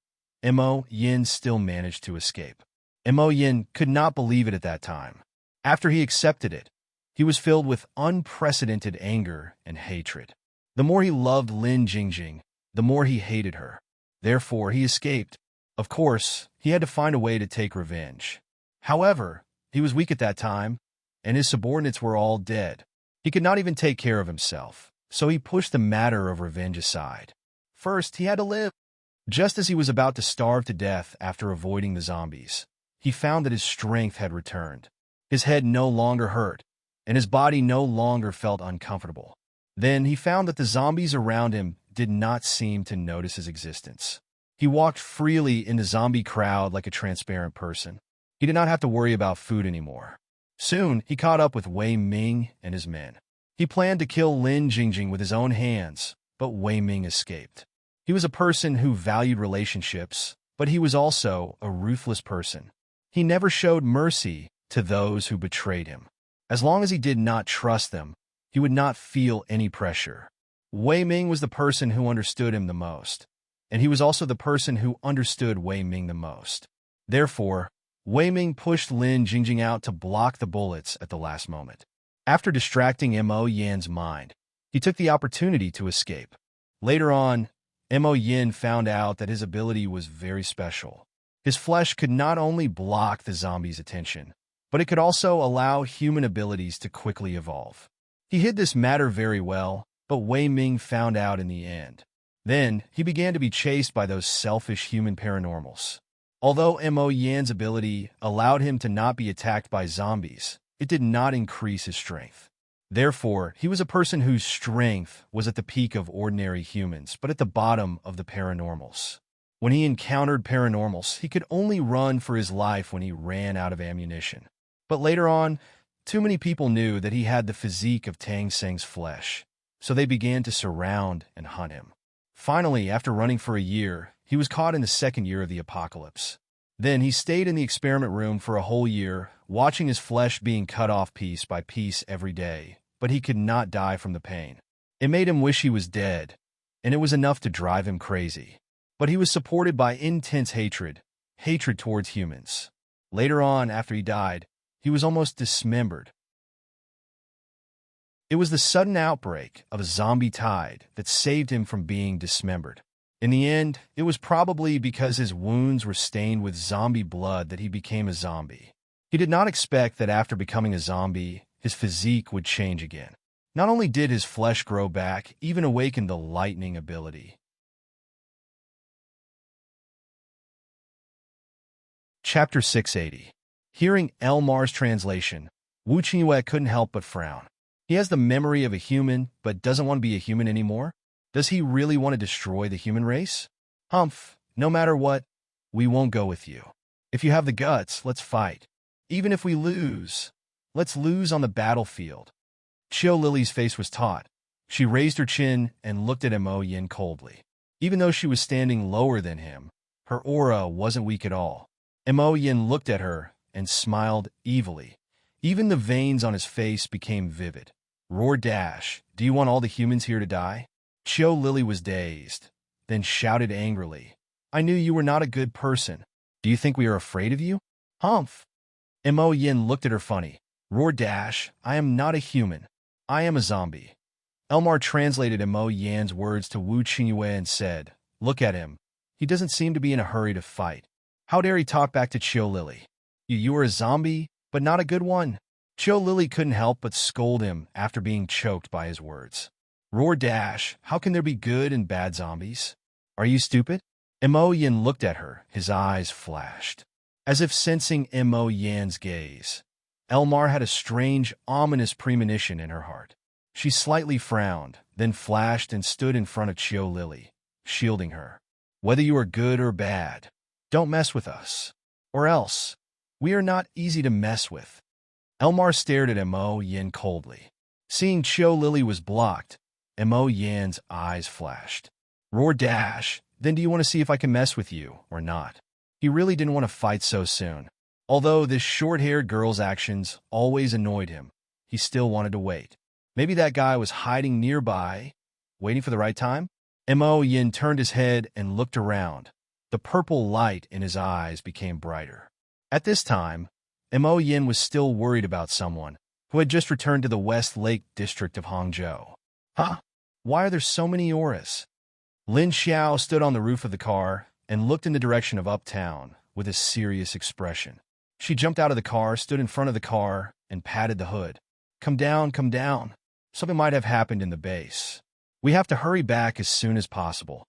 Mo Yin still managed to escape. Mo Yin could not believe it at that time. After he accepted it, he was filled with unprecedented anger and hatred. The more he loved Lin Jingjing, the more he hated her. Therefore, he escaped. Of course, he had to find a way to take revenge. However, he was weak at that time, and his subordinates were all dead. He could not even take care of himself, so he pushed the matter of revenge aside. First, he had to live. Just as he was about to starve to death after avoiding the zombies, he found that his strength had returned. His head no longer hurt, and his body no longer felt uncomfortable. Then he found that the zombies around him did not seem to notice his existence. He walked freely in the zombie crowd like a transparent person. He did not have to worry about food anymore. Soon, he caught up with Wei Ming and his men. He planned to kill Lin Jingjing with his own hands, but Wei Ming escaped. He was a person who valued relationships, but he was also a ruthless person. He never showed mercy to those who betrayed him. As long as he did not trust them, he would not feel any pressure. Wei Ming was the person who understood him the most, and he was also the person who understood Wei Ming the most. Therefore, Wei Ming pushed Lin Jingjing out to block the bullets at the last moment. After distracting Mo Yan's mind, he took the opportunity to escape. Later on, Mo Yan found out that his ability was very special. His flesh could not only block the zombie's attention, but it could also allow human abilities to quickly evolve. He hid this matter very well, but Wei Ming found out in the end. Then, he began to be chased by those selfish human paranormals. Although Mo Yan's ability allowed him to not be attacked by zombies, it did not increase his strength. Therefore, he was a person whose strength was at the peak of ordinary humans, but at the bottom of the paranormals. When he encountered paranormals, he could only run for his life when he ran out of ammunition. But later on, too many people knew that he had the physique of Tang Seng's flesh, so they began to surround and hunt him. Finally, after running for a year, he was caught in the second year of the apocalypse. Then he stayed in the experiment room for a whole year, watching his flesh being cut off piece by piece every day, but he could not die from the pain. It made him wish he was dead, and it was enough to drive him crazy. But he was supported by intense hatred towards humans. Later on, after he died, he was almost dismembered. It was the sudden outbreak of a zombie tide that saved him from being dismembered. In the end, it was probably because his wounds were stained with zombie blood that he became a zombie. He did not expect that after becoming a zombie, his physique would change again. Not only did his flesh grow back, even awakened the lightning ability. Chapter 680. Hearing Elmar's translation, Wu Qingyue couldn't help but frown. He has the memory of a human, but doesn't want to be a human anymore? Does he really want to destroy the human race? Humph, no matter what, we won't go with you. If you have the guts, let's fight. Even if we lose, let's lose on the battlefield. Qiu Lily's face was taut. She raised her chin and looked at Mo Yin coldly. Even though she was standing lower than him, her aura wasn't weak at all. Mo Yin looked at her and smiled evilly. Even the veins on his face became vivid. Roar dash, do you want all the humans here to die? Qiu Lily was dazed, then shouted angrily. I knew you were not a good person. Do you think we are afraid of you? Humph. Mo Yin looked at her funny. Roar dash, I am not a human. I am a zombie. Elmar translated Mo Yan's words to Wu Qingyue and said, Look at him. He doesn't seem to be in a hurry to fight. How dare he talk back to Qiu Lily? You are a zombie, but not a good one. Qiu Lily couldn't help but scold him after being choked by his words. Roar dash, how can there be good and bad zombies? Are you stupid? Mo Yin looked at her, his eyes flashed. As if sensing Mo Yan's gaze, Elmar had a strange, ominous premonition in her heart. She slightly frowned, then flashed and stood in front of Qiu Lily, shielding her. Whether you are good or bad, don't mess with us. Or else, we are not easy to mess with. Elmar stared at Mo Yin coldly. Seeing Qiu Lily was blocked, Mo Yan's eyes flashed. Roar dash, then do you want to see if I can mess with you, or not? He really didn't want to fight so soon. Although this short-haired girl's actions always annoyed him, he still wanted to wait. Maybe that guy was hiding nearby, waiting for the right time? Mo Yin turned his head and looked around. The purple light in his eyes became brighter. At this time, Mo Yin was still worried about someone who had just returned to the West Lake district of Hangzhou. Huh? Why are there so many auras? Lin Xiao stood on the roof of the car and looked in the direction of uptown with a serious expression. She jumped out of the car, stood in front of the car, and patted the hood. Come down, come down. Something might have happened in the base. We have to hurry back as soon as possible.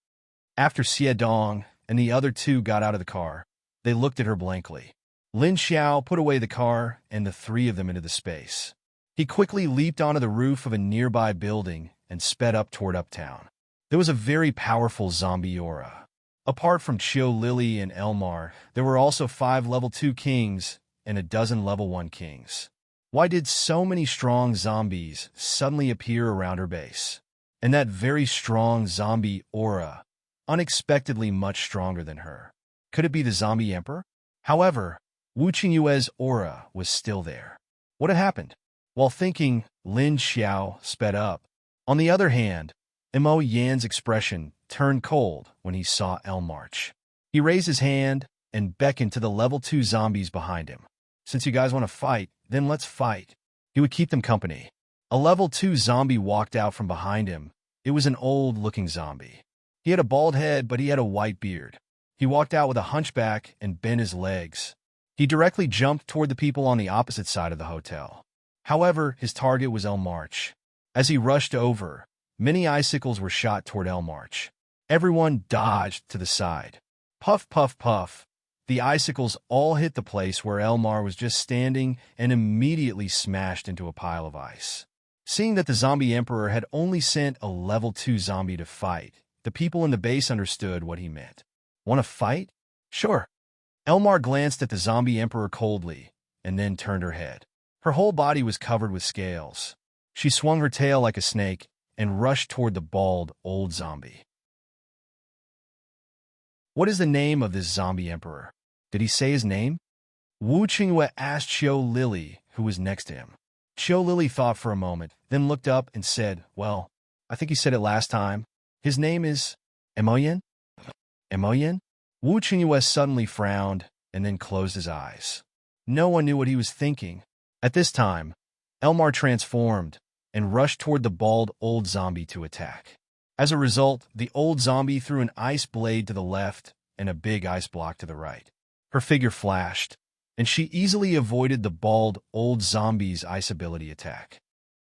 After Xie Dong and the other two got out of the car, they looked at her blankly. Lin Xiao put away the car and the three of them into the space. He quickly leaped onto the roof of a nearby building and sped up toward uptown. There was a very powerful zombie aura. Apart from Qiu Lily and Elmar, there were also 5 level 2 kings and a dozen level 1 kings. Why did so many strong zombies suddenly appear around her base? and that very strong zombie aura, unexpectedly much stronger than her. Could it be the zombie emperor? However, Wu Qingyue's aura was still there. What had happened? While thinking, Lin Xiao sped up. On the other hand, Mo Yan's expression turned cold when he saw El March. He raised his hand and beckoned to the level 2 zombies behind him. Since you guys want to fight, then let's fight. He would keep them company. A level 2 zombie walked out from behind him. It was an old-looking zombie. He had a bald head, but he had a white beard. He walked out with a hunchback and bent his legs. He directly jumped toward the people on the opposite side of the hotel. However, his target was El March. As he rushed over, many icicles were shot toward El March. Everyone dodged to the side. Puff, puff, puff. The icicles all hit the place where Elmar was just standing and immediately smashed into a pile of ice. Seeing that the zombie emperor had only sent a level 2 zombie to fight, the people in the base understood what he meant. Want to fight? Sure. Elmar glanced at the zombie emperor coldly and then turned her head. Her whole body was covered with scales. She swung her tail like a snake and rushed toward the bald, old zombie. What is the name of this zombie emperor? Did he say his name? Wu Qingyue asked Qiu Lily, who was next to him. Qiu Lily thought for a moment, then looked up and said, well, I think he said it last time. His name is Emoyen? Emoyen? Wu Qingyue suddenly frowned and then closed his eyes. No one knew what he was thinking. At this time, Elmar transformed and rushed toward the bald old zombie to attack. As a result, the old zombie threw an ice blade to the left and a big ice block to the right. Her figure flashed, and she easily avoided the bald old zombie's ice ability attack.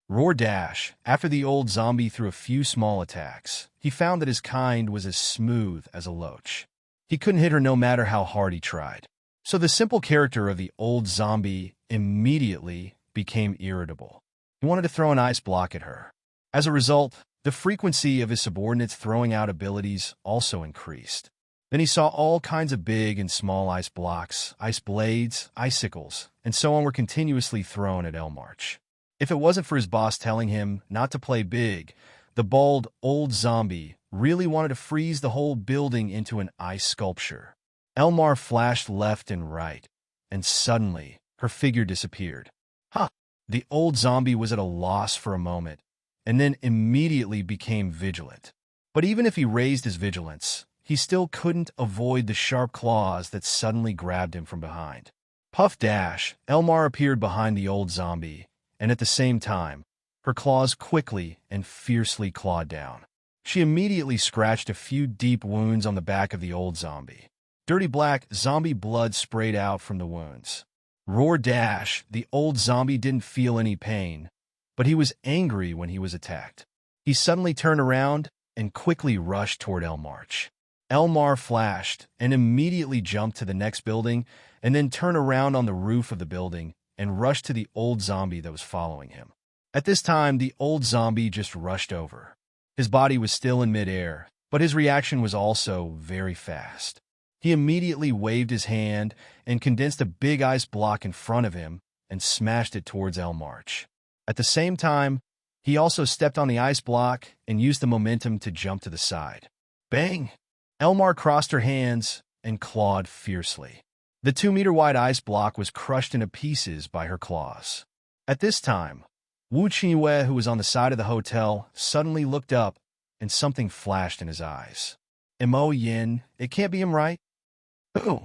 Roar dash. After the old zombie threw a few small attacks, he found that his kind was as smooth as a loach. He couldn't hit her no matter how hard he tried. So the simple character of the old zombie immediately became irritable. He wanted to throw an ice block at her. As a result, the frequency of his subordinates throwing out abilities also increased. Then he saw all kinds of big and small ice blocks, ice blades, icicles, and so on were continuously thrown at Elmarch. If it wasn't for his boss telling him not to play big, the bald old zombie really wanted to freeze the whole building into an ice sculpture. Elmar flashed left and right, and suddenly her figure disappeared. Ha! The old zombie was at a loss for a moment, and then immediately became vigilant. But even if he raised his vigilance, he still couldn't avoid the sharp claws that suddenly grabbed him from behind. Puff dash, Elmar appeared behind the old zombie, and at the same time, her claws quickly and fiercely clawed down. She immediately scratched a few deep wounds on the back of the old zombie. Dirty black zombie blood sprayed out from the wounds. Roar dash, the old zombie didn't feel any pain, but he was angry when he was attacked. He suddenly turned around and quickly rushed toward Elmarch. Elmar flashed and immediately jumped to the next building and then turned around on the roof of the building and rushed to the old zombie that was following him. At this time, the old zombie just rushed over. His body was still in midair, but his reaction was also very fast. He immediately waved his hand and condensed a big ice block in front of him and smashed it towards Elmarch. At the same time, he also stepped on the ice block and used the momentum to jump to the side. Bang! Elmar crossed her hands and clawed fiercely. The 2-meter-wide ice block was crushed into pieces by her claws. At this time, Wu Qingyue, who was on the side of the hotel, suddenly looked up and something flashed in his eyes. Mo Yin, it can't be him, right? Who?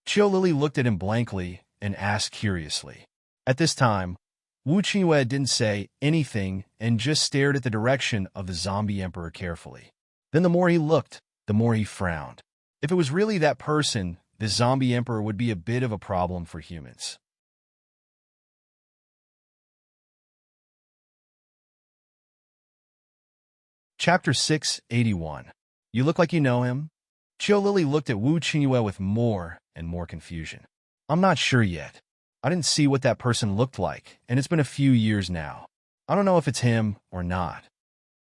Qiu Lily looked at him blankly and asked curiously. At this time, Wu Qingyue didn't say anything and just stared at the direction of the zombie emperor carefully. Then the more he looked, the more he frowned. If it was really that person, the zombie emperor would be a bit of a problem for humans. Chapter 681. You look like you know him? Qiu Lily looked at Wu Qingyue with more and more confusion. I'm not sure yet. I didn't see what that person looked like, and it's been a few years now. I don't know if it's him or not.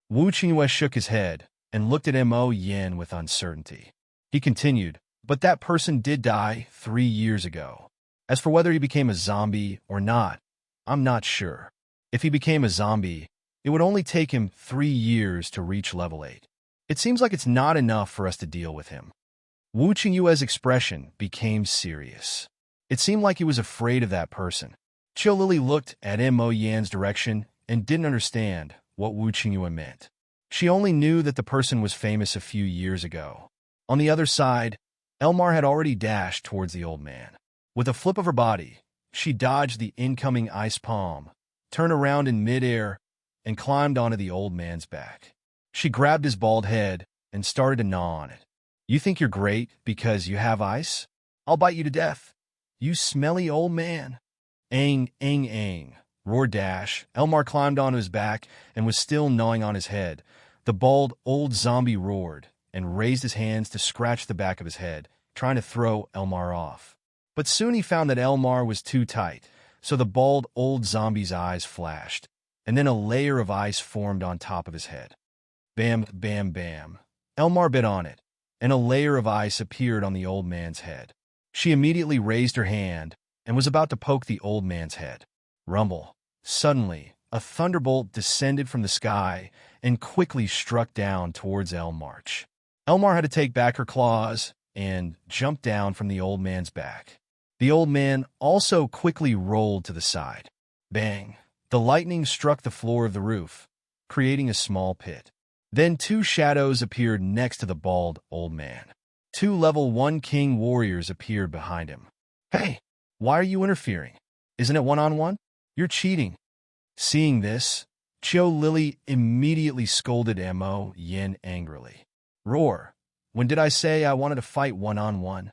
Wu Qingyue shook his head and looked at Mo Yin with uncertainty. He continued, but that person did die 3 years ago. As for whether he became a zombie or not, I'm not sure. If he became a zombie, It would only take him 3 years to reach level 8. It seems like it's not enough for us to deal with him. Wu Qingyue's expression became serious. It seemed like he was afraid of that person. Qiu Lili looked at Mo Yan's direction and didn't understand what Wu Qingyue meant. She only knew that the person was famous a few years ago. On the other side, Elmar had already dashed towards the old man. With a flip of her body, she dodged the incoming ice palm, turned around in midair, and climbed onto the old man's back. She grabbed his bald head and started to gnaw on it. You think you're great because you have ice? I'll bite you to death. You smelly old man. Aang, Aang, Aang, roared Dash. Elmar climbed onto his back and was still gnawing on his head. The bald old zombie roared and raised his hands to scratch the back of his head, trying to throw Elmar off. But soon he found that Elmar was too tight, so the bald old zombie's eyes flashed, and then a layer of ice formed on top of his head. Bam, bam, bam. Elmar bit on it, and a layer of ice appeared on the old man's head. She immediately raised her hand and was about to poke the old man's head. Rumble. Suddenly, a thunderbolt descended from the sky and quickly struck down towards Elmar. Elmar had to take back her claws and jump down from the old man's back. The old man also quickly rolled to the side. Bang! The lightning struck the floor of the roof, creating a small pit. Then 2 shadows appeared next to the bald old man. 2 level 1 king warriors appeared behind him. Hey, why are you interfering? Isn't it one-on-one? You're cheating. Seeing this, Qiu Lili immediately scolded Mo Yan angrily. Roar! When did I say I wanted to fight one-on-one?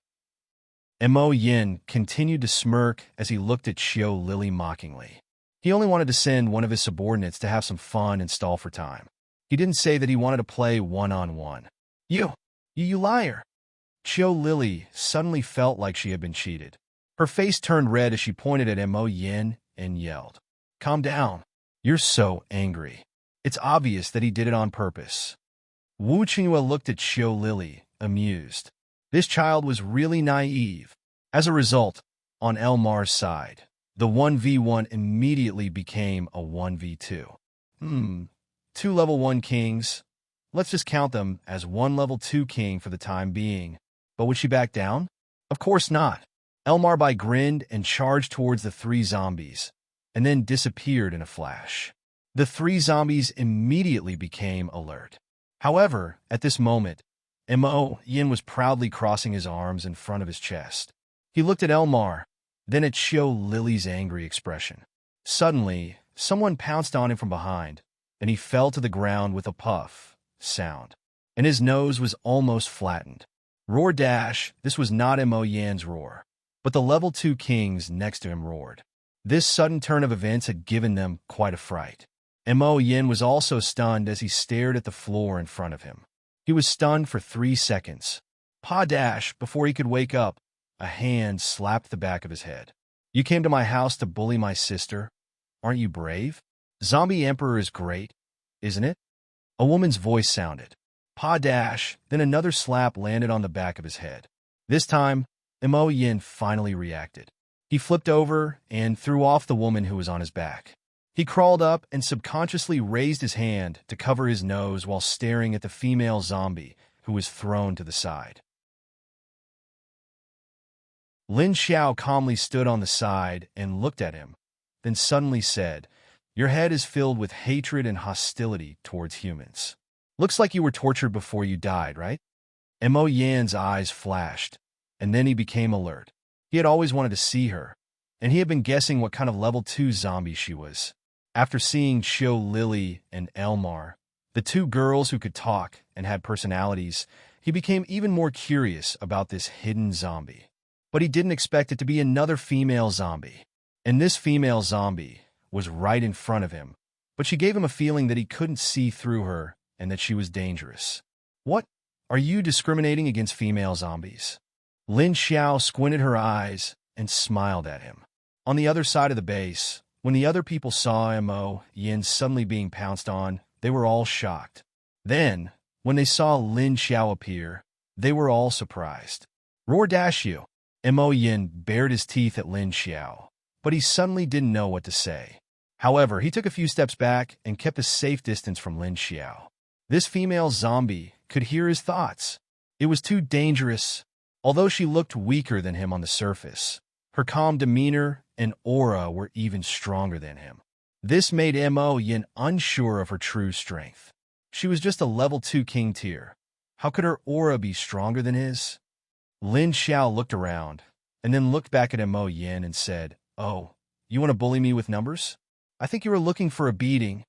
Mo Yan continued to smirk as he looked at Qiu Lili mockingly. He only wanted to send one of his subordinates to have some fun and stall for time. He didn't say that he wanted to play one-on-one. You liar! Qiu Lili suddenly felt like she had been cheated. Her face turned red as she pointed at Mo Yan and yelled, Calm down. You're so angry. It's obvious that he did it on purpose. Wu Qingyue looked at Qiu Lili, amused. This child was really naive. As a result, on Elmar's side, the 1v1 immediately became a 1v2. 2 level 1 kings. Let's just count them as 1 level 2 king for the time being. But would she back down? Of course not. Elmar grinned and charged towards the 3 zombies, and then disappeared in a flash. The 3 zombies immediately became alert. However, at this moment, Mo Yan was proudly crossing his arms in front of his chest. He looked at Elmar, then at Qiu Lili's angry expression. Suddenly, someone pounced on him from behind, and he fell to the ground with a puff sound, and his nose was almost flattened. Roar dash, this was not Mo Yan's roar, but the level 2 kings next to him roared. This sudden turn of events had given them quite a fright. Mo Yan was also stunned as he stared at the floor in front of him. He was stunned for 3 seconds. Pa dash, before he could wake up, a hand slapped the back of his head. You came to my house to bully my sister? Aren't you brave? Zombie Emperor is great, isn't it? A woman's voice sounded. Pa dash, then another slap landed on the back of his head. This time, Mo Yan finally reacted. He flipped over and threw off the woman who was on his back. He crawled up and subconsciously raised his hand to cover his nose while staring at the female zombie who was thrown to the side. Lin Xiao calmly stood on the side and looked at him, then suddenly said, Your head is filled with hatred and hostility towards humans. Looks like you were tortured before you died, right? Mo Yan's eyes flashed, and then he became alert. He had always wanted to see her, and he had been guessing what kind of level 2 zombie she was. After seeing Qiu Lili and Elmar, the 2 girls who could talk and had personalities, he became even more curious about this hidden zombie. But he didn't expect it to be another female zombie. And this female zombie was right in front of him, but she gave him a feeling that he couldn't see through her and that she was dangerous. What? Are you discriminating against female zombies? Lin Xiao squinted her eyes and smiled at him. On the other side of the base, when the other people saw Mo Yan suddenly being pounced on, they were all shocked. Then, when they saw Lin Xiao appear, they were all surprised. Roar dash you! Mo Yan bared his teeth at Lin Xiao, but he suddenly didn't know what to say. However, he took a few steps back and kept a safe distance from Lin Xiao. This female zombie could hear his thoughts. It was too dangerous. Although she looked weaker than him on the surface, her calm demeanor and aura were even stronger than him. This made Mo Yin unsure of her true strength. She was just a level 2 king tier. How could her aura be stronger than his? Lin Xiao looked around, and then looked back at Mo Yin and said, "Oh, you want to bully me with numbers? I think you were looking for a beating."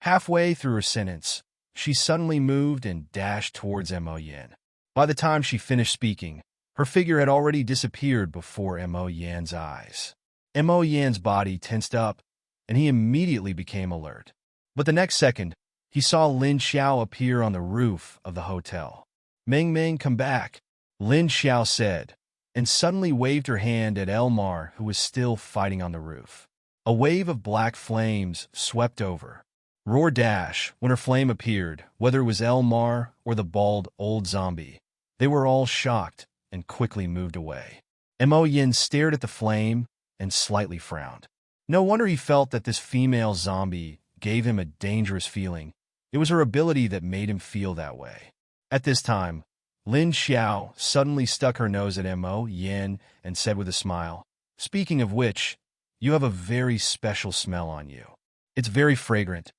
Halfway through her sentence, she suddenly moved and dashed towards Mo Yin. By the time she finished speaking, her figure had already disappeared before Mo Yan's eyes. Mo Yan's body tensed up, and he immediately became alert. But the next second, he saw Lin Xiao appear on the roof of the hotel. "Meng Meng, come back," Lin Xiao said, and suddenly waved her hand at Elmar, who was still fighting on the roof. A wave of black flames swept over. Roar dash, when her flame appeared, whether it was Elmar or the bald old zombie. They were all shocked and quickly moved away. Mo Yin stared at the flame and slightly frowned. No wonder he felt that this female zombie gave him a dangerous feeling. It was her ability that made him feel that way. At this time, Lin Xiao suddenly stuck her nose at Mo Yin and said with a smile, "Speaking of which, you have a very special smell on you. It's very fragrant."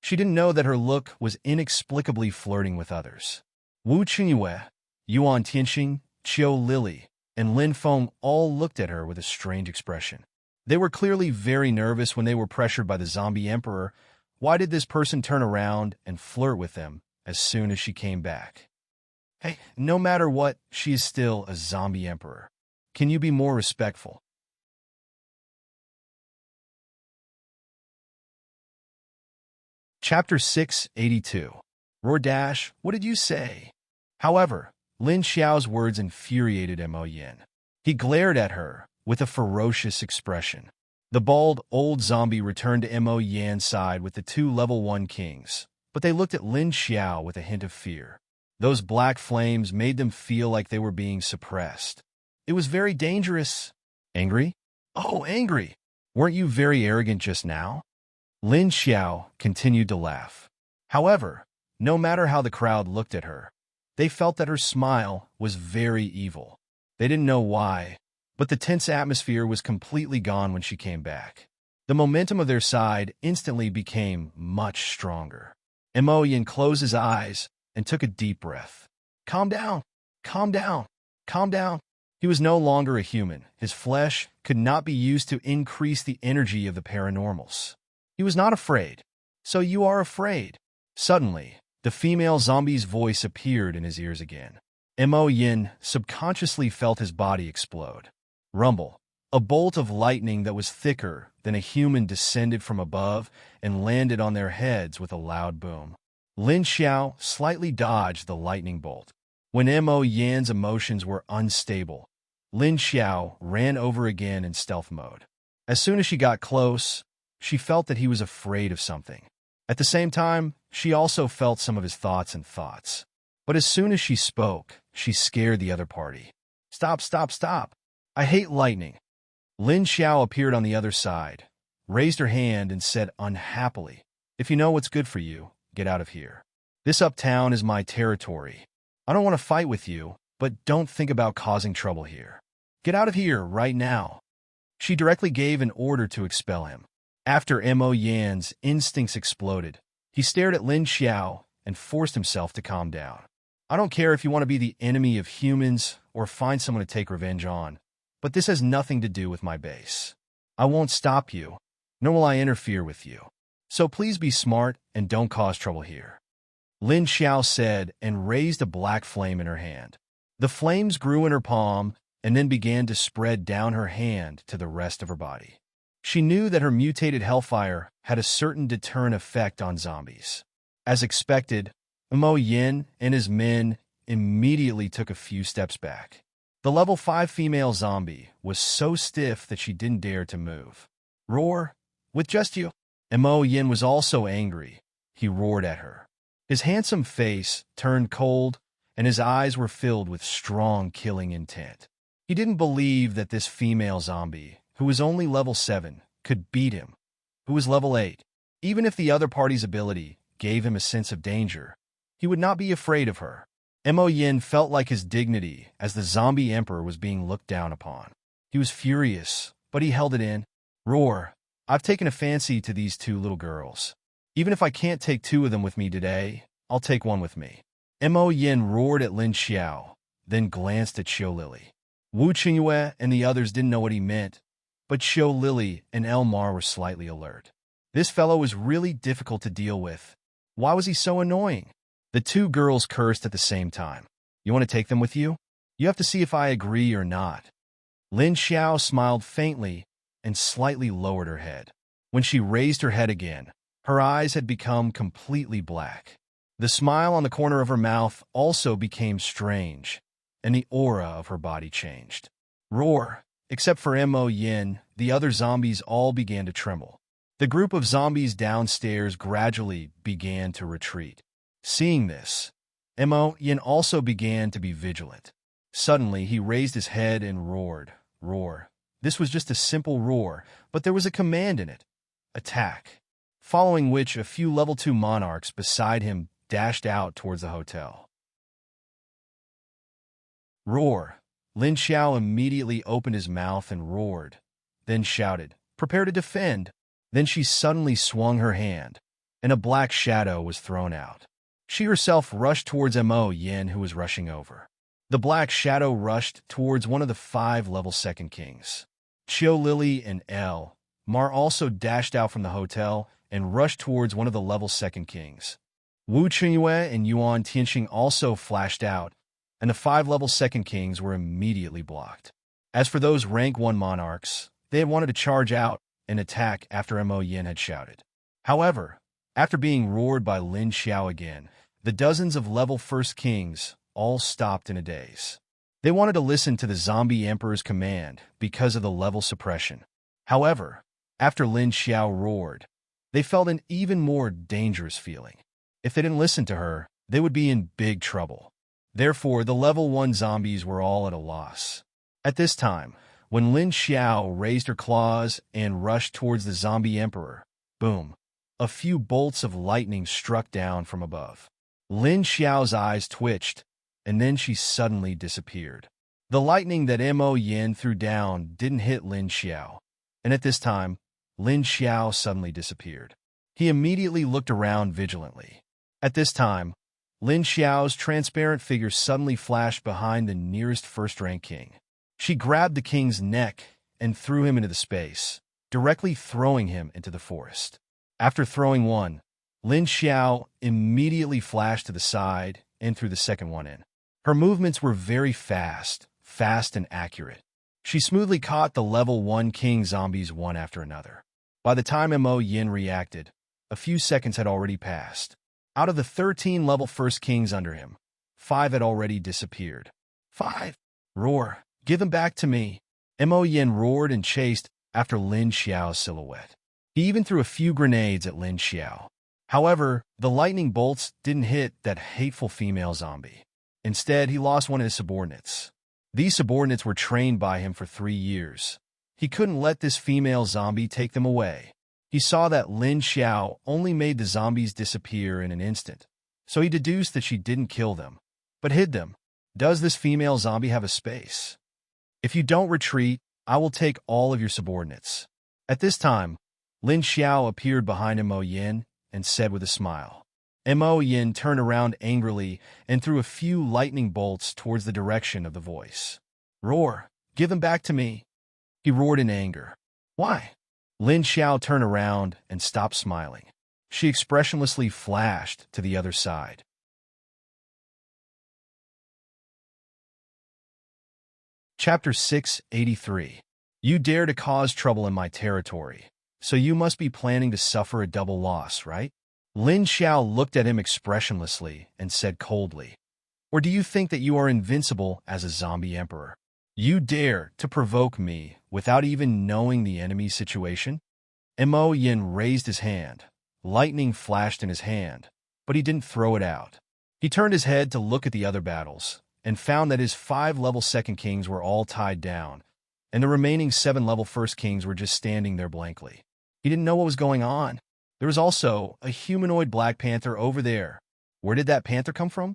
She didn't know that her look was inexplicably flirting with others. Wu Qingyue, Yuan Tianxing, Qiu Lily, and Lin Feng all looked at her with a strange expression. They were clearly very nervous when they were pressured by the zombie emperor. Why did this person turn around and flirt with them as soon as she came back? Hey, no matter what, she is still a zombie emperor. Can you be more respectful? Chapter 682. Roar dash, what did you say? However, Lin Xiao's words infuriated Mo Yin. He glared at her with a ferocious expression. The bald, old zombie returned to Mo Yan's side with the 2 level 1 kings, but they looked at Lin Xiao with a hint of fear. Those black flames made them feel like they were being suppressed. It was very dangerous. Angry? Oh, angry! Weren't you very arrogant just now? Lin Xiao continued to laugh. However, no matter how the crowd looked at her, they felt that her smile was very evil. They didn't know why, but the tense atmosphere was completely gone when she came back. The momentum of their side instantly became much stronger. Mo Yin closed his eyes and took a deep breath. Calm down, calm down, calm down. He was no longer a human. His flesh could not be used to increase the energy of the paranormals. He was not afraid. So you are afraid. Suddenly, the female zombie's voice appeared in his ears again. Mo Yin subconsciously felt his body explode. Rumble. A bolt of lightning that was thicker than a human descended from above and landed on their heads with a loud boom. Lin Xiao slightly dodged the lightning bolt. When Mo Yan's emotions were unstable, Lin Xiao ran over again in stealth mode. As soon as she got close, she felt that he was afraid of something. At the same time, she also felt some of his thoughts. But as soon as she spoke, she scared the other party. Stop, stop, stop. I hate lightning. Lin Xiao appeared on the other side, raised her hand and said unhappily, "If you know what's good for you, get out of here. This uptown is my territory. I don't want to fight with you, but don't think about causing trouble here. Get out of here right now." She directly gave an order to expel him. After Mo Yan's instincts exploded, he stared at Lin Xiao and forced himself to calm down. I don't care if you want to be the enemy of humans or find someone to take revenge on, but this has nothing to do with my base. I won't stop you, nor will I interfere with you. So please be smart and don't cause trouble here. Lin Xiao said and raised a black flame in her hand. The flames grew in her palm and then began to spread down her hand to the rest of her body. She knew that her mutated hellfire had a certain deterrent effect on zombies. As expected, Mo Yin and his men immediately took a few steps back. The level 5 female zombie was so stiff that she didn't dare to move. Roar, with just you. Mo Yin was also angry. He roared at her. His handsome face turned cold, and his eyes were filled with strong killing intent. He didn't believe that this female zombie, who was only level 7, could beat him. who was level 8. Even if the other party's ability gave him a sense of danger, he would not be afraid of her. Mo Yin felt like his dignity as the zombie emperor was being looked down upon. He was furious, but he held it in. Roar, I've taken a fancy to these two little girls. Even if I can't take two of them with me today, I'll take one with me. Mo Yin roared at Lin Xiao, then glanced at Xiao Lily. Wu Qingyue and the others didn't know what he meant, but Xiao Lily and Elmar were slightly alert. This fellow was really difficult to deal with. Why was he so annoying? The two girls cursed at the same time. You want to take them with you? You have to see if I agree or not. Lin Xiao smiled faintly and slightly lowered her head. When she raised her head again, her eyes had become completely black. The smile on the corner of her mouth also became strange, and the aura of her body changed. Roar! Except for Mo Yin, the other zombies all began to tremble. The group of zombies downstairs gradually began to retreat. Seeing this, Mo Yin also began to be vigilant. Suddenly, he raised his head and roared. Roar. This was just a simple roar, but there was a command in it. Attack. Following which, a few level 2 monarchs beside him dashed out towards the hotel. Roar. Lin Xiao immediately opened his mouth and roared, then shouted, "Prepare to defend." Then she suddenly swung her hand, and a black shadow was thrown out. She herself rushed towards Mo Yin, who was rushing over. The black shadow rushed towards one of the 5 level second kings. Xiao Lily and Mar also dashed out from the hotel and rushed towards one of the level second kings. Wu Qingyue and Yuan Tianxing also flashed out, and the 5 level second kings were immediately blocked. As for those rank 1 monarchs, they had wanted to charge out and attack after Mo Yin had shouted. However, after being roared by Lin Xiao again, the dozens of level 1st kings all stopped in a daze. They wanted to listen to the zombie emperor's command because of the level suppression. However, after Lin Xiao roared, they felt an even more dangerous feeling. If they didn't listen to her, they would be in big trouble. Therefore, the level 1 zombies were all at a loss. At this time, when Lin Xiao raised her claws and rushed towards the zombie emperor, boom, a few bolts of lightning struck down from above. Lin Xiao's eyes twitched, and then she suddenly disappeared. The lightning that Mo Yin threw down didn't hit Lin Xiao, and at this time, Lin Xiao suddenly disappeared. He immediately looked around vigilantly. At this time, Lin Xiao's transparent figure suddenly flashed behind the nearest first-rank king. She grabbed the king's neck and threw him into the space, directly throwing him into the forest. After throwing one, Lin Xiao immediately flashed to the side and threw the second one in. Her movements were very fast and accurate. She smoothly caught the level 1 king zombies one after another. By the time Mo Yin reacted, a few seconds had already passed. Out of the 13 level 1st kings under him, 5 had already disappeared. 5! Roar! Give them back to me! Mo Yin roared and chased after Lin Xiao's silhouette. He even threw a few grenades at Lin Xiao. However, the lightning bolts didn't hit that hateful female zombie. Instead, he lost one of his subordinates. These subordinates were trained by him for 3 years. He couldn't let this female zombie take them away. He saw that Lin Xiao only made the zombies disappear in an instant, so he deduced that she didn't kill them, but hid them. Does this female zombie have a space? If you don't retreat, I will take all of your subordinates. At this time, Lin Xiao appeared behind Mo Yin and said with a smile. Mo Yin turned around angrily and threw a few lightning bolts towards the direction of the voice. Roar! Give them back to me! He roared in anger. Why? Lin Xiao turned around and stopped smiling. She expressionlessly flashed to the other side. Chapter 683. You dare to cause trouble in my territory, so you must be planning to suffer a double loss, right? Lin Xiao looked at him expressionlessly and said coldly, or do you think that you are invincible as a zombie emperor? You dare to provoke me without even knowing the enemy's situation? Mo Yin raised his hand. Lightning flashed in his hand, but he didn't throw it out. He turned his head to look at the other battles and found that his 5 level second kings were all tied down, and the remaining 7 level first kings were just standing there blankly. He didn't know what was going on. There was also a humanoid Black Panther over there. Where did that panther come from?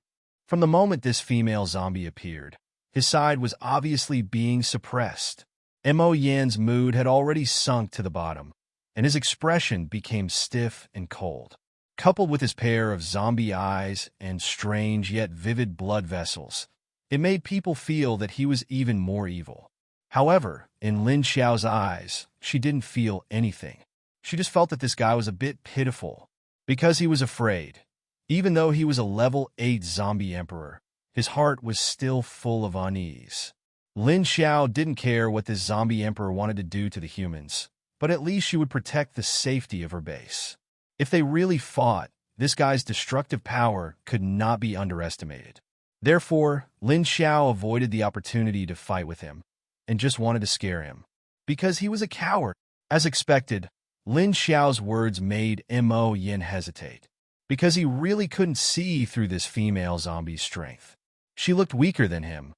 From the moment this female zombie appeared, his side was obviously being suppressed. Mo Yan's mood had already sunk to the bottom, and his expression became stiff and cold. Coupled with his pair of zombie eyes and strange yet vivid blood vessels, it made people feel that he was even more evil. However, in Lin Xiao's eyes, she didn't feel anything. She just felt that this guy was a bit pitiful, because he was afraid. Even though he was a level 8 zombie emperor, his heart was still full of unease. Lin Xiao didn't care what this zombie emperor wanted to do to the humans, but at least she would protect the safety of her base. If they really fought, this guy's destructive power could not be underestimated. Therefore, Lin Xiao avoided the opportunity to fight with him, and just wanted to scare him. Because he was a coward. As expected, Lin Xiao's words made Mo Yin hesitate, because he really couldn't see through this female zombie's strength. She looked weaker than him,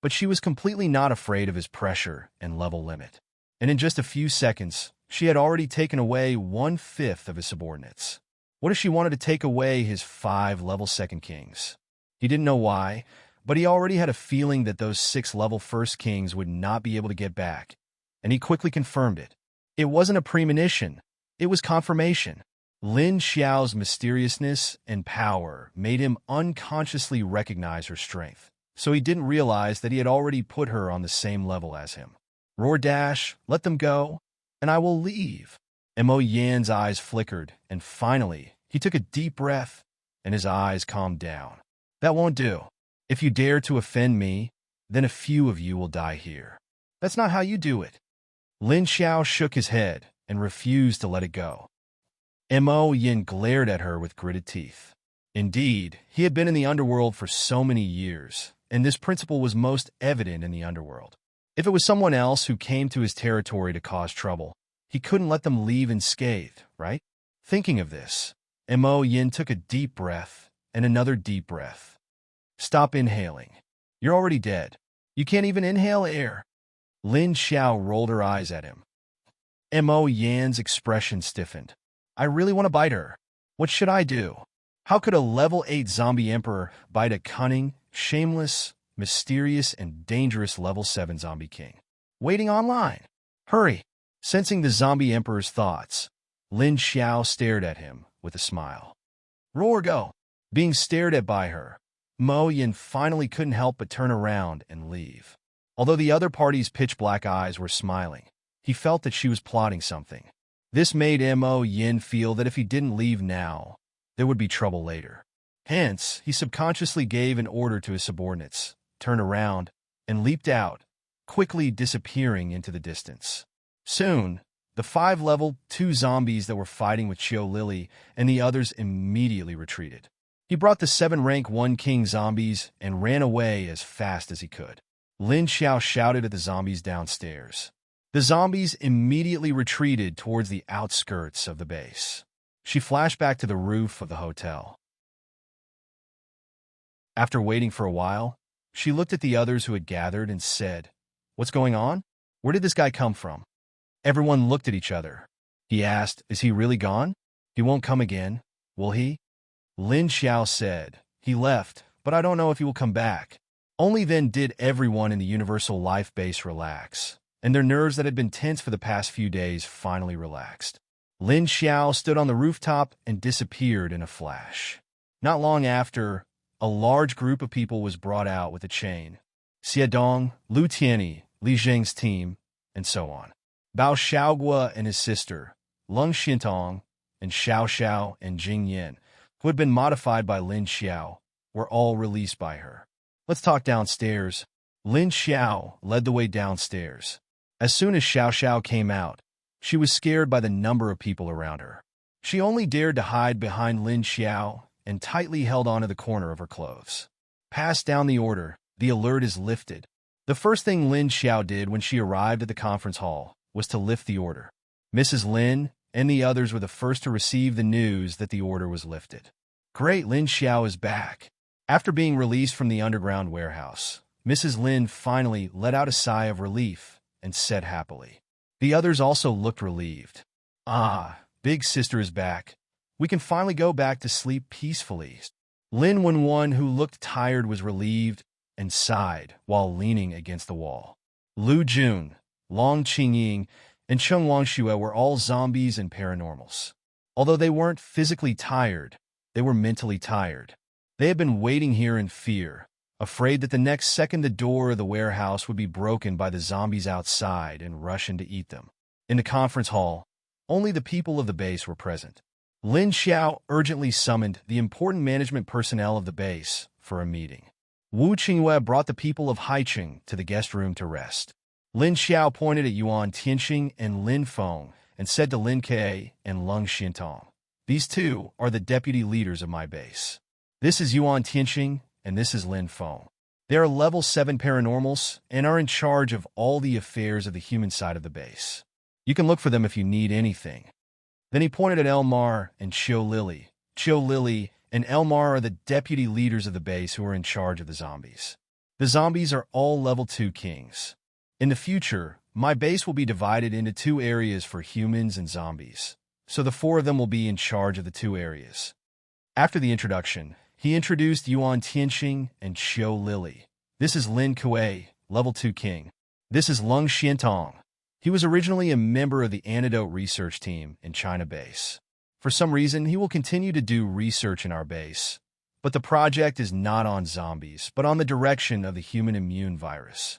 but she was completely not afraid of his pressure and level limit. And in just a few seconds, she had already taken away 1/5 of his subordinates. What if she wanted to take away his 5 level second kings? He didn't know why, but he already had a feeling that those 6 level first kings would not be able to get back, and he quickly confirmed it. It wasn't a premonition, it was confirmation. Lin Xiao's mysteriousness and power made him unconsciously recognize her strength, so he didn't realize that he had already put her on the same level as him. Roar dash, let them go, and I will leave. Mo Yan's eyes flickered, and finally, he took a deep breath, and his eyes calmed down. That won't do. If you dare to offend me, then a few of you will die here. That's not how you do it. Lin Xiao shook his head and refused to let it go. Mo Yin glared at her with gritted teeth. Indeed, he had been in the underworld for so many years, and this principle was most evident in the underworld. If it was someone else who came to his territory to cause trouble, he couldn't let them leave unscathed, right? Thinking of this, Mo Yin took a deep breath and another deep breath. Stop inhaling. You're already dead. You can't even inhale air. Lin Xiao rolled her eyes at him. Mo Yan's expression stiffened. I really want to bite her. What should I do? How could a level 8 zombie emperor bite a cunning, shameless, mysterious, and dangerous level 7 zombie king? Waiting online. Hurry. Sensing the zombie emperor's thoughts, Lin Xiao stared at him with a smile. Roar go. Being stared at by her, Mo Yin finally couldn't help but turn around and leave. Although the other party's pitch-black eyes were smiling, he felt that she was plotting something. This made Mo Yin feel that if he didn't leave now, there would be trouble later. Hence, he subconsciously gave an order to his subordinates, turned around, and leaped out, quickly disappearing into the distance. Soon, the 5 level 2 zombies that were fighting with Qiu Lily and the others immediately retreated. He brought the 7 rank 1 king zombies and ran away as fast as he could. Lin Xiao shouted at the zombies downstairs. The zombies immediately retreated towards the outskirts of the base. She flashed back to the roof of the hotel. After waiting for a while, she looked at the others who had gathered and said, What's going on? Where did this guy come from? Everyone looked at each other. He asked, Is he really gone? He won't come again, will he? Lin Xiao said, He left, but I don't know if he will come back. Only then did everyone in the Universal Life base relax, and their nerves that had been tense for the past few days finally relaxed. Lin Xiao stood on the rooftop and disappeared in a flash. Not long after, a large group of people was brought out with a chain. Xie Dong, Lu Tianyi, Li Zheng's team, and so on. Bao Xiaogua and his sister, Lung Xintong, and Xiao Xiao and Jing Yin, who had been modified by Lin Xiao, were all released by her. Let's talk downstairs. Lin Xiao led the way downstairs. As soon as Xiao Xiao came out, she was scared by the number of people around her. She only dared to hide behind Lin Xiao and tightly held onto the corner of her clothes. Pass down the order. The alert is lifted. The first thing Lin Xiao did when she arrived at the conference hall was to lift the order. Mrs. Lin and the others were the first to receive the news that the order was lifted. Great, Lin Xiao is back. After being released from the underground warehouse, Mrs. Lin finally let out a sigh of relief and said happily. The others also looked relieved. Ah, Big Sister is back. We can finally go back to sleep peacefully. Lin Wenwan, who looked tired, was relieved and sighed while leaning against the wall. Lu Jun, Long Qingying, and Cheng Wangxue were all zombies and paranormals. Although they weren't physically tired, they were mentally tired. They had been waiting here in fear, afraid that the next second the door of the warehouse would be broken by the zombies outside and rush in to eat them. In the conference hall, only the people of the base were present. Lin Xiao urgently summoned the important management personnel of the base for a meeting. Wu Qingyue brought the people of Haicheng to the guest room to rest. Lin Xiao pointed at Yuan Tianxing and Lin Feng and said to Lin Ke and Lung Xintong, "These two are the deputy leaders of my base. This is Yuan Tianxing and this is Lin Feng. They are level 7 paranormals and are in charge of all the affairs of the human side of the base. You can look for them if you need anything." Then he pointed at Elmar and Qiu Lily. Qiu Lily and Elmar are the deputy leaders of the base who are in charge of the zombies. The zombies are all level 2 kings. In the future, my base will be divided into 2 areas for humans and zombies, so the 4 of them will be in charge of the 2 areas. After the introduction, he introduced Yuan Tianxing and Qiu Lily. This is Lin Kuei, level 2 king. This is Lung Xintong. He was originally a member of the antidote research team in China base. For some reason, he will continue to do research in our base, but the project is not on zombies, but on the direction of the human immune virus.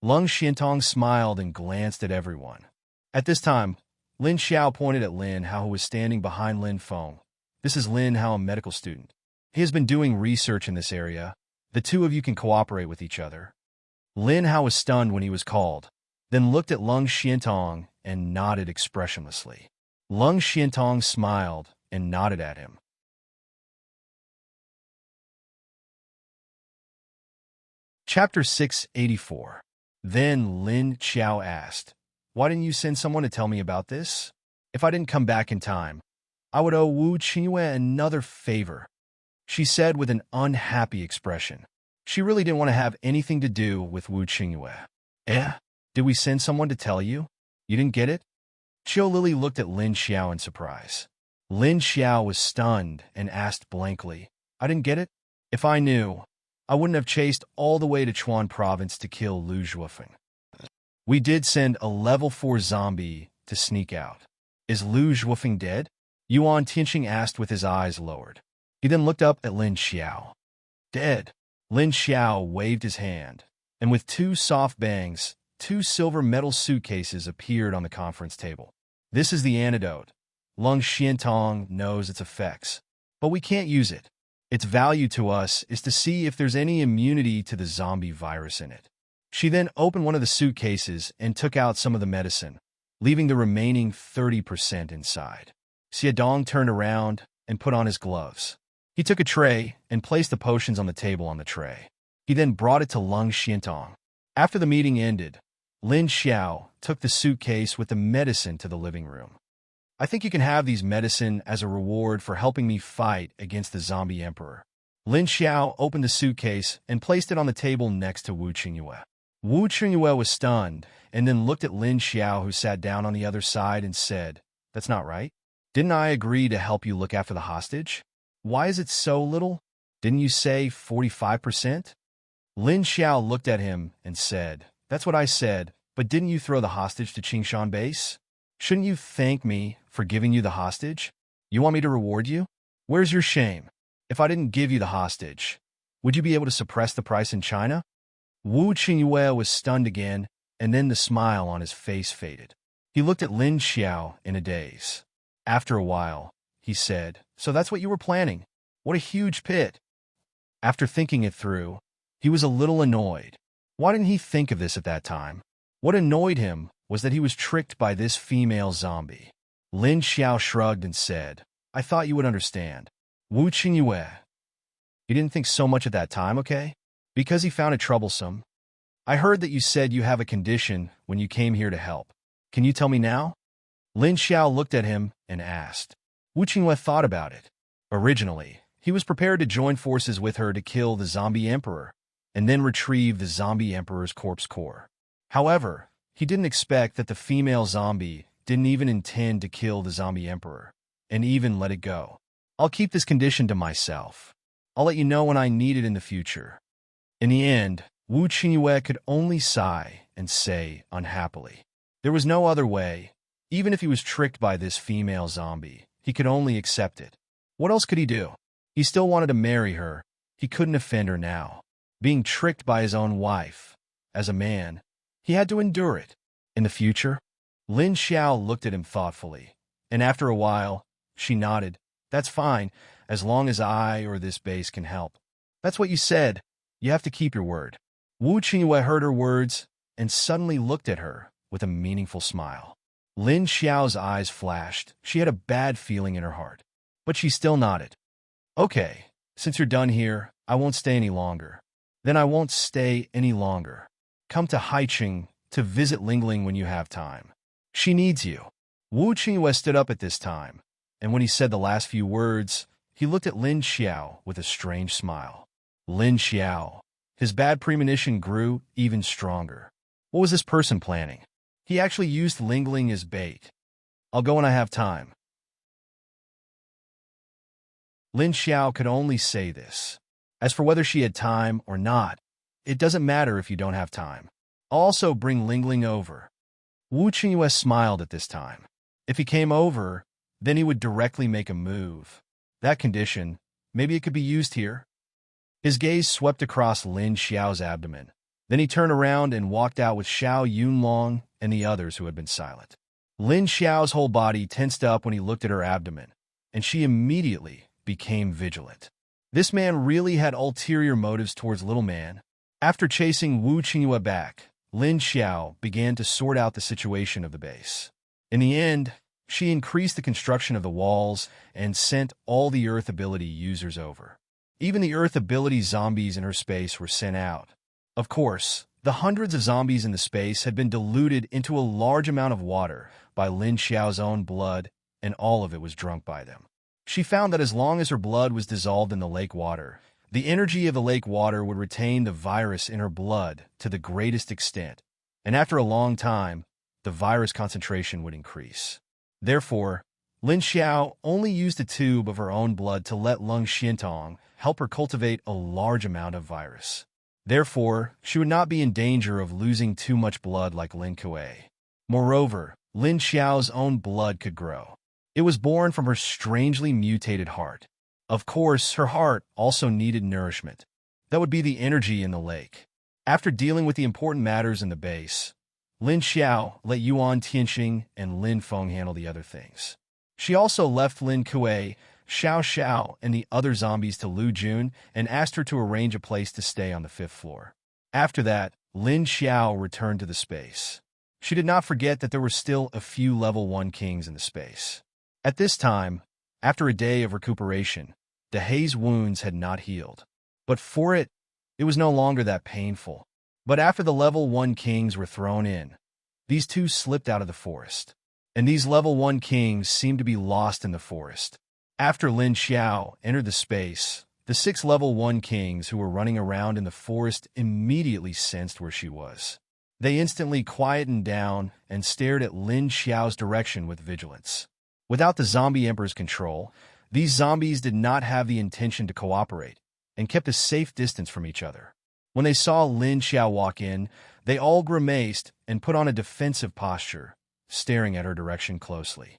Lung Xintong smiled and glanced at everyone. At this time, Lin Xiao pointed at Lin Hao, who was standing behind Lin Feng. This is Lin Hao, a medical student. He has been doing research in this area. The 2 of you can cooperate with each other. Lin Hao was stunned when he was called, then looked at Lung Xintong and nodded expressionlessly. Lung Xintong smiled and nodded at him. Chapter 684. Then Lin Xiao asked, "Why didn't you send someone to tell me about this? If I didn't come back in time, I would owe Wu Qingyue another favor," she said with an unhappy expression. She really didn't want to have anything to do with Wu Qingyue. Did we send someone to tell you? You didn't get it? Qiu Lily looked at Lin Xiao in surprise. Lin Xiao was stunned and asked blankly, "I didn't get it? If I knew, I wouldn't have chased all the way to Chuan province to kill Lu Zhuofeng. We did send a level 4 zombie to sneak out. Is Lu Zhuofeng dead?" Yuan Tianxing asked with his eyes lowered. He then looked up at Lin Xiao. "Dead." Lin Xiao waved his hand, and with 2 soft bangs, 2 silver metal suitcases appeared on the conference table. "This is the antidote. Lung Xintong knows its effects, but we can't use it. Its value to us is to see if there's any immunity to the zombie virus in it." She then opened one of the suitcases and took out some of the medicine, leaving the remaining 30% inside. Xiadong turned around and put on his gloves. He took a tray and placed the potions on the table on the tray. He then brought it to Lung Xintong. After the meeting ended, Lin Xiao took the suitcase with the medicine to the living room. "I think you can have these medicine as a reward for helping me fight against the zombie emperor." Lin Xiao opened the suitcase and placed it on the table next to Wu Qingyue. Wu Qingyue was stunned and then looked at Lin Xiao, who sat down on the other side, and said, "That's not right. Didn't I agree to help you look after the hostage? Why is it so little? Didn't you say 45%? Lin Xiao looked at him and said, "That's what I said, but didn't you throw the hostage to Qingshan base? Shouldn't you thank me for giving you the hostage? You want me to reward you? Where's your shame? If I didn't give you the hostage, would you be able to suppress the price in China?" Wu Qingyue was stunned again, and then the smile on his face faded. He looked at Lin Xiao in a daze. After a while, he said, "So that's what you were planning? What a huge pit." After thinking it through, he was a little annoyed. Why didn't he think of this at that time? What annoyed him was that he was tricked by this female zombie. Lin Xiao shrugged and said, "I thought you would understand. Wu Qingyue. You didn't think so much at that time, okay? Because he found it troublesome. I heard that you said you have a condition when you came here to help. Can you tell me now?" Lin Xiao looked at him and asked. Wu Qingyue thought about it. Originally, he was prepared to join forces with her to kill the zombie emperor, and then retrieve the zombie emperor's corpse core. However, He didn't expect that the female zombie didn't even intend to kill the zombie emperor, and even let it go. I'll keep this condition to myself. I'll let you know when I need it in the future. In the end, Wu Qingyue could only sigh and say unhappily. There was no other way. Even if he was tricked by this female zombie, he could only accept it. What else could he do? He still wanted to marry her. He couldn't offend her now. Being tricked by his own wife. As a man, he had to endure it. In the future, Lin Xiao looked at him thoughtfully, and after a while, she nodded. That's fine, as long as I or this base can help. That's what you said. You have to keep your word. Wu Qingyue heard her words and suddenly looked at her with a meaningful smile. Lin Xiao's eyes flashed. She had a bad feeling in her heart, but she still nodded. Okay, since you're done here, I won't stay any longer. Then I won't stay any longer. Come to Haiqing to visit Lingling when you have time. She needs you. Wu Qingyue stood up at this time, and when he said the last few words, he looked at Lin Xiao with a strange smile. Lin Xiao. His bad premonition grew even stronger. What was this person planning? He actually used Lingling as bait. I'll go when I have time. Lin Xiao could only say this. As for whether she had time or not, it doesn't matter if you don't have time. I'll also bring Lingling over. Wu Qingyue smiled at this time. If he came over, then he would directly make a move. That condition, maybe it could be used here. His gaze swept across Lin Xiao's abdomen. Then he turned around and walked out with Xiao Yunlong and the others who had been silent. Lin Xiao's whole body tensed up when he looked at her abdomen, and she immediately became vigilant. This man really had ulterior motives towards little man. After chasing Wu Qingyue back, Lin Xiao began to sort out the situation of the base. In the end, she increased the construction of the walls and sent all the Earth ability users over. Even the Earth ability zombies in her space were sent out. Of course, the hundreds of zombies in the space had been diluted into a large amount of water by Lin Xiao's own blood, and all of it was drunk by them. She found that as long as her blood was dissolved in the lake water, the energy of the lake water would retain the virus in her blood to the greatest extent, and after a long time, the virus concentration would increase. Therefore, Lin Xiao only used a tube of her own blood to let Lung Xintong help her cultivate a large amount of virus. Therefore, she would not be in danger of losing too much blood like Lin Kuei. Moreover, Lin Xiao's own blood could grow. It was born from her strangely mutated heart. Of course, her heart also needed nourishment. That would be the energy in the lake. After dealing with the important matters in the base, Lin Xiao let Yuan Tianxing and Lin Feng handle the other things. She also left Lin Kuei, Xiao Xiao, and the other zombies to Lu Jun and asked her to arrange a place to stay on the 5th floor. After that, Lin Xiao returned to the space. She did not forget that there were still a few level 1 kings in the space. At this time, after a day of recuperation, the haze wounds had not healed. But for it, it was no longer that painful. But after the level 1 kings were thrown in, these two slipped out of the forest. And these level 1 kings seemed to be lost in the forest. After Lin Xiao entered the space, the 6 level 1 kings who were running around in the forest immediately sensed where she was. They instantly quietened down and stared at Lin Xiao's direction with vigilance. Without the zombie emperor's control, these zombies did not have the intention to cooperate and kept a safe distance from each other. When they saw Lin Xiao walk in, they all grimaced and put on a defensive posture, staring at her direction closely.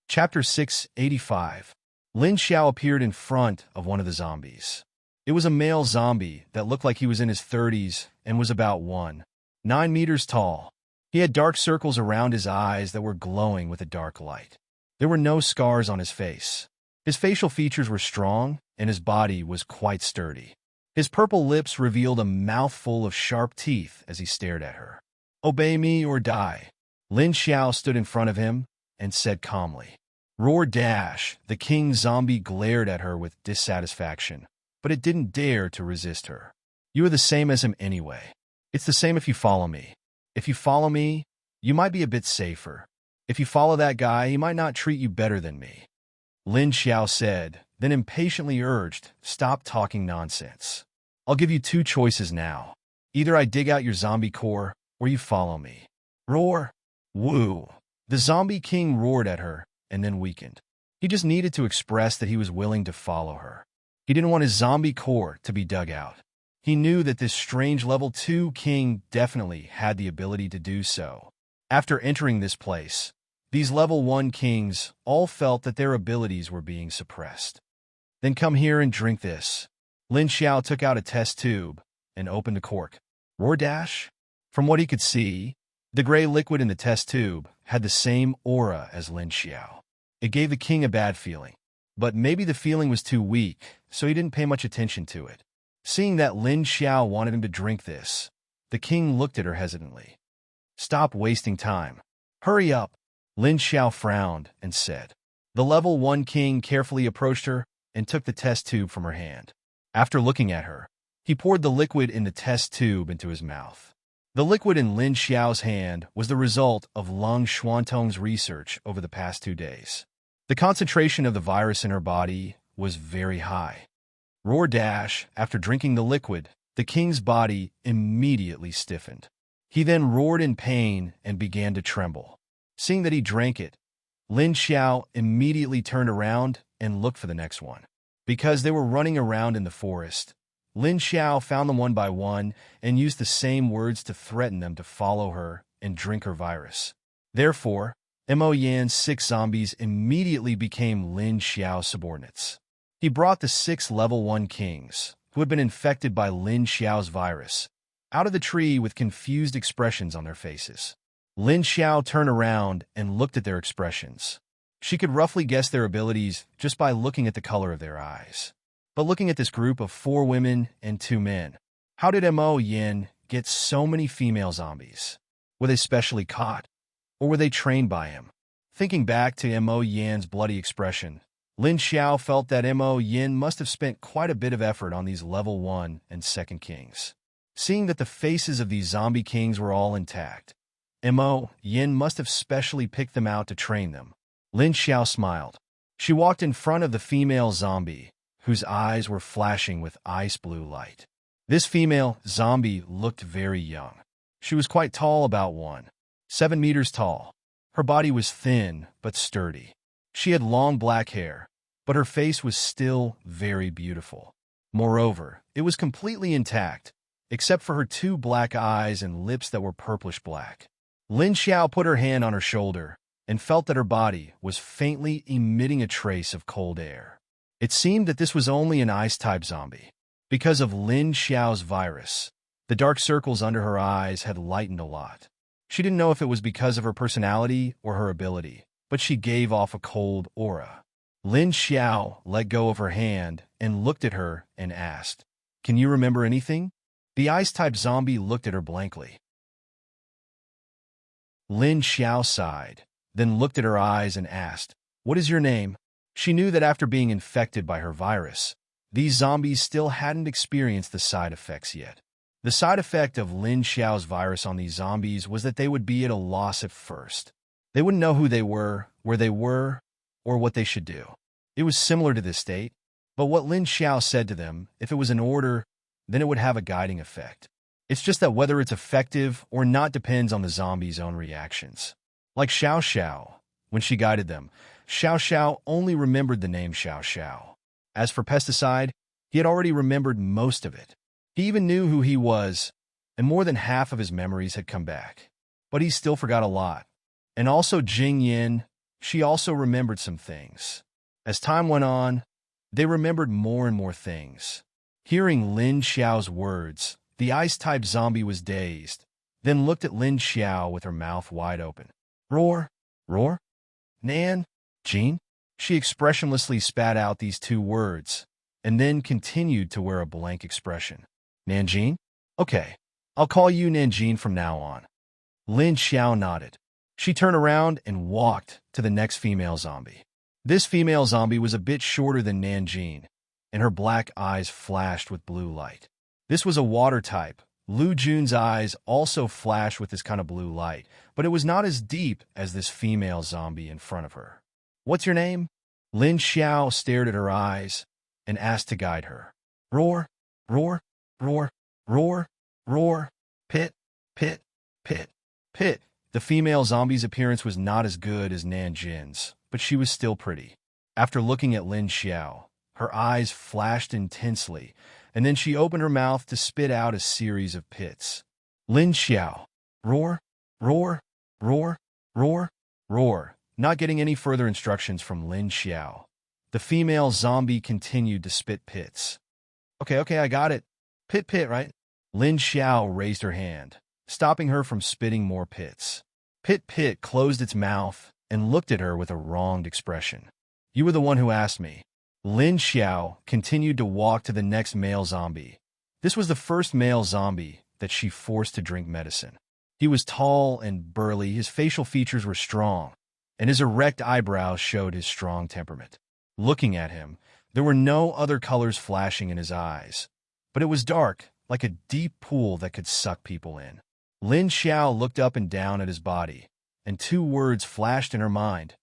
Chapter 685. Lin Xiao appeared in front of one of the zombies. It was a male zombie that looked like he was in his 30s and was about 1.9 meters tall. He had dark circles around his eyes that were glowing with a dark light. There were no scars on his face. His facial features were strong, and his body was quite sturdy. His purple lips revealed a mouthful of sharp teeth as he stared at her. "Obey me or die." Lin Xiao stood in front of him and said calmly. Roar dash! The king zombie glared at her with dissatisfaction, but it didn't dare to resist her. "You are the same as him anyway. It's the same if you follow me. If you follow me, you might be a bit safer. If you follow that guy, he might not treat you better than me," Lin Xiao said, then impatiently urged, "Stop talking nonsense." I'll give you two choices now. Either I dig out your zombie core, or you follow me. Roar! Woo! The zombie king roared at her, and then weakened. He just needed to express that he was willing to follow her. He didn't want his zombie core to be dug out. He knew that this strange level 2 king definitely had the ability to do so. After entering this place, these level 1 kings all felt that their abilities were being suppressed. Then come here and drink this. Lin Xiao took out a test tube and opened the cork. Roar dash? From what he could see, the gray liquid in the test tube had the same aura as Lin Xiao. It gave the king a bad feeling, but maybe the feeling was too weak, so he didn't pay much attention to it. Seeing that Lin Xiao wanted him to drink this, the king looked at her hesitantly. Stop wasting time. Hurry up. Lin Xiao frowned and said. The level 1 king carefully approached her and took the test tube from her hand. After looking at her, he poured the liquid in the test tube into his mouth. The liquid in Lin Xiao's hand was the result of Lung Xuantong's research over the past 2 days. The concentration of the virus in her body was very high. Roar dash, after drinking the liquid, the king's body immediately stiffened. He then roared in pain and began to tremble. Seeing that he drank it, Lin Xiao immediately turned around and looked for the next one. Because they were running around in the forest, Lin Xiao found them one by one and used the same words to threaten them to follow her and drink her virus. Therefore, Mo Yan's 6 zombies immediately became Lin Xiao's subordinates. He brought the 6 level 1 kings, who had been infected by Lin Xiao's virus, out of the tree with confused expressions on their faces. Lin Xiao turned around and looked at their expressions. She could roughly guess their abilities just by looking at the color of their eyes. But looking at this group of 4 women and 2 men, how did Mo Yan get so many female zombies? Were they specially caught? Or were they trained by him? Thinking back to Mo Yan's bloody expression, Lin Xiao felt that Mo Yan must have spent quite a bit of effort on these level 1 and 2nd kings. Seeing that the faces of these zombie kings were all intact, Mo Yan must have specially picked them out to train them. Lin Xiao smiled. She walked in front of the female zombie, whose eyes were flashing with ice blue light. This female zombie looked very young. She was quite tall, about 1.7 meters tall. Her body was thin but sturdy. She had long black hair, but her face was still very beautiful. Moreover, it was completely intact, except for her 2 black eyes and lips that were purplish black. Lin Xiao put her hand on her shoulder and felt that her body was faintly emitting a trace of cold air. It seemed that this was only an ice-type zombie. Because of Lin Xiao's virus, the dark circles under her eyes had lightened a lot. She didn't know if it was because of her personality or her ability, but she gave off a cold aura. Lin Xiao let go of her hand and looked at her and asked, "Can you remember anything?" The ice-type zombie looked at her blankly. Lin Xiao sighed, then looked at her eyes and asked, "What is your name?" She knew that after being infected by her virus, these zombies still hadn't experienced the side effects yet. The side effect of Lin Xiao's virus on these zombies was that they would be at a loss at first. They wouldn't know who they were, where they were, or what they should do. It was similar to this state, but what Lin Xiao said to them, if it was an order, then it would have a guiding effect. It's just that whether it's effective or not depends on the zombies' own reactions. Like Xiao Xiao, when she guided them, Xiao Xiao only remembered the name Xiao Xiao. As for pesticide, he had already remembered most of it. He even knew who he was, and more than half of his memories had come back. But he still forgot a lot. And also Jing Yin, she also remembered some things. As time went on, they remembered more and more things. Hearing Lin Xiao's words, the ice-type zombie was dazed, then looked at Lin Xiao with her mouth wide open. Roar? Roar? Nan? Jean? She expressionlessly spat out these 2 words, and then continued to wear a blank expression. Nanjing? Okay, I'll call you Nanjing from now on. Lin Xiao nodded. She turned around and walked to the next female zombie. This female zombie was a bit shorter than Nanjing, and her black eyes flashed with blue light. This was a water type. Lu Jun's eyes also flashed with this kind of blue light, but it was not as deep as this female zombie in front of her. What's your name? Lin Xiao stared at her eyes and asked to guide her. Roar? Roar? Roar, roar, roar, pit, pit, pit, pit. The female zombie's appearance was not as good as Nan Jin's, but she was still pretty. After looking at Lin Xiao, her eyes flashed intensely, and then she opened her mouth to spit out a series of pits. Lin Xiao. Roar, roar, roar, roar, roar. Not getting any further instructions from Lin Xiao, the female zombie continued to spit pits. Okay, I got it. Pit, pit, right? Lin Xiao raised her hand, stopping her from spitting more pits. Pit, pit closed its mouth and looked at her with a wronged expression. You were the one who asked me. Lin Xiao continued to walk to the next male zombie. This was the first male zombie that she forced to drink medicine. He was tall and burly, his facial features were strong, and his erect eyebrows showed his strong temperament. Looking at him, there were no other colors flashing in his eyes, but it was dark, like a deep pool that could suck people in. Lin Xiao looked up and down at his body, and two words flashed in her mind.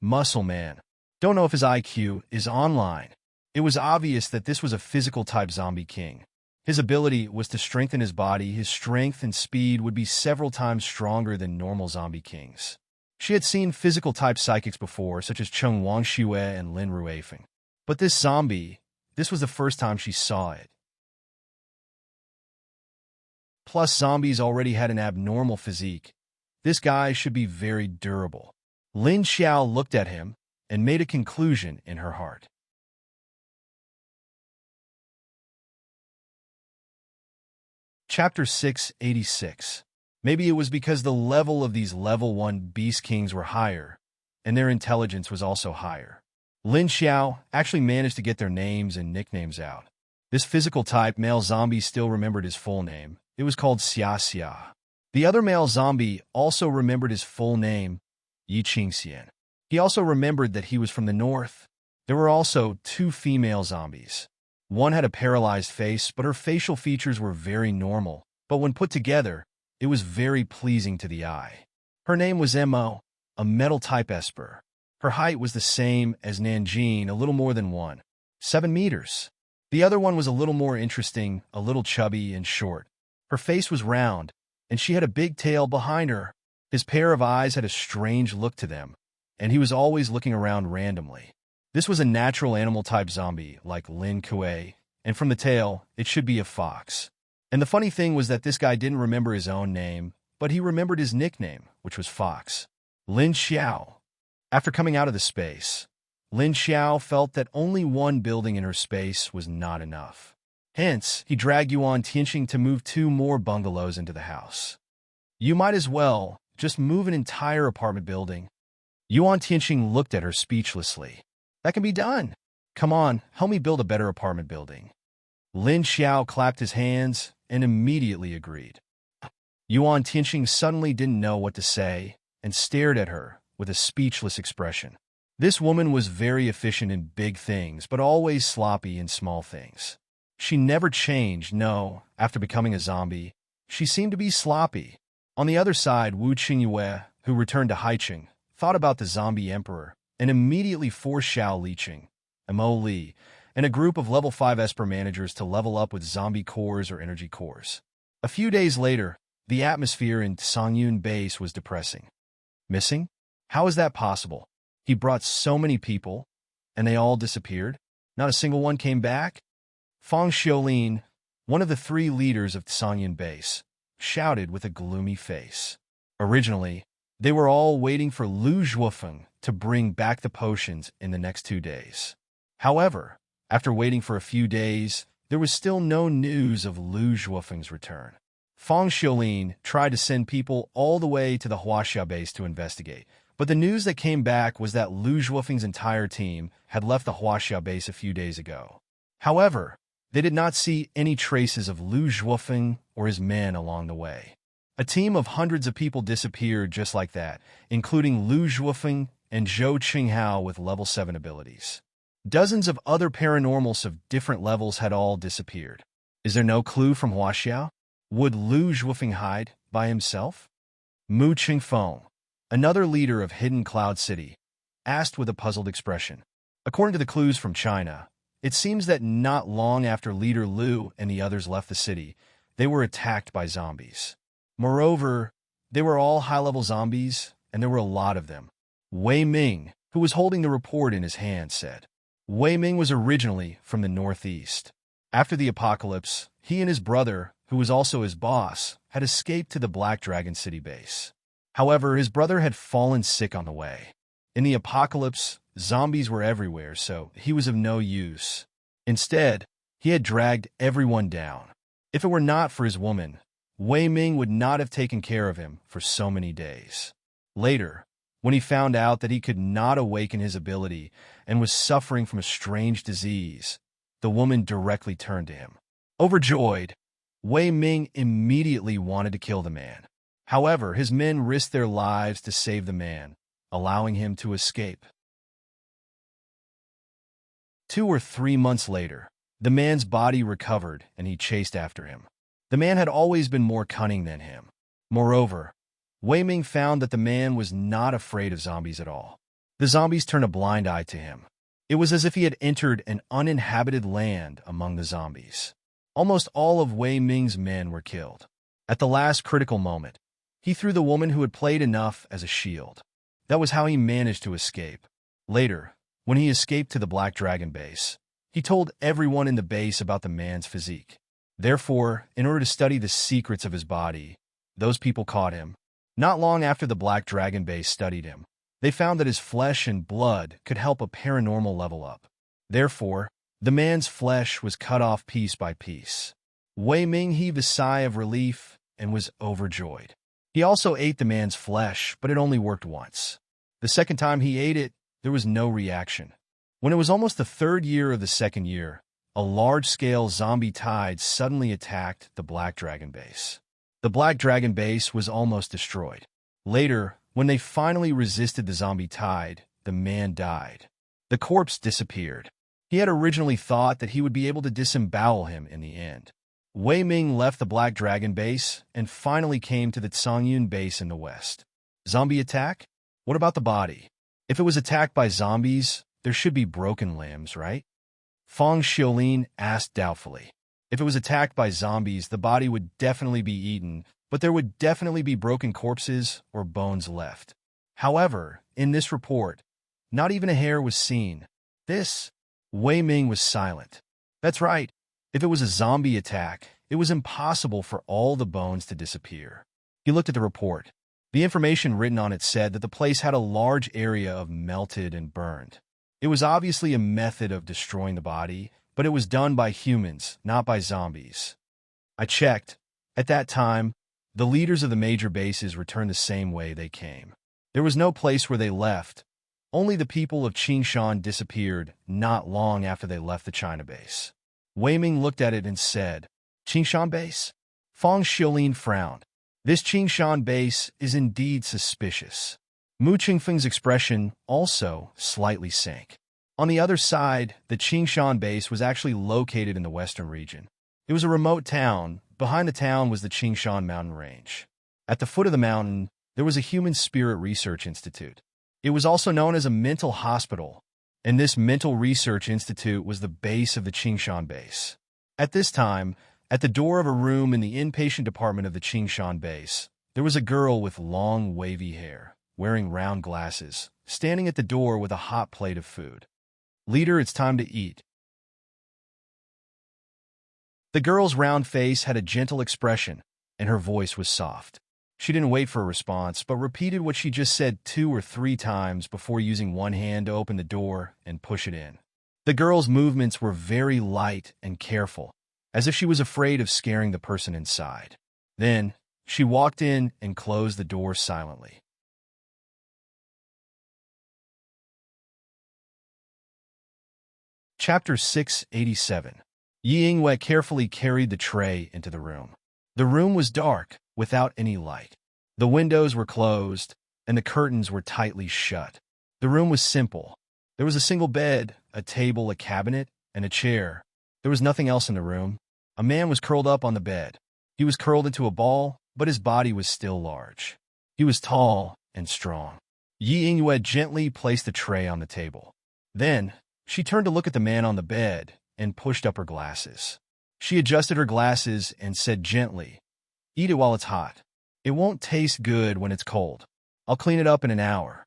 Muscle man. Don't know if his IQ is online. It was obvious that this was a physical-type zombie king. His ability was to strengthen his body. His strength and speed would be several times stronger than normal zombie kings. She had seen physical-type psychics before, such as Cheng Wangxue and Lin Ruifeng. But this zombie, this was the first time she saw it. Plus, zombies already had an abnormal physique. This guy should be very durable. Lin Xiao looked at him and made a conclusion in her heart. Chapter 686. Maybe it was because the level of these level 1 beast kings were higher, and their intelligence was also higher. Lin Xiao actually managed to get their names and nicknames out. This physical-type male zombie still remembered his full name. It was called Xia Xia. The other male zombie also remembered his full name, Yi Qingxian. He also remembered that he was from the north. There were also two female zombies. One had a paralyzed face, but her facial features were very normal. But when put together, it was very pleasing to the eye. Her name was Mo, a metal-type esper. Her height was the same as Nanjing, a little more than 7 meters. The other one was a little more interesting, a little chubby and short. Her face was round, and she had a big tail behind her. His pair of eyes had a strange look to them, and he was always looking around randomly. This was a natural animal-type zombie, like Lin Kuei, and from the tail, it should be a fox. And the funny thing was that this guy didn't remember his own name, but he remembered his nickname, which was Fox. Lin Xiao. After coming out of the space, Lin Xiao felt that only one building in her space was not enough. Hence, he dragged Yuan Tianxing to move 2 more bungalows into the house. You might as well just move an entire apartment building. Yuan Tianxing looked at her speechlessly. That can be done. Come on, help me build a better apartment building. Lin Xiao clapped his hands and immediately agreed. Yuan Tianxing suddenly didn't know what to say and stared at her with a speechless expression. This woman was very efficient in big things, but always sloppy in small things. She never changed, no, after becoming a zombie. She seemed to be sloppy. On the other side, Wu Qingyue, who returned to Haicheng, thought about the zombie emperor and immediately forced Xiao Liqing, Mo Li, and a group of level 5 Esper managers to level up with zombie cores or energy cores. A few days later, the atmosphere in Songyun base was depressing. Missing? How is that possible? He brought so many people, and they all disappeared? Not a single one came back? Fang Xiaolin, one of the 3 leaders of Songyun base, shouted with a gloomy face. Originally, they were all waiting for Lu Zhuofeng to bring back the potions in the next 2 days. However, after waiting for a few days, there was still no news of Lu Zhuofeng's return. Fang Xiaolin tried to send people all the way to the Huaxia base to investigate, but the news that came back was that Lu Zhuofeng's entire team had left the Huaxia base a few days ago. However, they did not see any traces of Lu Zhuofeng or his men along the way. A team of hundreds of people disappeared just like that, including Lu Zhuofeng and Zhou Qinghao with level 7 abilities. Dozens of other paranormals of different levels had all disappeared. Is there no clue from Huaxia? Would Lu Zhuofeng hide by himself? Mu Qingfeng, another leader of Hidden Cloud City, asked with a puzzled expression. According to the clues from China, It seems that not long after Leader Liu and the others left the city, they were attacked by zombies. Moreover, they were all high-level zombies, and there were a lot of them. Wei Ming, who was holding the report in his hand, said. Wei Ming was originally from the northeast. After the apocalypse, he and his brother, who was also his boss, had escaped to the Black Dragon City base. However, his brother had fallen sick on the way. In the apocalypse, zombies were everywhere, so he was of no use. Instead, he had dragged everyone down. If it were not for his woman, Wei Ming would not have taken care of him for so many days. Later, when he found out that he could not awaken his ability and was suffering from a strange disease, the woman directly turned to him. Overjoyed, Wei Ming immediately wanted to kill the man. However, his men risked their lives to save the man, allowing him to escape. 2 or 3 months later, the man's body recovered and he chased after him. The man had always been more cunning than him. Moreover, Wei Ming found that the man was not afraid of zombies at all. The zombies turned a blind eye to him. It was as if he had entered an uninhabited land among the zombies. Almost all of Wei Ming's men were killed. At the last critical moment, he threw the woman who had played enough as a shield. That was how he managed to escape. Later, when he escaped to the Black Dragon base, he told everyone in the base about the man's physique. Therefore, in order to study the secrets of his body, those people caught him. Not long after the Black Dragon base studied him, they found that his flesh and blood could help a paranormal level up. Therefore, the man's flesh was cut off piece by piece. Wei Ming heaved a sigh of relief and was overjoyed. He also ate the man's flesh, but it only worked once. The second time he ate it, there was no reaction. When it was almost the 3rd year of the 2nd year, a large-scale zombie tide suddenly attacked the Black Dragon base. The Black Dragon base was almost destroyed. Later, when they finally resisted the zombie tide, the man died. The corpse disappeared. He had originally thought that he would be able to disembowel him in the end. Wei Ming left the Black Dragon base and finally came to the Tsangyun base in the west. Zombie attack? What about the body? If it was attacked by zombies, there should be broken limbs, right? Fang Xiaolin asked doubtfully. If it was attacked by zombies, the body would definitely be eaten, but there would definitely be broken corpses or bones left. However, in this report, not even a hair was seen. Wei Ming was silent. That's right. If it was a zombie attack, it was impossible for all the bones to disappear. He looked at the report. The information written on it said that the place had a large area of melted and burned. It was obviously a method of destroying the body, but it was done by humans, not by zombies. I checked. At that time, the leaders of the major bases returned the same way they came. There was no place where they left. Only the people of Qingshan disappeared not long after they left the China base. Wei Ming looked at it and said, Qingshan base? Fang Xiaolin frowned. This Qingshan base is indeed suspicious. Mu Qingfeng's expression also slightly sank. On the other side, the Qingshan base was actually located in the western region. It was a remote town. Behind the town was the Qingshan mountain range. At the foot of the mountain, there was a human spirit research institute. It was also known as a mental hospital, and this mental research institute was the base of the Qingshan base. At this time, at the door of a room in the inpatient department of the Qingshan base, there was a girl with long, wavy hair, wearing round glasses, standing at the door with a hot plate of food. Leader, it's time to eat. The girl's round face had a gentle expression, and her voice was soft. She didn't wait for a response, but repeated what she just said 2 or 3 times before using one hand to open the door and push it in. The girl's movements were very light and careful, as if she was afraid of scaring the person inside. Then, she walked in and closed the door silently. Chapter 687. Yi Yingwei carefully carried the tray into the room. The room was dark, without any light. The windows were closed, and the curtains were tightly shut. The room was simple. There was a single bed, a table, a cabinet, and a chair. There was nothing else in the room. A man was curled up on the bed. He was curled into a ball, but his body was still large. He was tall and strong. Yi Yingwei gently placed the tray on the table. Then, She turned to look at the man on the bed and pushed up her glasses. She adjusted her glasses and said gently, "Eat it while it's hot. It won't taste good when it's cold. I'll clean it up in an hour."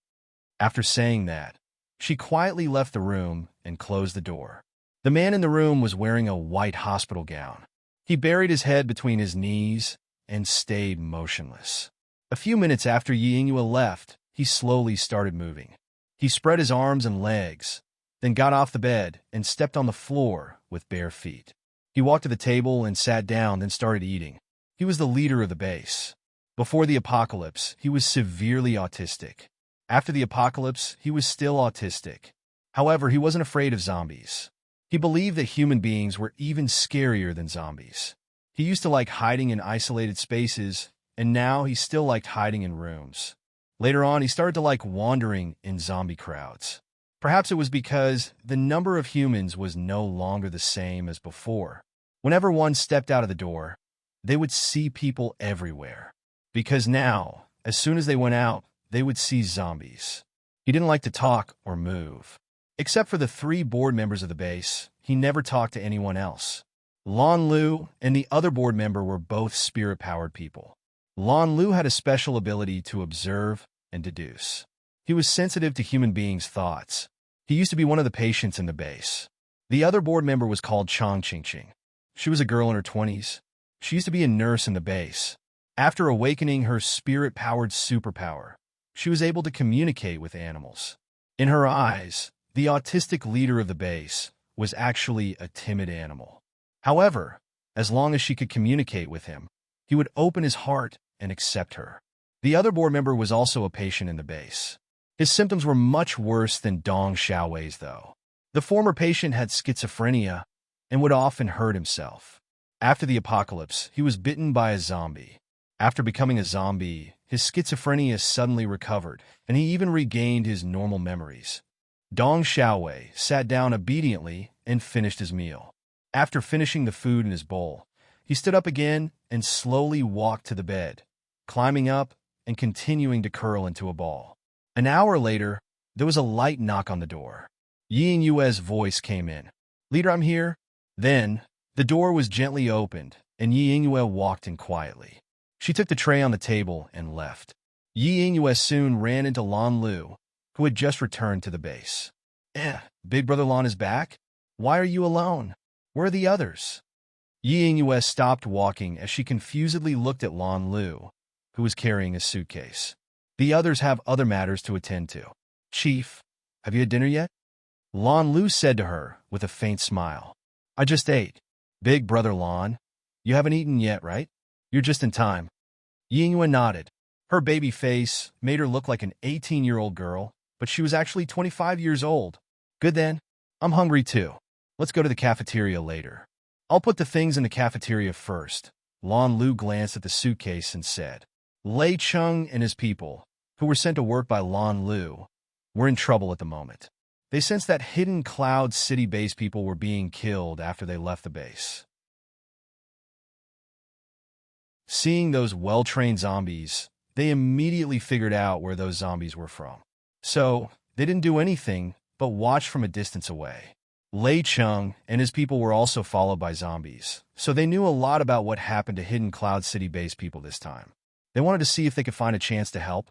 After saying that, she quietly left the room and closed the door. The man in the room was wearing a white hospital gown. He buried his head between his knees and stayed motionless. A few minutes after Yi Yingyue left, he slowly started moving. He spread his arms and legs, then got off the bed and stepped on the floor with bare feet. He walked to the table and sat down, then started eating. He was the leader of the base. Before the apocalypse, he was severely autistic. After the apocalypse, he was still autistic. However, he wasn't afraid of zombies. He believed that human beings were even scarier than zombies. He used to like hiding in isolated spaces, and now he still liked hiding in rooms. Later on, he started to like wandering in zombie crowds. Perhaps it was because the number of humans was no longer the same as before. Whenever one stepped out of the door, they would see people everywhere. Because now, as soon as they went out, they would see zombies. He didn't like to talk or move. Except for the 3 board members of the base, he never talked to anyone else. Lan Lu and the other board member were both spirit-powered people. Lan Lu had a special ability to observe and deduce. He was sensitive to human beings' thoughts. He used to be one of the patients in the base. The other board member was called Chang Qingqing. She was a girl in her 20s. She used to be a nurse in the base. After awakening her spirit-powered superpower, she was able to communicate with animals. In her eyes, the autistic leader of the base was actually a timid animal. However, as long as she could communicate with him, he would open his heart and accept her. The other board member was also a patient in the base. His symptoms were much worse than Dong Xiaowei's, though. The former patient had schizophrenia and would often hurt himself. After the apocalypse, he was bitten by a zombie. After becoming a zombie, his schizophrenia suddenly recovered, and he even regained his normal memories. Dong Xiaowei sat down obediently and finished his meal. After finishing the food in his bowl, he stood up again and slowly walked to the bed, climbing up and continuing to curl into a ball. An hour later, there was a light knock on the door. Yi Yingyue's voice came in. "Leader, I'm here." Then, the door was gently opened, and Yi Yingyue walked in quietly. She took the tray on the table and left. Yi Yingyue soon ran into Lan Lu, who had just returned to the base. Big Brother Lan is back? Why are you alone? Where are the others?" Yi Yingyue stopped walking as she confusedly looked at Lan Lu, who was carrying a suitcase. "The others have other matters to attend to. Chief, have you had dinner yet?" Lan Lu said to her with a faint smile. "I just ate." "Big Brother Lan, you haven't eaten yet, right? You're just in time." Yi Yingyue nodded. Her baby face made her look like an 18-year-old girl, but she was actually 25 years old. "Good then. I'm hungry too. Let's go to the cafeteria later." "I'll put the things in the cafeteria first." Lan Lu glanced at the suitcase and said. Lei Cheng and his people, who were sent to work by Lan Lu, were in trouble at the moment. They sensed that hidden Cloud City base people were being killed after they left the base. Seeing those well-trained zombies, they immediately figured out where those zombies were from. So, they didn't do anything but watch from a distance away. Lei Cheng and his people were also followed by zombies, so they knew a lot about what happened to hidden Cloud City base people this time. They wanted to see if they could find a chance to help,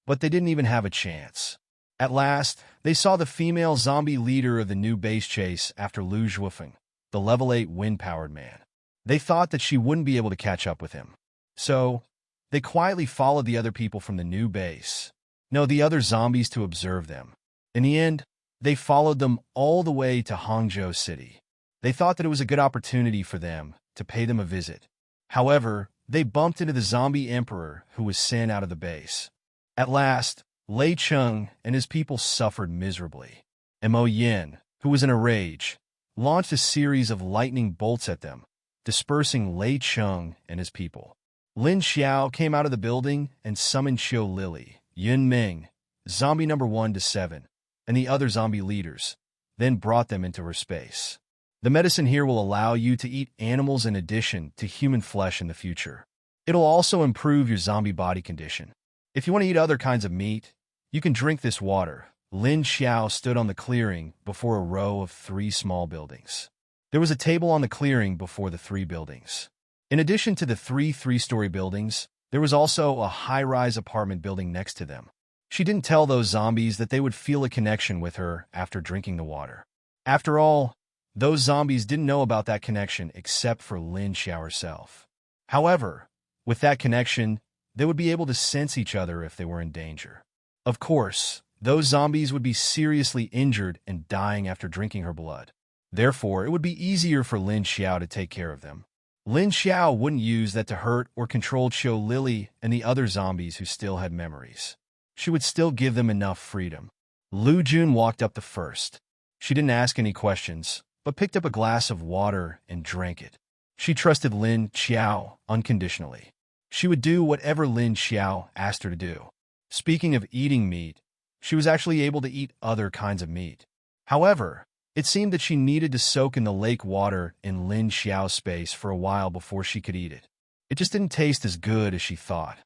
but they didn't even have a chance. At last, they saw the female zombie leader of the new base chase after Lu Zhuofeng, the level 8 wind-powered man. They thought that she wouldn't be able to catch up with him. So, they quietly followed the other people from the new base. No, the other zombies to observe them. In the end, they followed them all the way to Hangzhou City. They thought that it was a good opportunity for them to pay them a visit. However, they bumped into the zombie emperor who was sent out of the base. At last, Lei Cheng and his people suffered miserably. Mo Yin, who was in a rage, launched a series of lightning bolts at them, dispersing Lei Cheng and his people. Lin Xiao came out of the building and summoned Xiu Lily, Yun Ming, zombie number 1 to 7, and the other zombie leaders, then brought them into her space. The medicine here will allow you to eat animals in addition to human flesh in the future. It'll also improve your zombie body condition. If you want to eat other kinds of meat, you can drink this water, Lin Xiao stood on the clearing before a row of 3 small buildings. There was a table on the clearing before the 3 buildings. In addition to the 3 three-story buildings, there was also a high-rise apartment building next to them. She didn't tell those zombies that they would feel a connection with her after drinking the water. After all, those zombies didn't know about that connection except for Lin Xiao herself. However, with that connection, they would be able to sense each other if they were in danger. Of course, those zombies would be seriously injured and dying after drinking her blood. Therefore, it would be easier for Lin Xiao to take care of them. Lin Xiao wouldn't use that to hurt or control Qiu Lily and the other zombies who still had memories. She would still give them enough freedom. Lu Jun walked up the first. She didn't ask any questions, but picked up a glass of water and drank it. She trusted Lin Xiao unconditionally. She would do whatever Lin Xiao asked her to do. Speaking of eating meat, she was actually able to eat other kinds of meat. However, it seemed that she needed to soak in the lake water in Lin Xiao's space for a while before she could eat it. It just didn't taste as good as she thought.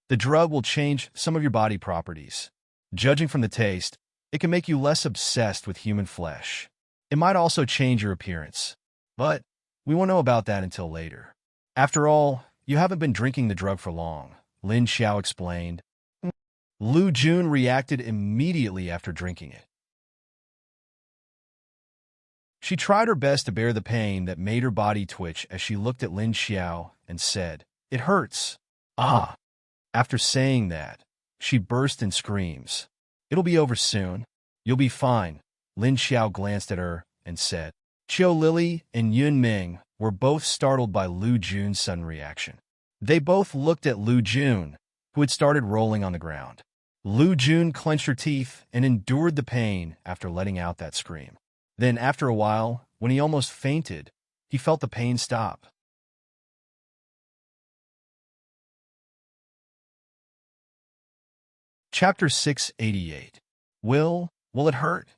The drug will change some of your body properties. Judging from the taste, it can make you less obsessed with human flesh. It might also change your appearance. But we won't know about that until later. After all, you haven't been drinking the drug for long, Lin Xiao explained. Lu Jun reacted immediately after drinking it. She tried her best to bear the pain that made her body twitch as she looked at Lin Xiao and said, "It hurts." Ah! After saying that, she burst in screams. "It'll be over soon. You'll be fine." Lin Xiao glanced at her and said. Qiu Lily and Yun Ming were both startled by Lu Jun's sudden reaction. They both looked at Lu Jun, who had started rolling on the ground. Lu Jun clenched her teeth and endured the pain after letting out that scream. Then, after a while, when he almost fainted, he felt the pain stop. Chapter 688. Will it hurt?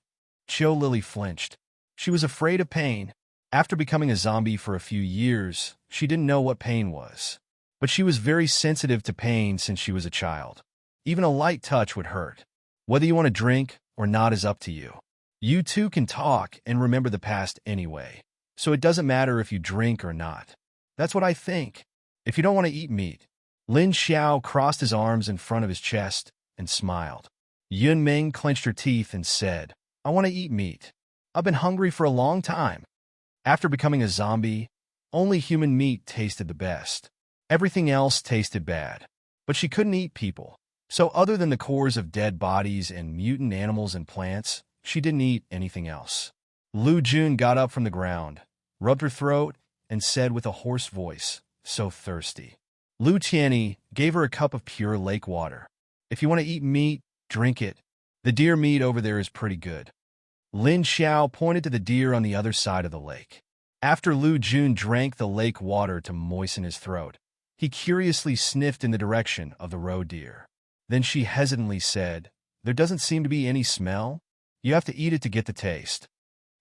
Qiu Lily flinched. She was afraid of pain. After becoming a zombie for a few years, she didn't know what pain was. But she was very sensitive to pain since she was a child. Even a light touch would hurt. Whether you want to drink or not is up to you. You two can talk and remember the past anyway, so it doesn't matter if you drink or not. That's what I think. If you don't want to eat meat. Lin Xiao crossed his arms in front of his chest and smiled. Yun Ming clenched her teeth and said, "I want to eat meat. I've been hungry for a long time." After becoming a zombie, only human meat tasted the best. Everything else tasted bad. But she couldn't eat people. So other than the cores of dead bodies and mutant animals and plants, she didn't eat anything else. Lu Jun got up from the ground, rubbed her throat, and said with a hoarse voice, "So thirsty." Lu Tianyi gave her a cup of pure lake water. "If you want to eat meat, drink it. The deer meat over there is pretty good." Lin Xiao pointed to the deer on the other side of the lake. After Lu Jun drank the lake water to moisten his throat, he curiously sniffed in the direction of the roe deer. Then she hesitantly said, "There doesn't seem to be any smell. You have to eat it to get the taste."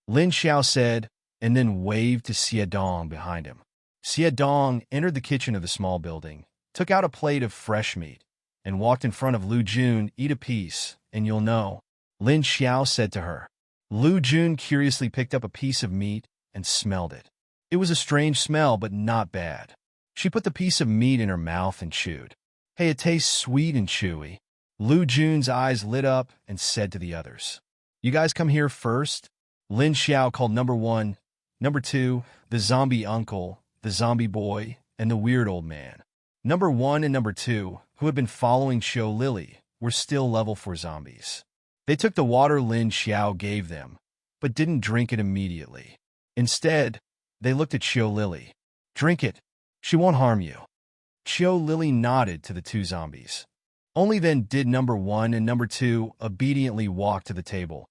Lin Xiao said, and then waved to Xie Dong behind him. Xie Dong entered the kitchen of the small building, took out a plate of fresh meat, and walked in front of Lu Jun. "Eat a piece, and you'll know," Lin Xiao said to her. Lu Jun curiously picked up a piece of meat and smelled it. It was a strange smell, but not bad. She put the piece of meat in her mouth and chewed. "Hey, it tastes sweet and chewy." Lu Jun's eyes lit up and said to the others, "You guys come here first." Lin Xiao called number 1, number 2, the zombie uncle, the zombie boy, and the weird old man. Number 1 and number 2, who had been following Qiu Lily, were still level 4 zombies. They took the water Lin Xiao gave them, but didn't drink it immediately. Instead, they looked at Qiu Lily. "Drink it. She won't harm you." Qiu Lily nodded to the 2 zombies. Only then did number 1 and number 2 obediently walk to the table,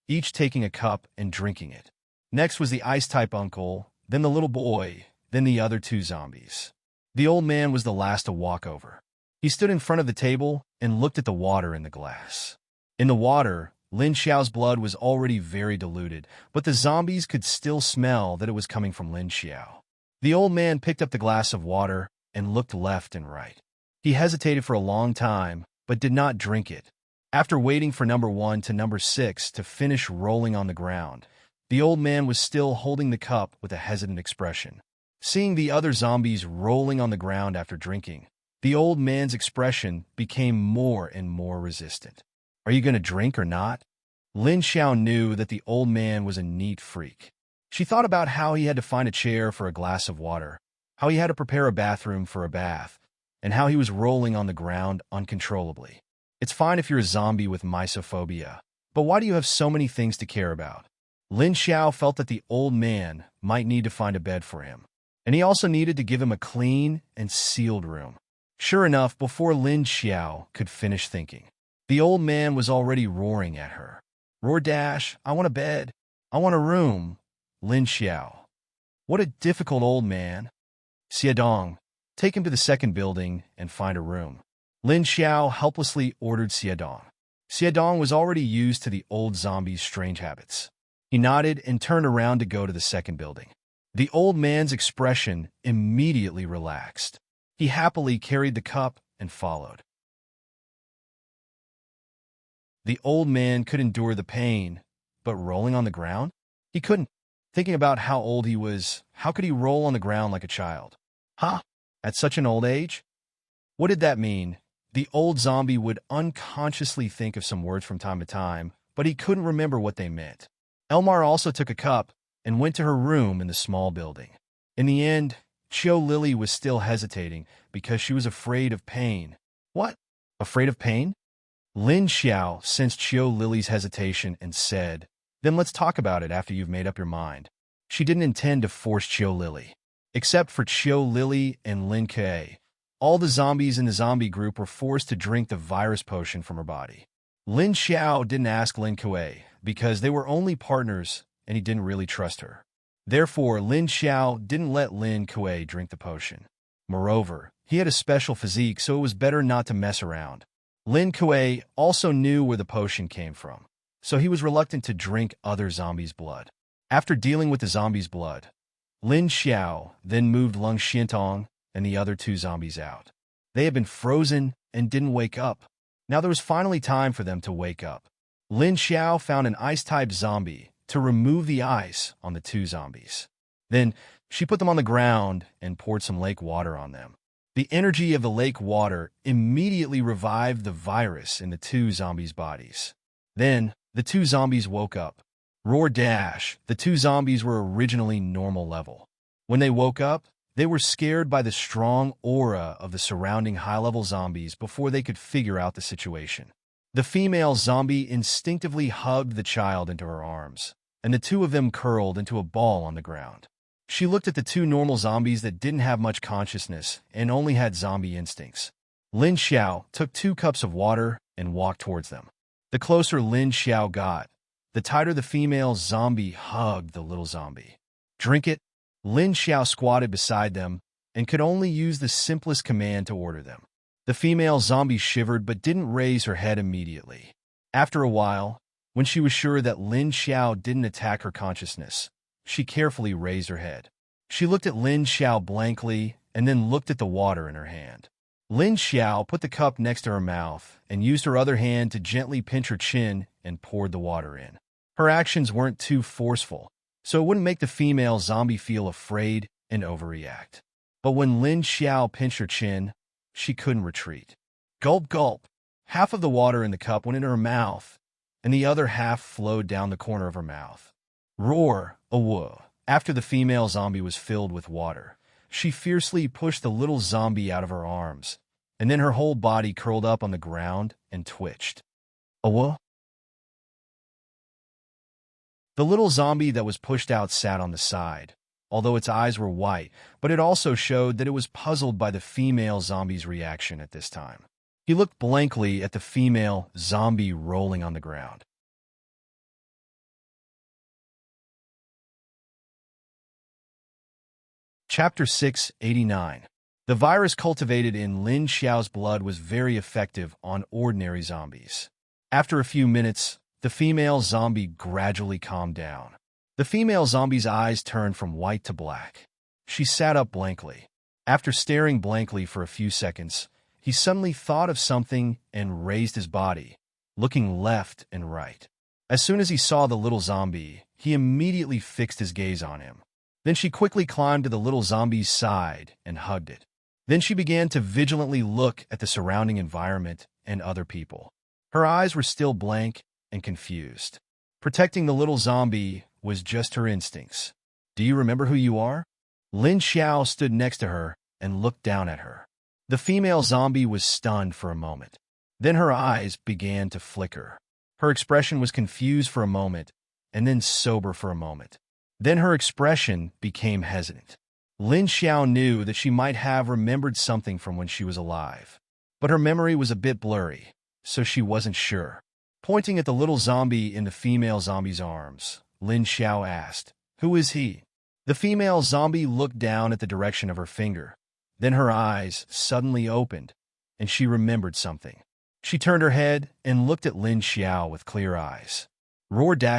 each taking a cup and drinking it. Next was the ice-type uncle, then the little boy, then the other 2 zombies. The old man was the last to walk over. He stood in front of the table and looked at the water in the glass. In the water, Lin Xiao's blood was already very diluted, but the zombies could still smell that it was coming from Lin Xiao. The old man picked up the glass of water and looked left and right. He hesitated for a long time, but did not drink it. After waiting for number 1 to number 6 to finish rolling on the ground, the old man was still holding the cup with a hesitant expression. Seeing the other zombies rolling on the ground after drinking, the old man's expression became more and more resistant. Are you going to drink or not? Lin Xiao knew that the old man was a neat freak. She thought about how he had to find a chair for a glass of water, how he had to prepare a bathroom for a bath, and how he was rolling on the ground uncontrollably. It's fine if you're a zombie with mysophobia, but why do you have so many things to care about? Lin Xiao felt that the old man might need to find a bed for him, and he also needed to give him a clean and sealed room. Sure enough, before Lin Xiao could finish thinking, the old man was already roaring at her. Roar dash, I want a bed. I want a room. Lin Xiao. What a difficult old man. Xiadong, take him to the second building and find a room. Lin Xiao helplessly ordered Xiadong. Xiadong was already used to the old zombie's strange habits. He nodded and turned around to go to the second building. The old man's expression immediately relaxed. He happily carried the cup and followed. The old man could endure the pain, but rolling on the ground? He couldn't. Thinking about how old he was, how could he roll on the ground like a child? Huh? At such an old age? What did that mean? The old zombie would unconsciously think of some words from time to time, but he couldn't remember what they meant. Elmar also took a cup and went to her room in the small building. In the end, Chiu Lily was still hesitating because she was afraid of pain. What? Afraid of pain? Lin Xiao sensed Chiu Lily's hesitation and said, "Then let's talk about it after you've made up your mind." She didn't intend to force Chiu Lily. Except for Chiu Lily and Lin Ke, all the zombies in the zombie group were forced to drink the virus potion from her body. Lin Xiao didn't ask Lin Ke because they were only partners and he didn't really trust her. Therefore, Lin Xiao didn't let Lin Ke drink the potion. Moreover, he had a special physique, so it was better not to mess around. Lin Ke also knew where the potion came from, so he was reluctant to drink other zombies' blood. After dealing with the zombies' blood, Lin Xiao then moved Lung Xiantong and the other 2 zombies out. They had been frozen and didn't wake up. Now there was finally time for them to wake up. Lin Xiao found an ice-type zombie to remove the ice on the 2 zombies. Then she put them on the ground and poured some lake water on them. The energy of the lake water immediately revived the virus in the 2 zombies' bodies. Then the 2 zombies woke up. Roar dash, the 2 zombies were originally normal level. When they woke up, they were scared by the strong aura of the surrounding high-level zombies before they could figure out the situation. The female zombie instinctively hugged the child into her arms, and the 2 of them curled into a ball on the ground. She looked at the 2 normal zombies that didn't have much consciousness and only had zombie instincts. Lin Xiao took 2 cups of water and walked towards them. The closer Lin Xiao got, the tighter the female zombie hugged the little zombie. Drink it. Lin Xiao squatted beside them and could only use the simplest command to order them. The female zombie shivered but didn't raise her head immediately. After a while, when she was sure that Lin Xiao didn't attack her consciousness, she carefully raised her head. She looked at Lin Xiao blankly and then looked at the water in her hand. Lin Xiao put the cup next to her mouth and used her other hand to gently pinch her chin and poured the water in. Her actions weren't too forceful, so it wouldn't make the female zombie feel afraid and overreact. But when Lin Xiao pinched her chin, she couldn't retreat. Gulp, gulp. Half of the water in the cup went into her mouth, and the other half flowed down the corner of her mouth. Roar, awoo. After the female zombie was filled with water, she fiercely pushed the little zombie out of her arms, and then her whole body curled up on the ground and twitched. Awoo. The little zombie that was pushed out sat on the side, although its eyes were white, but it also showed that it was puzzled by the female zombie's reaction at this time. He looked blankly at the female zombie rolling on the ground. Chapter 689. The virus cultivated in Lin Xiao's blood was very effective on ordinary zombies. After a few minutes, the female zombie gradually calmed down. The female zombie's eyes turned from white to black. She sat up blankly. After staring blankly for a few seconds, he suddenly thought of something and raised his body, looking left and right. As soon as he saw the little zombie, he immediately fixed his gaze on him. Then she quickly climbed to the little zombie's side and hugged it. Then she began to vigilantly look at the surrounding environment and other people. Her eyes were still blank and confused. Protecting the little zombie was just her instincts. Do you remember who you are? Lin Xiao stood next to her and looked down at her. The female zombie was stunned for a moment. Then her eyes began to flicker. Her expression was confused for a moment, and then sober for a moment. Then her expression became hesitant. Lin Xiao knew that she might have remembered something from when she was alive, but her memory was a bit blurry, so she wasn't sure. Pointing at the little zombie in the female zombie's arms, Lin Xiao asked, "Who is he?" The female zombie looked down at the direction of her finger. Then her eyes suddenly opened, and she remembered something. She turned her head and looked at Lin Xiao with clear eyes.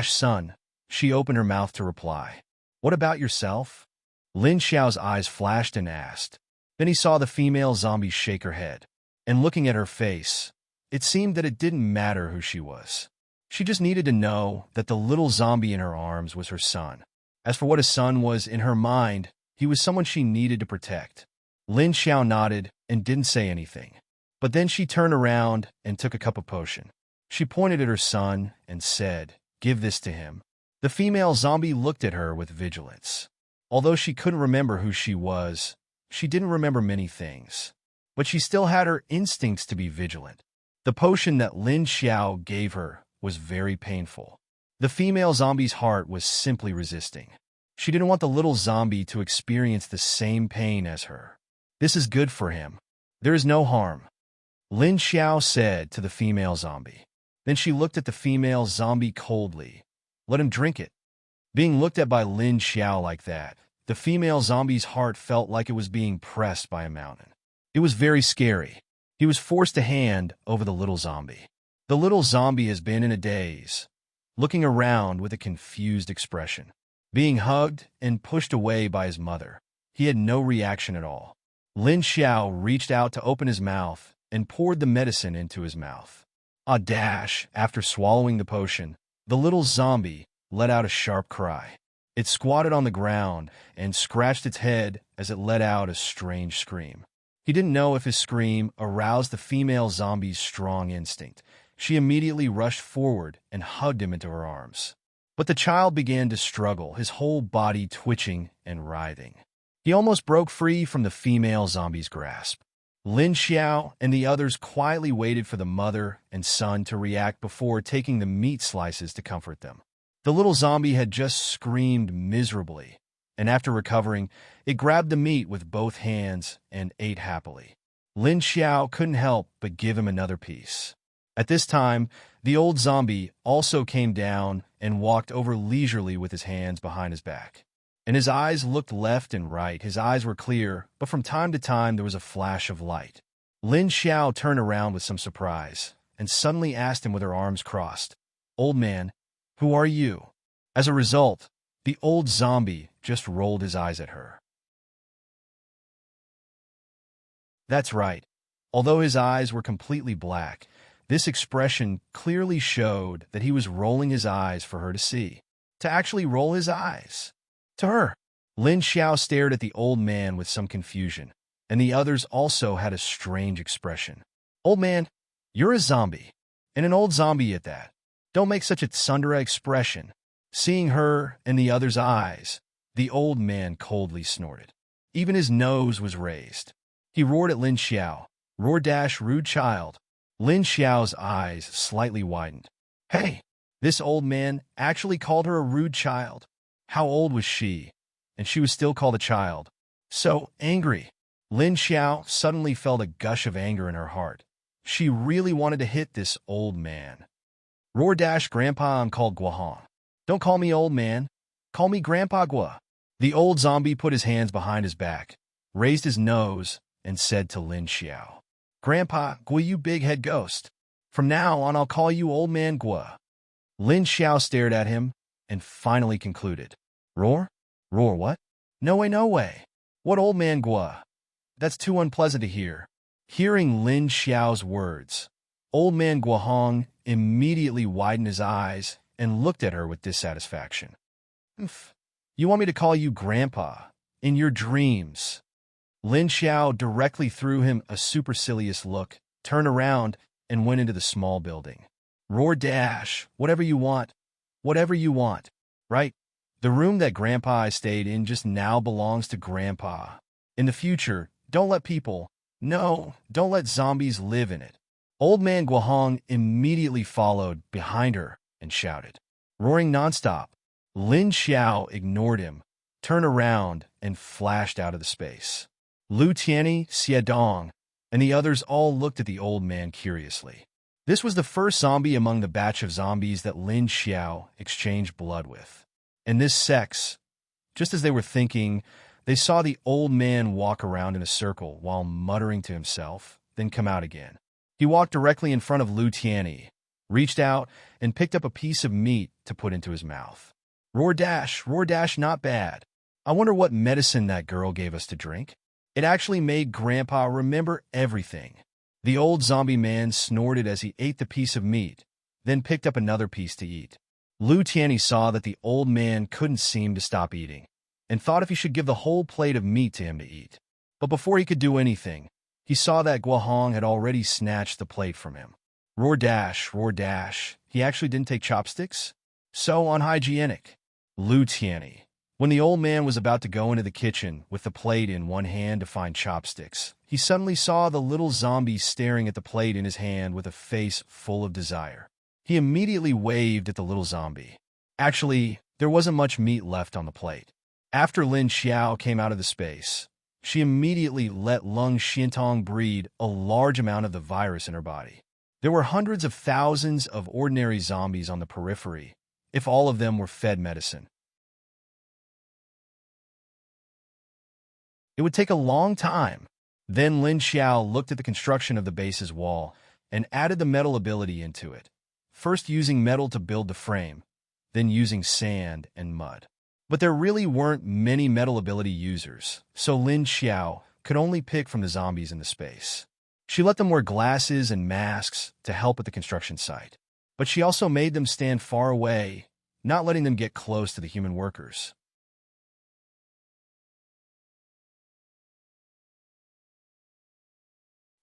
"Son," she opened her mouth to reply. "What about yourself?" Lin Xiao's eyes flashed and asked. Then he saw the female zombie shake her head. And looking at her face, it seemed that it didn't matter who she was. She just needed to know that the little zombie in her arms was her son. As for what his son was in her mind, he was someone she needed to protect. Lin Xiao nodded and didn't say anything. But then she turned around and took a cup of potion. She pointed at her son and said, "Give this to him." The female zombie looked at her with vigilance. Although she couldn't remember who she was, she didn't remember many things. But she still had her instincts to be vigilant. The potion that Lin Xiao gave her was very painful. The female zombie's heart was simply resisting. She didn't want the little zombie to experience the same pain as her. "This is good for him. There is no harm," Lin Xiao said to the female zombie. Then she looked at the female zombie coldly. "Let him drink it." Being looked at by Lin Xiao like that, the female zombie's heart felt like it was being pressed by a mountain. It was very scary. He was forced to hand over the little zombie. The little zombie has been in a daze, looking around with a confused expression. Being hugged and pushed away by his mother, he had no reaction at all. Lin Xiao reached out to open his mouth and poured the medicine into his mouth. After swallowing the potion, the little zombie let out a sharp cry. It squatted on the ground and scratched its head as it let out a strange scream. He didn't know if his scream aroused the female zombie's strong instinct. She immediately rushed forward and hugged him into her arms. But the child began to struggle, his whole body twitching and writhing. He almost broke free from the female zombie's grasp. Lin Xiao and the others quietly waited for the mother and son to react before taking the meat slices to comfort them. The little zombie had just screamed miserably, and after recovering, it grabbed the meat with both hands and ate happily. Lin Xiao couldn't help but give him another piece. At this time, the old zombie also came down and walked over leisurely with his hands behind his back. And his eyes looked left and right. His eyes were clear, but from time to time there was a flash of light. Lin Xiao turned around with some surprise and suddenly asked him with her arms crossed, "Old man, who are you?" As a result, the old zombie just rolled his eyes at her. That's right. Although his eyes were completely black, this expression clearly showed that he was rolling his eyes for her to see. To actually roll his eyes. To her. Lin Xiao stared at the old man with some confusion, and the others also had a strange expression. "Old man, you're a zombie, and an old zombie at that. Don't make such a tsundere expression." Seeing her and the others' eyes, the old man coldly snorted. Even his nose was raised. He roared at Lin Xiao. Rude child." Lin Xiao's eyes slightly widened. Hey, this old man actually called her a rude child. How old was she? And she was still called a child. So angry. Lin Xiao suddenly felt a gush of anger in her heart. She really wanted to hit this old man. Grandpa, I'm called Guahan. Don't call me old man. Call me Grandpa Gua. The old zombie put his hands behind his back, raised his nose, and said to Lin Xiao, "Grandpa Gua, you big head ghost. From now on, I'll call you Old Man Gua." Lin Xiao stared at him and finally concluded. Roar? Roar what? No way, no way. What Old Man Gua? That's too unpleasant to hear. Hearing Lin Xiao's words, Old man Guahong immediately widened his eyes and looked at her with dissatisfaction. "Umph. You want me to call you Grandpa? In your dreams?" Lin Xiao directly threw him a supercilious look, turned around, and went into the small building. "Roar dash, whatever you want, right? The room that Grandpa stayed in just now belongs to Grandpa. In the future, don't let zombies live in it." Old man Guahong immediately followed behind her and shouted, roaring nonstop. Lin Xiao ignored him, turned around, and flashed out of the space. Lu Tianyi, Xie Dong, and the others all looked at the old man curiously. This was the first zombie among the batch of zombies that Lin Xiao exchanged blood with. And this sex, just as they were thinking, they saw the old man walk around in a circle while muttering to himself, then come out again. He walked directly in front of Lu Tianyi, reached out, and picked up a piece of meat to put into his mouth. Roar dash, not bad. I wonder what medicine that girl gave us to drink. It actually made Grandpa remember everything. The old zombie man snorted as he ate the piece of meat, then picked up another piece to eat. Lu Tianyi saw that the old man couldn't seem to stop eating, and thought if he should give the whole plate of meat to him to eat. But before he could do anything, he saw that Guahong had already snatched the plate from him. Roar dash, he actually didn't take chopsticks? So unhygienic. Lu Tianyi. When the old man was about to go into the kitchen with the plate in one hand to find chopsticks, he suddenly saw the little zombie staring at the plate in his hand with a face full of desire. He immediately waved at the little zombie. Actually, there wasn't much meat left on the plate. After Lin Xiao came out of the space, she immediately let Lung Xiantong breed a large amount of the virus in her body. There were hundreds of thousands of ordinary zombies on the periphery, if all of them were fed medicine. It would take a long time. Then Lin Xiao looked at the construction of the base's wall and added the metal ability into it, first using metal to build the frame, then using sand and mud. But there really weren't many metal ability users, so Lin Xiao could only pick from the zombies in the space. She let them wear glasses and masks to help at the construction site, but she also made them stand far away, not letting them get close to the human workers.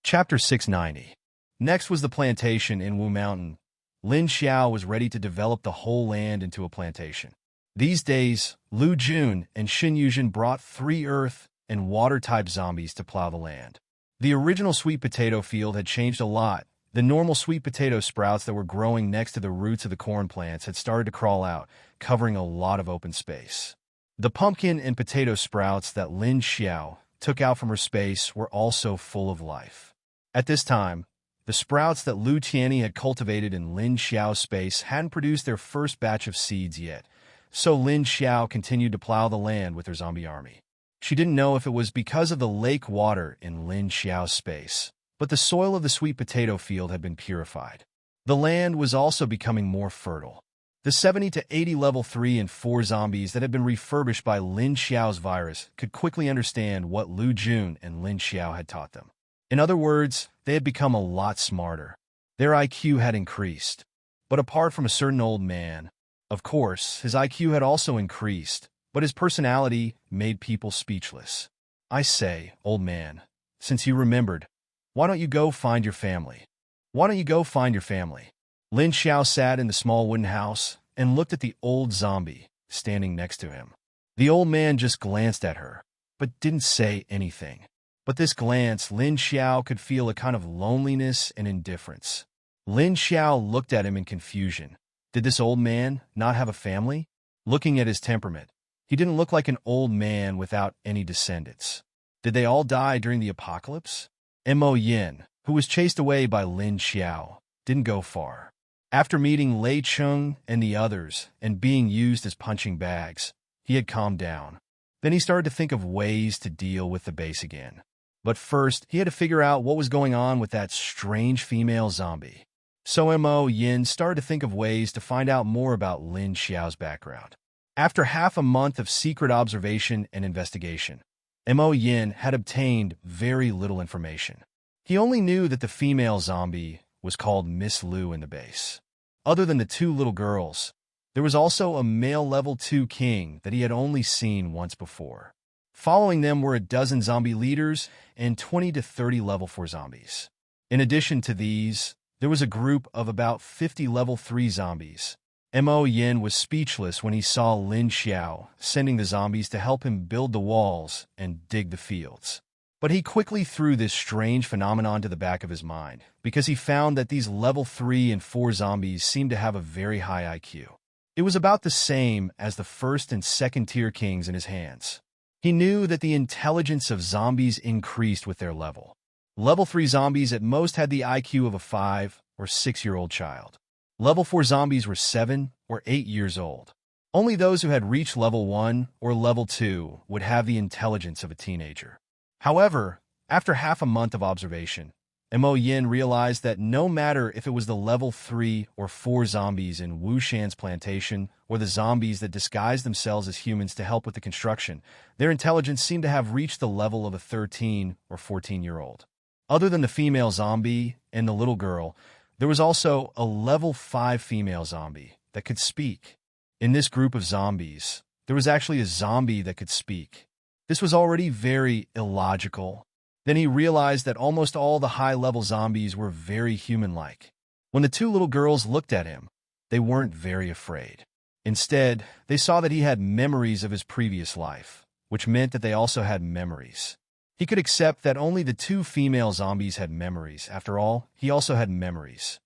Chapter 690. Next was the plantation in Wu Mountain. Lin Xiao was ready to develop the whole land into a plantation. These days, Lu Jun and Xin Yuzhen brought 3 earth and water-type zombies to plow the land. The original sweet potato field had changed a lot. The normal sweet potato sprouts that were growing next to the roots of the corn plants had started to crawl out, covering a lot of open space. The pumpkin and potato sprouts that Lin Xiao took out from her space were also full of life. At this time, the sprouts that Lu Tianyi had cultivated in Lin Xiao's space hadn't produced their first batch of seeds yet, so Lin Xiao continued to plow the land with her zombie army. She didn't know if it was because of the lake water in Lin Xiao's space, but the soil of the sweet potato field had been purified. The land was also becoming more fertile. The 70 to 80 level 3 and 4 zombies that had been refurbished by Lin Xiao's virus could quickly understand what Lu Jun and Lin Xiao had taught them. In other words, they had become a lot smarter. Their IQ had increased. But apart from a certain old man, of course, his IQ had also increased, but his personality made people speechless. I say, old man, since you remembered, why don't you go find your family? Lin Xiao sat in the small wooden house and looked at the old zombie standing next to him. The old man just glanced at her, but didn't say anything. But this glance, Lin Xiao could feel a kind of loneliness and indifference. Lin Xiao looked at him in confusion. Did this old man not have a family? Looking at his temperament, he didn't look like an old man without any descendants. Did they all die during the apocalypse? Mo Yin, who was chased away by Lin Xiao, didn't go far. After meeting Lei Chung and the others and being used as punching bags, he had calmed down. Then he started to think of ways to deal with the base again. But first, he had to figure out what was going on with that strange female zombie. So Mo Yin started to think of ways to find out more about Lin Xiao's background. After half a month of secret observation and investigation, Mo Yin had obtained very little information. He only knew that the female zombie was called Miss Lu in the base. Other than the two little girls, there was also a male level 2 king that he had only seen once before. Following them were a dozen zombie leaders and 20 to 30 level 4 zombies. In addition to these, there was a group of about 50 level 3 zombies. Mo Yin was speechless when he saw Lin Xiao sending the zombies to help him build the walls and dig the fields. But he quickly threw this strange phenomenon to the back of his mind, because he found that these level 3 and 4 zombies seemed to have a very high IQ. It was about the same as the first and second tier kings in his hands. He knew that the intelligence of zombies increased with their level. Level 3 zombies at most had the IQ of a 5 or 6-year-old child. Level 4 zombies were 7 or 8 years old. Only those who had reached level 1 or level 2 would have the intelligence of a teenager. However, after half a month of observation, Mo Yin realized that no matter if it was the level 3 or 4 zombies in Wu Shan's plantation or the zombies that disguised themselves as humans to help with the construction, their intelligence seemed to have reached the level of a 13 or 14-year-old. Other than the female zombie and the little girl, there was also a level 5 female zombie that could speak. In this group of zombies, there was actually a zombie that could speak. This was already very illogical. Then he realized that almost all the high-level zombies were very human-like. When the two little girls looked at him, they weren't very afraid. Instead, they saw that he had memories of his previous life, which meant that they also had memories. He could accept that only the two female zombies had memories. After all, he also had memories.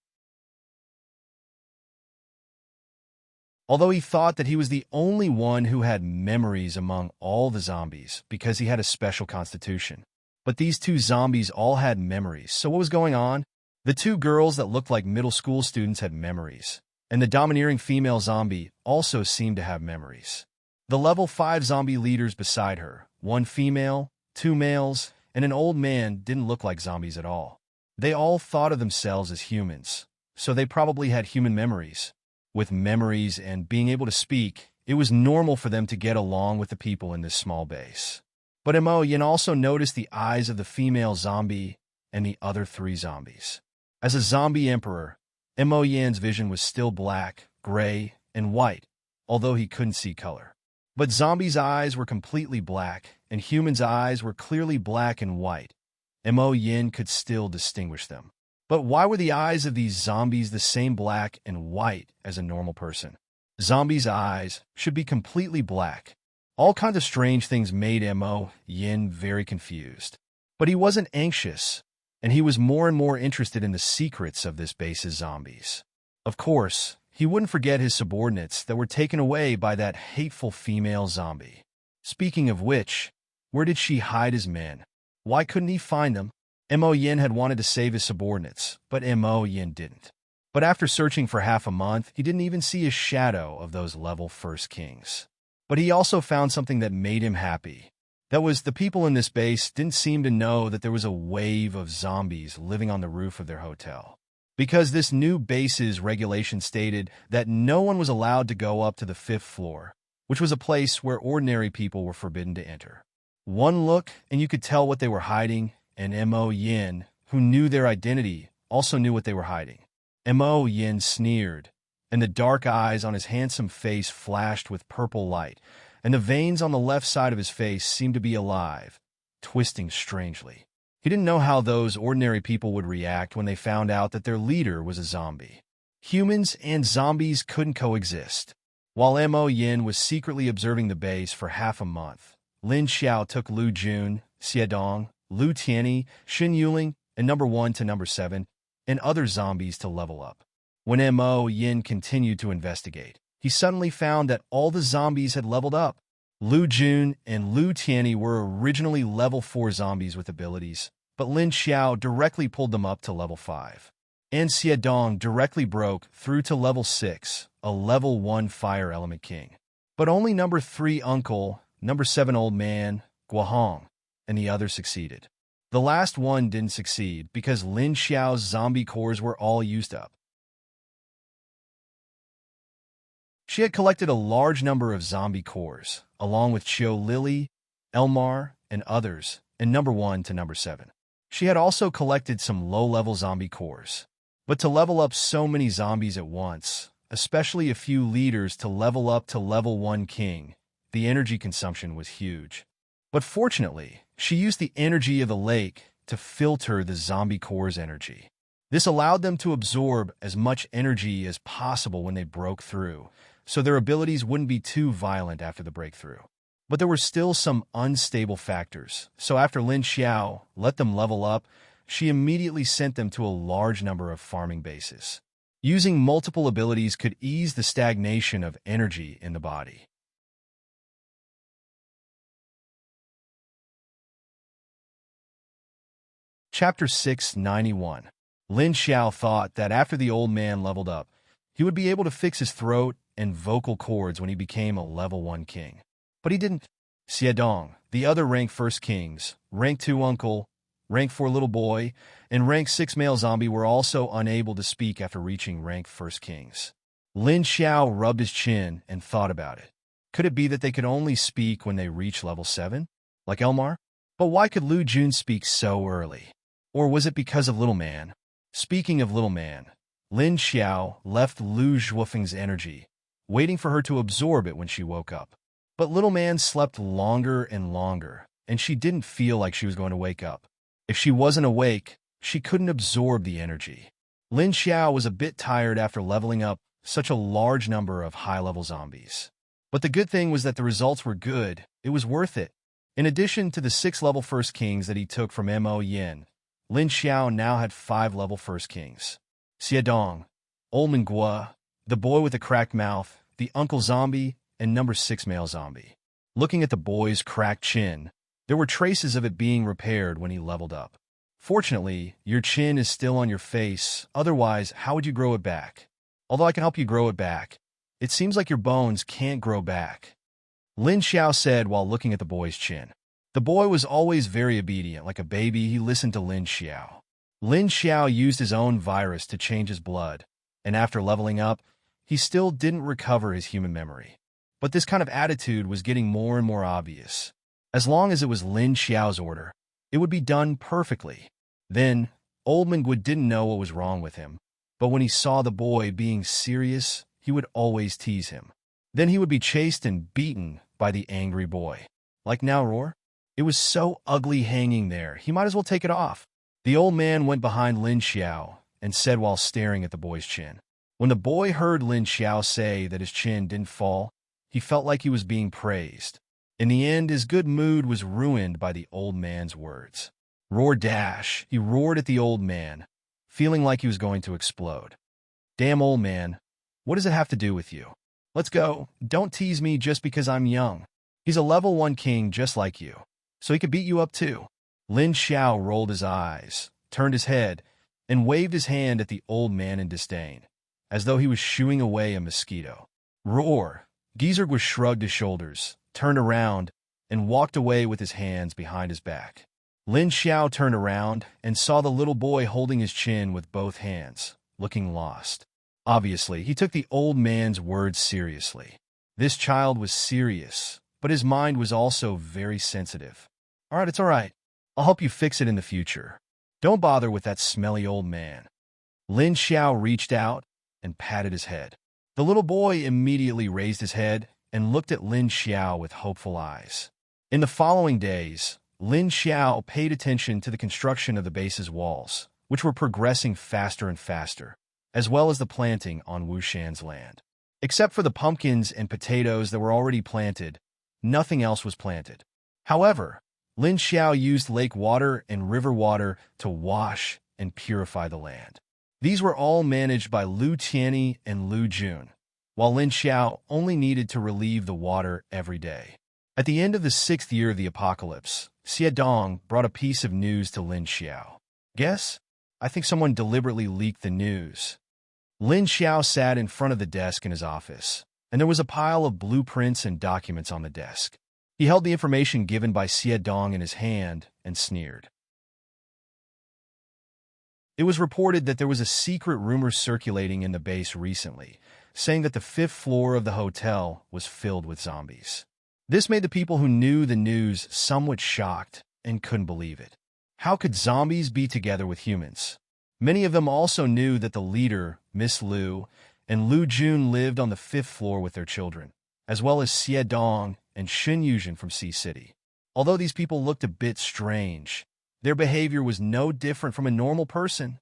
Although he thought that he was the only one who had memories among all the zombies because he had a special constitution. But these two zombies all had memories, so what was going on? The two girls that looked like middle school students had memories, and the domineering female zombie also seemed to have memories. The level 5 zombie leaders beside her, one female, 2 males, and an old man didn't look like zombies at all. They all thought of themselves as humans, so they probably had human memories. With memories and being able to speak, it was normal for them to get along with the people in this small base. But Mo Yin also noticed the eyes of the female zombie and the other 3 zombies. As a zombie emperor, Mo Yin's vision was still black, gray, and white, although he couldn't see color. But zombies' eyes were completely black, and humans' eyes were clearly black and white. Mo Yin could still distinguish them. But why were the eyes of these zombies the same black and white as a normal person? Zombies' eyes should be completely black. All kinds of strange things made Mo Yin very confused. But he wasn't anxious, and he was more and more interested in the secrets of this base's zombies. Of course, he wouldn't forget his subordinates that were taken away by that hateful female zombie. Speaking of which, where did she hide his men? Why couldn't he find them? Mo Yin had wanted to save his subordinates, but Mo Yin didn't. But after searching for half a month, he didn't even see a shadow of those level 1st kings. But he also found something that made him happy. That was, the people in this base didn't seem to know that there was a wave of zombies living on the roof of their hotel. Because this new base's regulation stated that no one was allowed to go up to the 5th floor, which was a place where ordinary people were forbidden to enter. One look, and you could tell what they were hiding, and Mo Yin, who knew their identity, also knew what they were hiding. Mo Yin sneered, and the dark eyes on his handsome face flashed with purple light, and the veins on the left side of his face seemed to be alive, twisting strangely. He didn't know how those ordinary people would react when they found out that their leader was a zombie. Humans and zombies couldn't coexist. While Mo Yin was secretly observing the base for half a month, Lin Xiao took Lu Jun, Xiedong, Lu Tianyi, Xin Yuling, and number 1 to number 7, and other zombies to level up. When Mo Yin continued to investigate, he suddenly found that all the zombies had leveled up. Lu Jun and Lu Tianyi were originally level 4 zombies with abilities, but Lin Xiao directly pulled them up to level 5. And Xiedong directly broke through to level 6, a level 1 fire element king. But only number 3 uncle, number 7 old man, Guohong, and the others succeeded. The last one didn't succeed because Lin Xiao's zombie cores were all used up. She had collected a large number of zombie cores, along with Qiu Lily, Elmar, and others, in number 1 to number 7. She had also collected some low-level zombie cores. But to level up so many zombies at once, especially a few leaders to level up to level 1 king, the energy consumption was huge. But fortunately, she used the energy of the lake to filter the zombie core's energy. This allowed them to absorb as much energy as possible when they broke through, so their abilities wouldn't be too violent after the breakthrough. But there were still some unstable factors, so after Lin Xiao let them level up, she immediately sent them to a large number of farming bases. Using multiple abilities could ease the stagnation of energy in the body. Chapter 691. Lin Xiao thought that after the old man leveled up, he would be able to fix his throat and vocal cords when he became a level 1 king. But he didn't. Xiedong, the other rank 1st kings, rank 2 uncle, rank 4 little boy, and rank 6 male zombie were also unable to speak after reaching rank 1st kings. Lin Xiao rubbed his chin and thought about it. Could it be that they could only speak when they reach level 7? Like Elmar? But why could Lu Jun speak so early? Or was it because of Little Man? Speaking of Little Man, Lin Xiao left Lu Zhuofeng's energy, waiting for her to absorb it when she woke up. But Little Man slept longer and longer, and she didn't feel like she was going to wake up. If she wasn't awake, she couldn't absorb the energy. Lin Xiao was a bit tired after leveling up such a large number of high-level zombies. But the good thing was that the results were good. It was worth it. In addition to the 6-level 1st kings that he took from Mo Yin, Lin Xiao now had 5-level 1st kings. Xiedong, Old Mingguo, the boy with the cracked mouth, the uncle zombie, and number 6 male zombie. Looking at the boy's cracked chin, there were traces of it being repaired when he leveled up. Fortunately, your chin is still on your face, otherwise how would you grow it back? Although I can help you grow it back, it seems like your bones can't grow back. Lin Xiao said while looking at the boy's chin. The boy was always very obedient, like a baby. He listened to Lin Xiao. Lin Xiao used his own virus to change his blood, and after leveling up, he still didn't recover his human memory. But this kind of attitude was getting more and more obvious. As long as it was Lin Xiao's order, it would be done perfectly. Then, Old Mingguo didn't know what was wrong with him, but when he saw the boy being serious, he would always tease him. Then he would be chased and beaten by the angry boy. Like now, Roar? It was so ugly hanging there, he might as well take it off. The old man went behind Lin Xiao and said while staring at the boy's chin. When the boy heard Lin Xiao say that his chin didn't fall, he felt like he was being praised. In the end, his good mood was ruined by the old man's words. Roar dash, he roared at the old man, feeling like he was going to explode. Damn old man, what does it have to do with you? Let's go, don't tease me just because I'm young. He's a level 1 king just like you, so he could beat you up too. Lin Xiao rolled his eyes, turned his head, and waved his hand at the old man in disdain, as though he was shooing away a mosquito. Roar! Geezer was shrugged his shoulders, turned around, and walked away with his hands behind his back. Lin Xiao turned around and saw the little boy holding his chin with both hands, looking lost. Obviously, he took the old man's words seriously. This child was serious, but his mind was also very sensitive. All right, it's all right. I'll help you fix it in the future. Don't bother with that smelly old man. Lin Xiao reached out and patted his head. The little boy immediately raised his head and looked at Lin Xiao with hopeful eyes. In the following days, Lin Xiao paid attention to the construction of the base's walls, which were progressing faster and faster, as well as the planting on Wushan's land. Except for the pumpkins and potatoes that were already planted, nothing else was planted. However, Lin Xiao used lake water and river water to wash and purify the land. These were all managed by Lu Tianyi and Lu Jun, while Lin Xiao only needed to relieve the water every day. At the end of the 6th year of the apocalypse, Xiedong brought a piece of news to Lin Xiao. Guess? I think someone deliberately leaked the news. Lin Xiao sat in front of the desk in his office, and there was a pile of blueprints and documents on the desk. He held the information given by Xiedong in his hand and sneered. It was reported that there was a secret rumor circulating in the base recently, saying that the 5th floor of the hotel was filled with zombies. This made the people who knew the news somewhat shocked and couldn't believe it. How could zombies be together with humans? Many of them also knew that the leader, Miss Liu, and Lu Jun lived on the 5th floor with their children, as well as Xie Dong and Xun Yuzhen from Sea City. Although these people looked a bit strange, their behavior was no different from a normal person.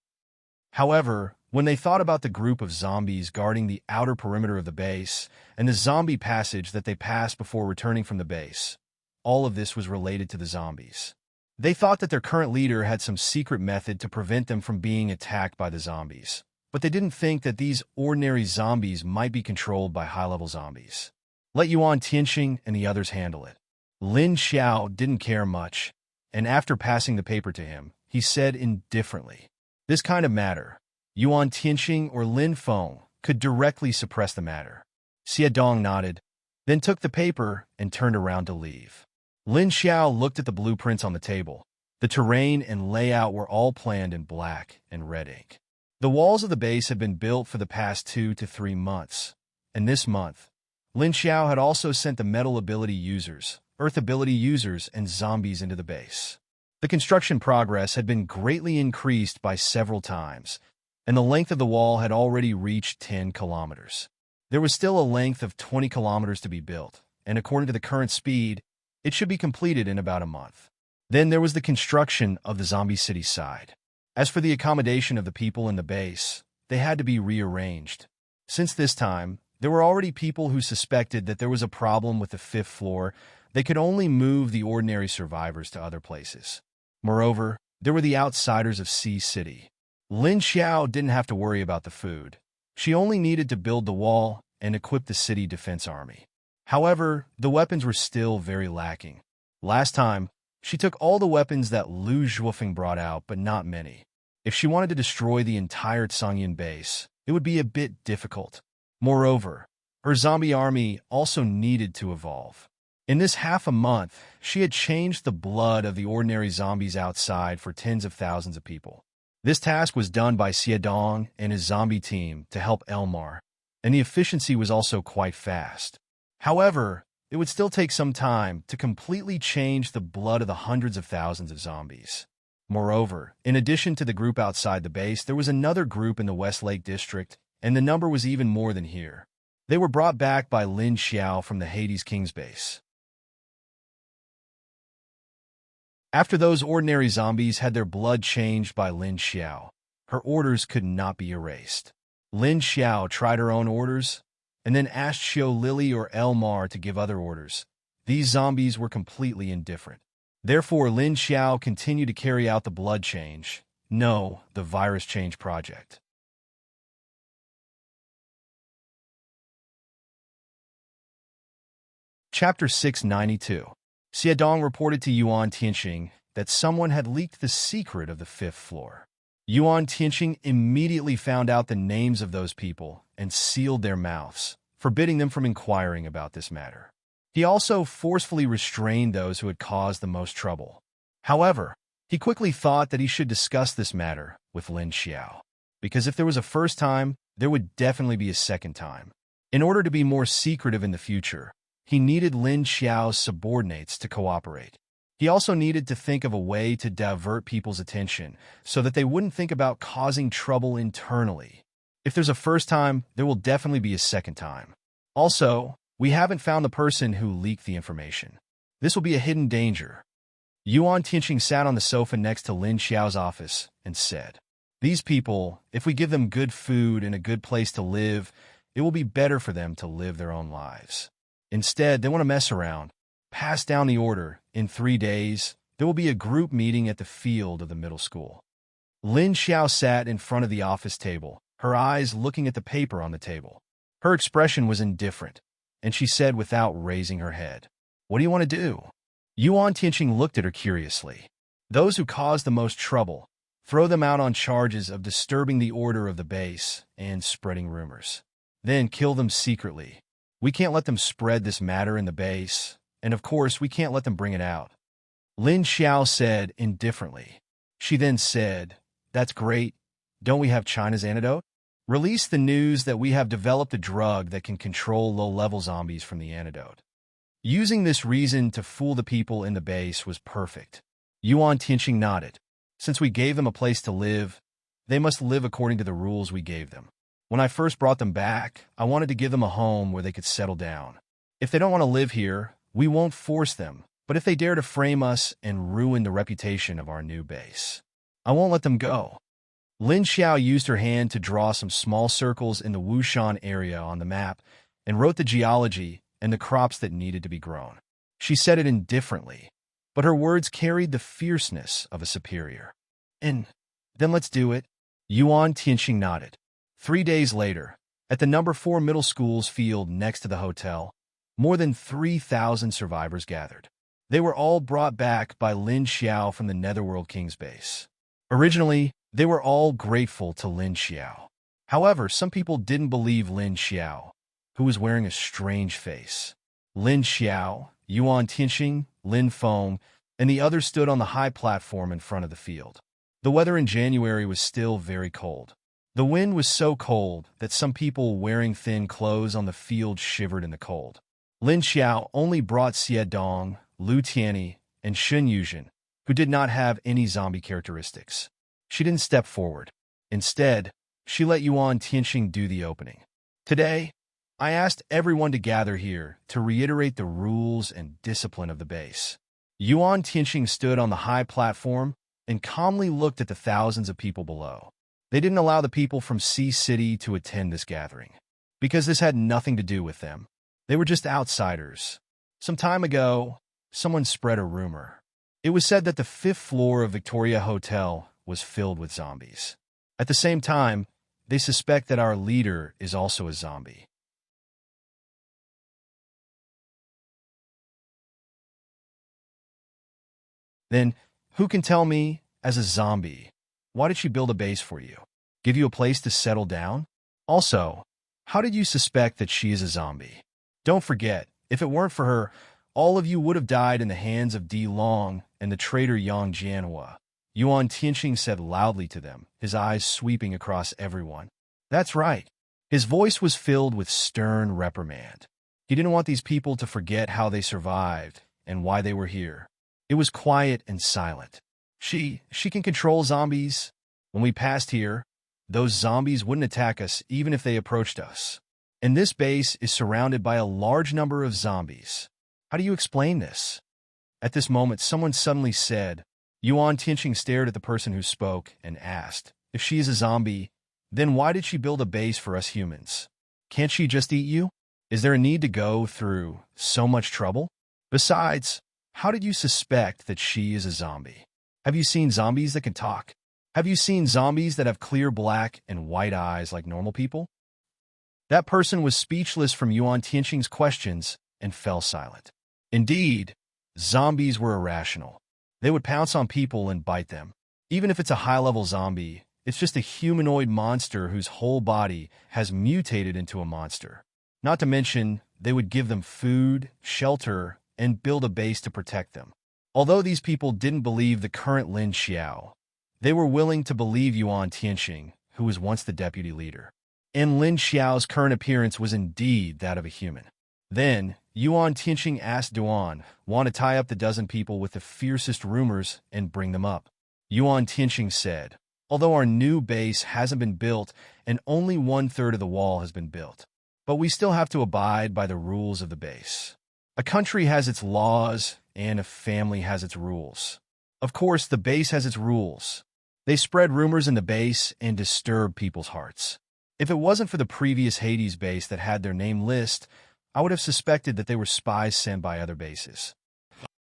However, when they thought about the group of zombies guarding the outer perimeter of the base and the zombie passage that they passed before returning from the base, all of this was related to the zombies. They thought that their current leader had some secret method to prevent them from being attacked by the zombies, but they didn't think that these ordinary zombies might be controlled by high-level zombies. Let Yuan Tianxing and the others handle it. Lin Xiao didn't care much, and after passing the paper to him, he said indifferently, "This kind of matter, Yuan Tianxing or Lin Feng could directly suppress the matter." Xie Dong nodded, then took the paper and turned around to leave. Lin Xiao looked at the blueprints on the table. The terrain and layout were all planned in black and red ink. The walls of the base had been built for the past 2 to 3 months, and this month, Lin Xiao had also sent the metal ability users, earth ability users, and zombies into the base. The construction progress had been greatly increased by several times, and the length of the wall had already reached 10 kilometers. There was still a length of 20 kilometers to be built, and according to the current speed, it should be completed in about a month. Then there was the construction of the zombie city side. As for the accommodation of the people in the base, they had to be rearranged. Since this time, there were already people who suspected that there was a problem with the 5th floor. They could only move the ordinary survivors to other places. Moreover, there were the outsiders of Sea City. Lin Xiao didn't have to worry about the food. She only needed to build the wall and equip the city defense army. However, the weapons were still very lacking. Last time, she took all the weapons that Lu Zhuofeng brought out, but not many. If she wanted to destroy the entire Tsangyan base, it would be a bit difficult. Moreover, her zombie army also needed to evolve. In this half a month, she had changed the blood of the ordinary zombies outside for tens of thousands of people. This task was done by Xie Dong and his zombie team to help Elmar, and the efficiency was also quite fast. However, it would still take some time to completely change the blood of the hundreds of thousands of zombies. Moreover, in addition to the group outside the base, there was another group in the West Lake District, and the number was even more than here. They were brought back by Lin Xiao from the Hades King's base. After those ordinary zombies had their blood changed by Lin Xiao, her orders could not be erased. Lin Xiao tried her own orders, and then asked Xiao Lily or Elmar to give other orders. These zombies were completely indifferent. Therefore, Lin Xiao continued to carry out the blood change, the virus change project. Chapter 692. Xie Dong reported to Yuan Tianxing that someone had leaked the secret of the 5th floor. Yuan Tianxing immediately found out the names of those people and sealed their mouths, forbidding them from inquiring about this matter. He also forcefully restrained those who had caused the most trouble. However, he quickly thought that he should discuss this matter with Lin Xiao, because if there was a first time, there would definitely be a second time. In order to be more secretive in the future, he needed Lin Xiao's subordinates to cooperate. He also needed to think of a way to divert people's attention so that they wouldn't think about causing trouble internally. If there's a first time, there will definitely be a second time. Also, we haven't found the person who leaked the information. This will be a hidden danger. Yuan Tianxing sat on the sofa next to Lin Xiao's office and said, "These people, if we give them good food and a good place to live, it will be better for them to live their own lives. Instead, they want to mess around. Pass down the order. In 3 days, there will be a group meeting at the field of the middle school." Lin Xiao sat in front of the office table, her eyes looking at the paper on the table. Her expression was indifferent, and she said without raising her head, "What do you want to do?" Yuan Tianxing looked at her curiously. "Those who cause the most trouble, throw them out on charges of disturbing the order of the base and spreading rumors. Then kill them secretly. We can't let them spread this matter in the base, and of course we can't let them bring it out." Lin Xiao said indifferently. She then said, "That's great. Don't we have China's antidote? Release the news that we have developed a drug that can control low-level zombies from the antidote." Using this reason to fool the people in the base was perfect. Yuan Tianxing nodded. Since we gave them a place to live, They must live according to the rules we gave them. When I first brought them back, I wanted to give them a home where they could settle down. If they don't want to live here, we won't force them. But if they dare to frame us and ruin the reputation of our new base, I won't let them go. Lin Xiao used her hand to draw some small circles in the Wushan area on the map and wrote the geology and the crops that needed to be grown. She said it indifferently, but her words carried the fierceness of a superior. And then let's do it. Yuan Tianxing nodded. 3 days later, at the number 4 middle school's field next to the hotel, more than 3,000 survivors gathered. They were all brought back by Lin Xiao from the Netherworld King's base. Originally, they were all grateful to Lin Xiao. However, some people didn't believe Lin Xiao, who was wearing a strange face. Lin Xiao, Yuan Tianxing, Lin Feng, and the others stood on the high platform in front of the field. The weather in January was still very cold. The wind was so cold that some people wearing thin clothes on the field shivered in the cold. Lin Xiao only brought Xie Dong, Lu Tianyi, and Shun Yuzhen, who did not have any zombie characteristics. She didn't step forward. Instead, she let Yuan Tianxing do the opening. Today, I asked everyone to gather here to reiterate the rules and discipline of the base. Yuan Tianxing stood on the high platform and calmly looked at the thousands of people below. They didn't allow the people from Sea City to attend this gathering, because this had nothing to do with them. They were just outsiders. Some time ago, someone spread a rumor. It was said that the 5th floor of Victoria Hotel was filled with zombies. At the same time, they suspect that our leader is also a zombie. Then, who can tell me, as a zombie, why did she build a base for you? Give you a place to settle down? Also, how did you suspect that she is a zombie? Don't forget, if it weren't for her, all of you would have died in the hands of Di Long and the traitor Yang Jianhua. Yuan Tianxing said loudly to them, his eyes sweeping across everyone. That's right. His voice was filled with stern reprimand. He didn't want these people to forget how they survived and why they were here. It was quiet and silent. She can control zombies. When we passed here, those zombies wouldn't attack us even if they approached us. And this base is surrounded by a large number of zombies. How do you explain this? At this moment, someone suddenly said. Yuan Tianxing stared at the person who spoke and asked, if she is a zombie, then why did she build a base for us humans? Can't she just eat you? Is there a need to go through so much trouble? Besides, how did you suspect that she is a zombie? Have you seen zombies that can talk? Have you seen zombies that have clear black and white eyes like normal people? That person was speechless from Yuan Tianxing's questions and fell silent. Indeed, zombies were irrational. They would pounce on people and bite them. Even if it's a high-level zombie, it's just a humanoid monster whose whole body has mutated into a monster. Not to mention, they would give them food, shelter, and build a base to protect them. Although these people didn't believe the current Lin Xiao, they were willing to believe Yuan Tianxing, who was once the deputy leader. And Lin Xiao's current appearance was indeed that of a human. Then, Yuan Tianxing asked Duan, want to tie up the dozen people with the fiercest rumors and bring them up. Yuan Tianxing said, although our new base hasn't been built and only 1/3 of the wall has been built, but we still have to abide by the rules of the base. A country has its laws, and a family has its rules. Of course, the base has its rules. They spread rumors in the base and disturb people's hearts. If it wasn't for the previous Hades base that had their name list, I would have suspected that they were spies sent by other bases.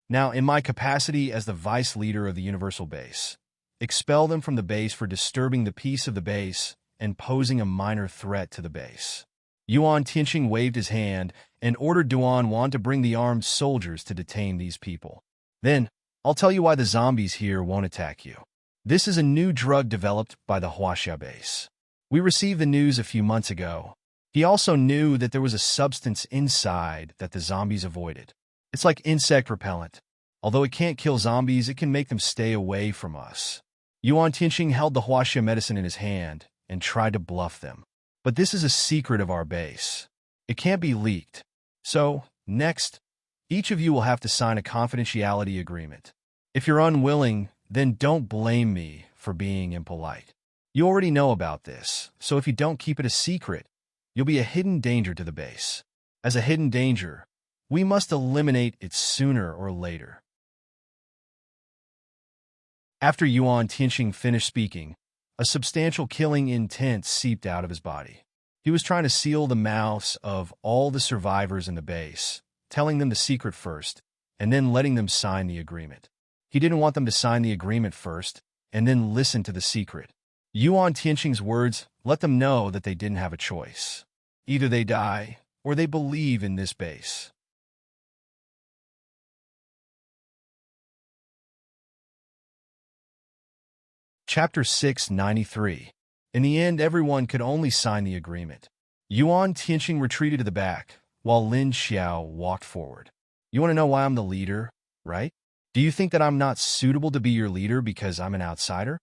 Now, in my capacity as the vice leader of the Universal Base, expel them from the base for disturbing the peace of the base and posing a minor threat to the base. Yuan Tianxing waved his hand and ordered Duan Wan to bring the armed soldiers to detain these people. Then, I'll tell you why the zombies here won't attack you. This is a new drug developed by the Huaxia base. We received the news a few months ago. He also knew that there was a substance inside that the zombies avoided. It's like insect repellent. Although it can't kill zombies, it can make them stay away from us. Yuan Tianxing held the Huaxia medicine in his hand and tried to bluff them. But this is a secret of our base. It can't be leaked. So, next, each of you will have to sign a confidentiality agreement. If you're unwilling, then don't blame me for being impolite. You already know about this, so if you don't keep it a secret, you'll be a hidden danger to the base. As a hidden danger, we must eliminate it sooner or later. After Yuan Tianxing finished speaking, a substantial killing intent seeped out of his body. He was trying to seal the mouths of all the survivors in the base, telling them the secret first, and then letting them sign the agreement. He didn't want them to sign the agreement first, and then listen to the secret. Yuan Tianxing's words let them know that they didn't have a choice. Either they die, or they believe in this base. Chapter 693. In the end, everyone could only sign the agreement. Yuan Tianxing retreated to the back, while Lin Xiao walked forward. You want to know why I'm the leader, right? Do you think that I'm not suitable to be your leader because I'm an outsider?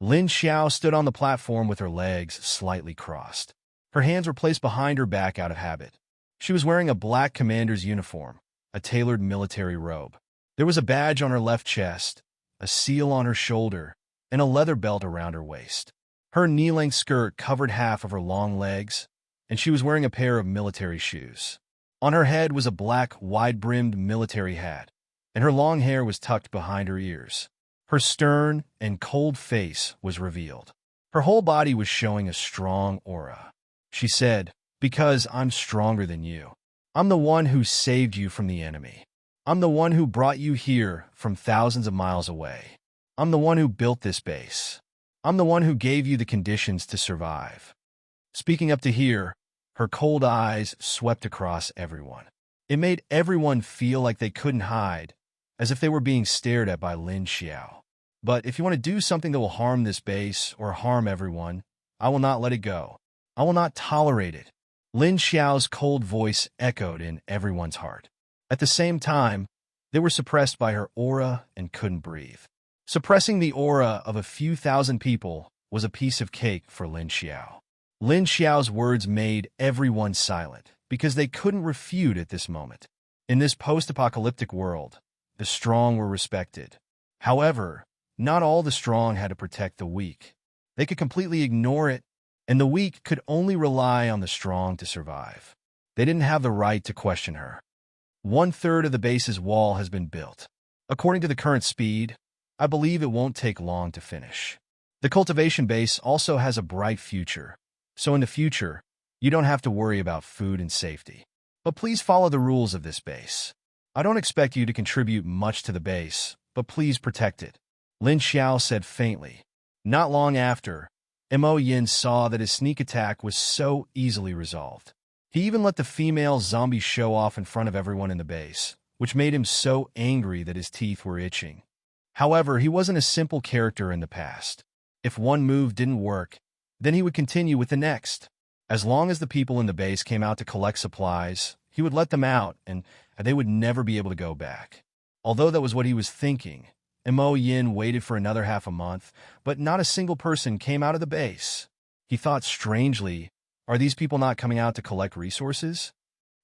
Lin Xiao stood on the platform with her legs slightly crossed. Her hands were placed behind her back out of habit. She was wearing a black commander's uniform, a tailored military robe. There was a badge on her left chest, a seal on her shoulder, and a leather belt around her waist. Her knee-length skirt covered half of her long legs, and she was wearing a pair of military shoes. On her head was a black, wide-brimmed military hat, and her long hair was tucked behind her ears. Her stern and cold face was revealed. Her whole body was showing a strong aura. She said, "Because I'm stronger than you. I'm the one who saved you from the enemy. I'm the one who brought you here from thousands of miles away. I'm the one who built this base. I'm the one who gave you the conditions to survive." Speaking up to here, her cold eyes swept across everyone. It made everyone feel like they couldn't hide, as if they were being stared at by Lin Xiao. "But if you want to do something that will harm this base or harm everyone, I will not let it go. I will not tolerate it." Lin Xiao's cold voice echoed in everyone's heart. At the same time, they were suppressed by her aura and couldn't breathe. Suppressing the aura of a few thousand people was a piece of cake for Lin Xiao. Lin Xiao's words made everyone silent because they couldn't refute at this moment. In this post-apocalyptic world, the strong were respected. However, not all the strong had to protect the weak. They could completely ignore it, and the weak could only rely on the strong to survive. They didn't have the right to question her. 1/3 of the base's wall has been built. According to the current speed, I believe it won't take long to finish. The cultivation base also has a bright future, so in the future, you don't have to worry about food and safety. But please follow the rules of this base. I don't expect you to contribute much to the base, but please protect it," Lin Xiao said faintly. Not long after, Mo Yin saw that his sneak attack was so easily resolved. He even let the female zombie show off in front of everyone in the base, which made him so angry that his teeth were itching. However, he wasn't a simple character in the past. If one move didn't work, then he would continue with the next. As long as the people in the base came out to collect supplies, he would let them out, and they would never be able to go back. Although that was what he was thinking, Mo Yin waited for another half a month, but not a single person came out of the base. He thought strangely, are these people not coming out to collect resources?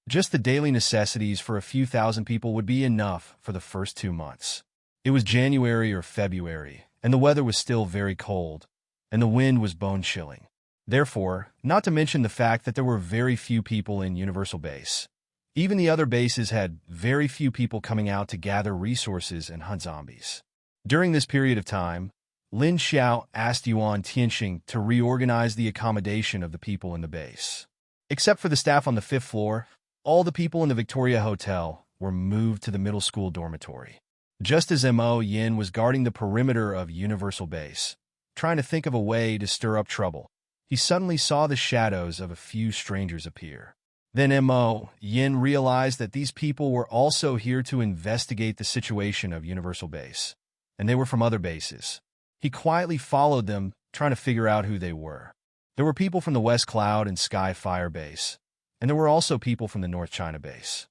Just the daily necessities for a few thousand people would be enough for the first 2 months. It was January or February, and the weather was still very cold, and the wind was bone-chilling. Therefore, not to mention the fact that there were very few people in Universal Base. Even the other bases had very few people coming out to gather resources and hunt zombies. During this period of time, Lin Xiao asked Yuan Tianxing to reorganize the accommodation of the people in the base. Except for the staff on the 5th floor, all the people in the Victoria Hotel were moved to the middle school dormitory. Just as Mo Yin was guarding the perimeter of Universal Base, trying to think of a way to stir up trouble, he suddenly saw the shadows of a few strangers appear. Then Mo Yin realized that these people were also here to investigate the situation of Universal Base, and they were from other bases. He quietly followed them, trying to figure out who they were. There were people from the West Cloud and Sky Fire Base, and there were also people from the North China Base.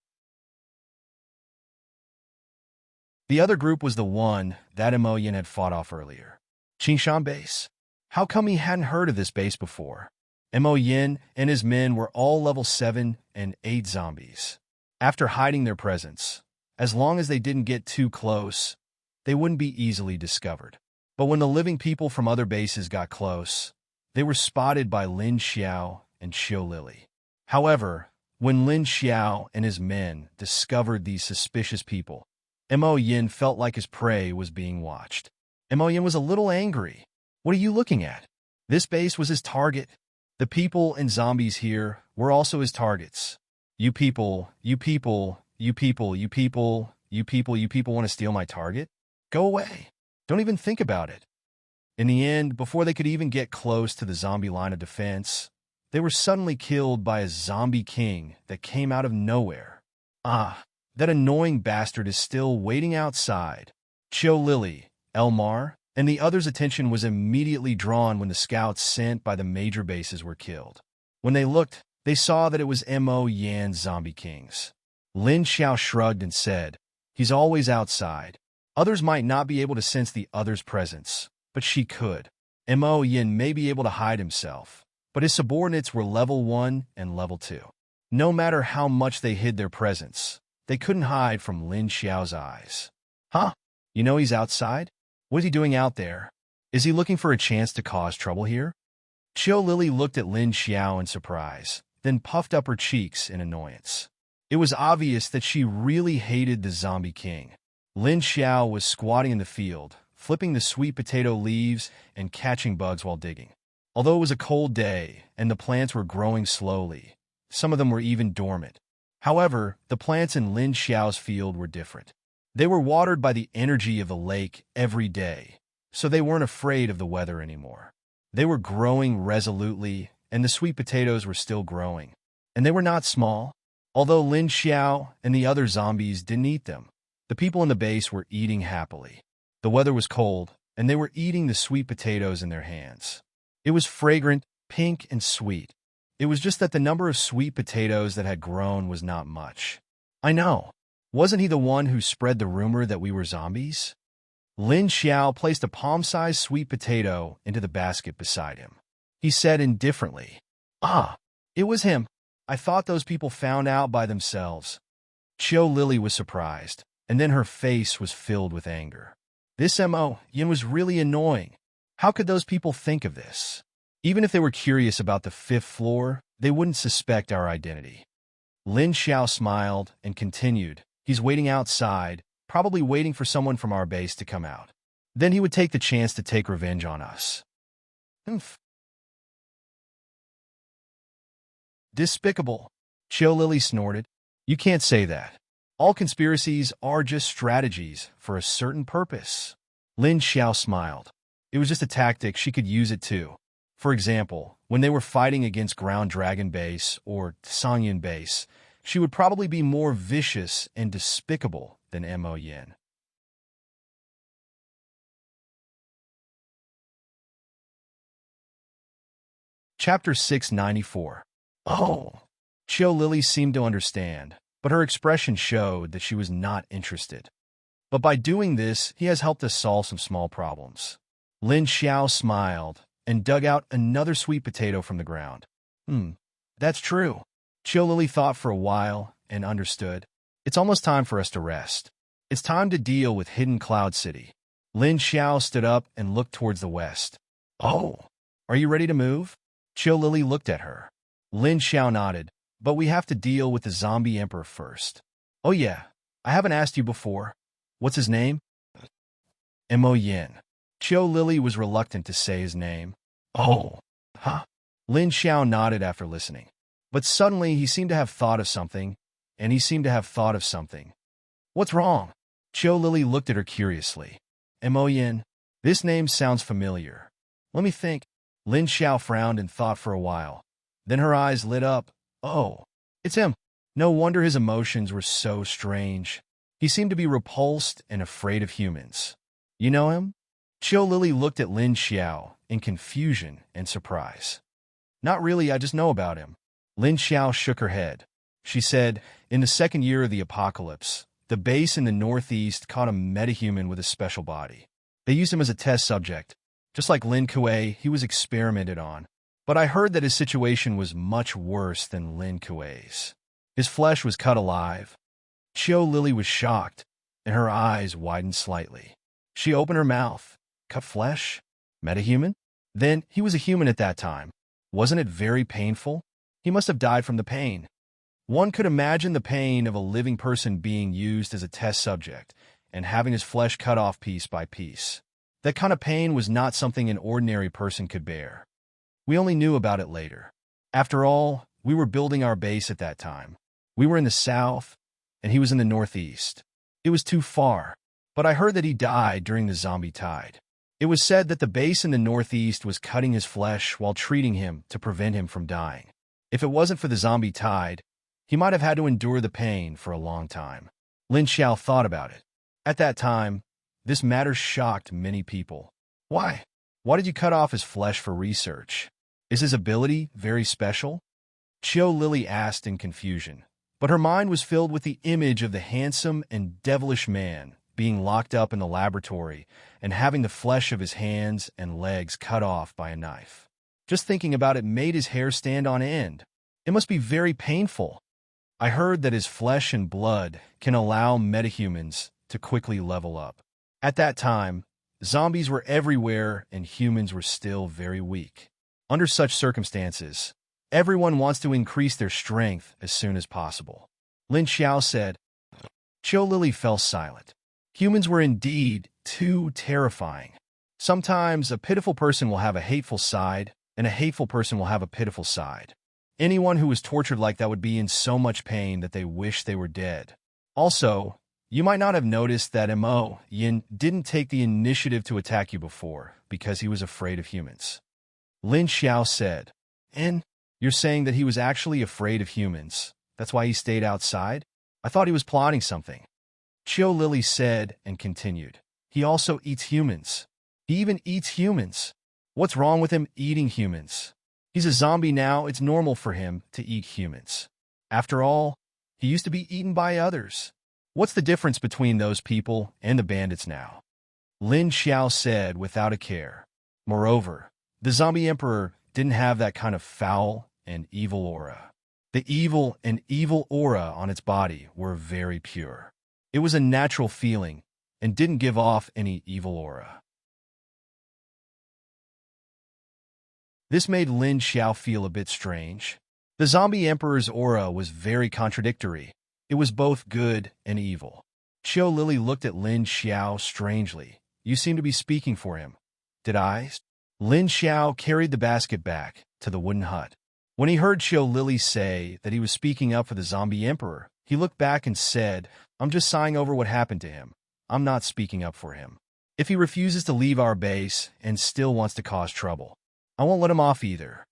The other group was the one that Mo Yin had fought off earlier. Qingshan Base. How come he hadn't heard of this base before? Mo Yin and his men were all level 7 and 8 zombies. After hiding their presence, as long as they didn't get too close, they wouldn't be easily discovered. But when the living people from other bases got close, they were spotted by Lin Xiao and Xiao Lili. However, when Lin Xiao and his men discovered these suspicious people, Mo Yin felt like his prey was being watched. Mo Yin was a little angry. What are you looking at? This base was his target. The people and zombies here were also his targets. You people want to steal my target? Go away. Don't even think about it. In the end, before they could even get close to the zombie line of defense, they were suddenly killed by a zombie king that came out of nowhere. Ah, that annoying bastard is still waiting outside. Xiao Lili, Elmar, and the others' attention was immediately drawn when the scouts sent by the major bases were killed. When they looked, they saw that it was Mo Yan's zombie kings. Lin Xiao shrugged and said, "He's always outside. Others might not be able to sense the other's presence, but she could. Mo Yin may be able to hide himself, but his subordinates were level 1 and level 2. No matter how much they hid their presence, they couldn't hide from Lin Xiao's eyes." Huh? You know he's outside? What is he doing out there? Is he looking for a chance to cause trouble here? Xiao Lili looked at Lin Xiao in surprise, then puffed up her cheeks in annoyance. It was obvious that she really hated the zombie king. Lin Xiao was squatting in the field, flipping the sweet potato leaves and catching bugs while digging. Although it was a cold day and the plants were growing slowly, some of them were even dormant. However, the plants in Lin Xiao's field were different. They were watered by the energy of the lake every day, so they weren't afraid of the weather anymore. They were growing resolutely, and the sweet potatoes were still growing. And they were not small. Although Lin Xiao and the other zombies didn't eat them, the people in the base were eating happily. The weather was cold, and they were eating the sweet potatoes in their hands. It was fragrant, pink, and sweet. It was just that the number of sweet potatoes that had grown was not much. I know. Wasn't he the one who spread the rumor that we were zombies? Lin Xiao placed a palm-sized sweet potato into the basket beside him. He said indifferently, "Ah, it was him. I thought those people found out by themselves." Xiao Lili was surprised, and then her face was filled with anger. This Mo Yin was really annoying. How could those people think of this? Even if they were curious about the 5th floor, they wouldn't suspect our identity. Lin Xiao smiled and continued, "He's waiting outside, probably waiting for someone from our base to come out. Then he would take the chance to take revenge on us." Humph. Despicable. Xiao Lili snorted. "You can't say that. All conspiracies are just strategies for a certain purpose." Lin Xiao smiled. It was just a tactic, she could use it too. For example, when they were fighting against Ground Dragon Base or Sangyan Base, she would probably be more vicious and despicable than Mo Yin. Chapter 694. Oh! Xiao Lili seemed to understand, but her expression showed that she was not interested. But by doing this, he has helped us solve some small problems. Lin Xiao smiled and dug out another sweet potato from the ground. That's true. Xiao Lili thought for a while and understood. It's almost time for us to rest. It's time to deal with Hidden Cloud City. Lin Xiao stood up and looked towards the west. Oh, are you ready to move? Xiao Lili looked at her. Lin Xiao nodded, but we have to deal with the zombie emperor first. Oh yeah, I haven't asked you before. What's his name? Mo Yin. Xiao Lili was reluctant to say his name. Oh, huh? Lin Xiao nodded after listening. But suddenly he seemed to have thought of something, and he seemed to have thought of something. What's wrong? Xiao Lili looked at her curiously. Mo Yin, this name sounds familiar. Let me think. Lin Xiao frowned and thought for a while. Then her eyes lit up. Oh, it's him. No wonder his emotions were so strange. He seemed to be repulsed and afraid of humans. You know him? Xiao Lili looked at Lin Xiao in confusion and surprise. Not really, I just know about him. Lin Xiao shook her head. She said, in the 2nd year of the apocalypse, the base in the northeast caught a metahuman with a special body. They used him as a test subject. Just like Lin Kuei, he was experimented on. But I heard that his situation was much worse than Lin Kuei's. His flesh was cut alive. Xiao Lili was shocked, and her eyes widened slightly. She opened her mouth, cut flesh, metahuman? Then he was a human at that time. Wasn't it very painful? He must have died from the pain. One could imagine the pain of a living person being used as a test subject and having his flesh cut off piece by piece. That kind of pain was not something an ordinary person could bear. We only knew about it later. After all, we were building our base at that time. We were in the south, and he was in the northeast. It was too far, but I heard that he died during the zombie tide. It was said that the base in the northeast was cutting his flesh while treating him to prevent him from dying. If it wasn't for the zombie tide, he might have had to endure the pain for a long time. Lin Xiao thought about it. At that time, this matter shocked many people. Why? Why did you cut off his flesh for research? Is his ability very special? Qiu Lily asked in confusion, but her mind was filled with the image of the handsome and devilish man being locked up in the laboratory and having the flesh of his hands and legs cut off by a knife. Just thinking about it made his hair stand on end. It must be very painful. I heard that his flesh and blood can allow metahumans to quickly level up. At that time, zombies were everywhere and humans were still very weak. Under such circumstances, everyone wants to increase their strength as soon as possible. Lin Xiao said. Qiu Lily fell silent. Humans were indeed too terrifying. Sometimes a pitiful person will have a hateful side, and a hateful person will have a pitiful side. Anyone who was tortured like that would be in so much pain that they wish they were dead. Also, you might not have noticed that Mo Yin didn't take the initiative to attack you before because he was afraid of humans. Lin Xiao said, and you're saying that he was actually afraid of humans. That's why he stayed outside? I thought he was plotting something. Qiu Lily said and continued. He also eats humans. He even eats humans. What's wrong with him eating humans? He's a zombie now, it's normal for him to eat humans. After all, he used to be eaten by others. What's the difference between those people and the bandits now? Lin Xiao said without a care. Moreover, the zombie emperor didn't have that kind of foul and evil aura. The evil and evil aura on its body were very pure. It was a natural feeling and didn't give off any evil aura. This made Lin Xiao feel a bit strange. The zombie emperor's aura was very contradictory. It was both good and evil. Qiu Lily looked at Lin Xiao strangely. You seem to be speaking for him. Did I? Lin Xiao carried the basket back to the wooden hut. When he heard Qiu Lily say that he was speaking up for the zombie emperor, he looked back and said, I'm just sighing over what happened to him. I'm not speaking up for him. If he refuses to leave our base and still wants to cause trouble, I won't let him off either.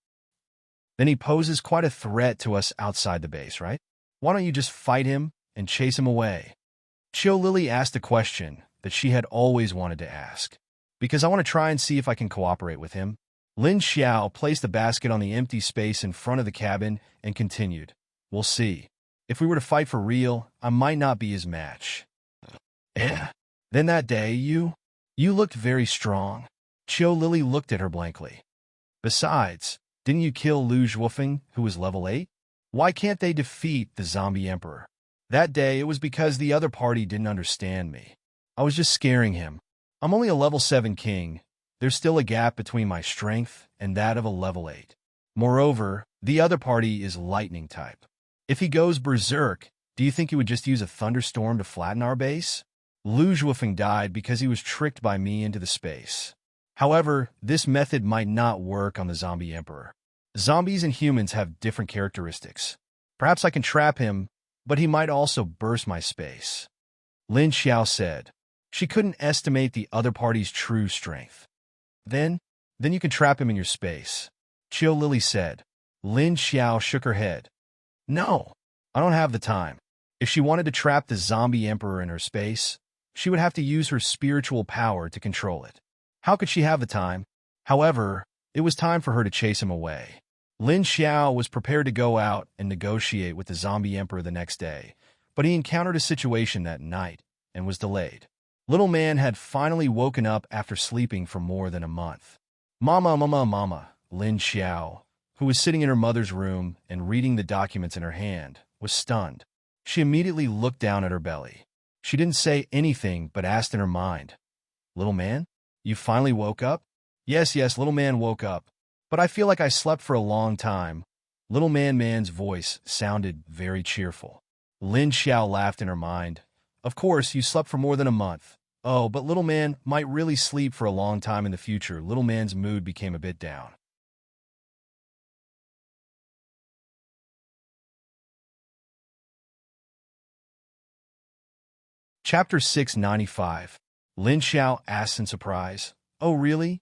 Then he poses quite a threat to us outside the base, right? Why don't you just fight him and chase him away? Qiu Lily asked a question that she had always wanted to ask. Because I want to try and see if I can cooperate with him. Lin Xiao placed the basket on the empty space in front of the cabin and continued. We'll see. If we were to fight for real, I might not be his match. Then that day, you looked very strong. Qiu Lily looked at her blankly. Besides, didn't you kill Lu Zhuofeng, who was level 8? Why can't they defeat the zombie emperor? That day, it was because the other party didn't understand me. I was just scaring him. I'm only a level 7 king. There's still a gap between my strength and that of a level 8. Moreover, the other party is lightning type. If he goes berserk, do you think he would just use a thunderstorm to flatten our base? Lu Zhuofeng died because he was tricked by me into the space. However, this method might not work on the zombie emperor. Zombies and humans have different characteristics. Perhaps I can trap him, but he might also burst my space. Lin Xiao said. She couldn't estimate the other party's true strength. Then you can trap him in your space. Qiu Lily said. Lin Xiao shook her head. No, I don't have the time. If she wanted to trap the zombie emperor in her space, she would have to use her spiritual power to control it. How could she have the time? However, it was time for her to chase him away. Lin Xiao was prepared to go out and negotiate with the zombie emperor the next day, but he encountered a situation that night and was delayed. Little man had finally woken up after sleeping for more than a month. Mama, Lin Xiao, who was sitting in her mother's room and reading the documents in her hand, was stunned. She immediately looked down at her belly. She didn't say anything but asked in her mind, Little man, You finally woke up? Yes, yes, little man woke up. But I feel like I slept for a long time. Little man's voice sounded very cheerful. Lin Xiao laughed in her mind. Of course, you slept for more than a month. Oh, but little man might really sleep for a long time in the future. Little man's mood became a bit down. Chapter 695. Lin Xiao asks in surprise, "Oh, really?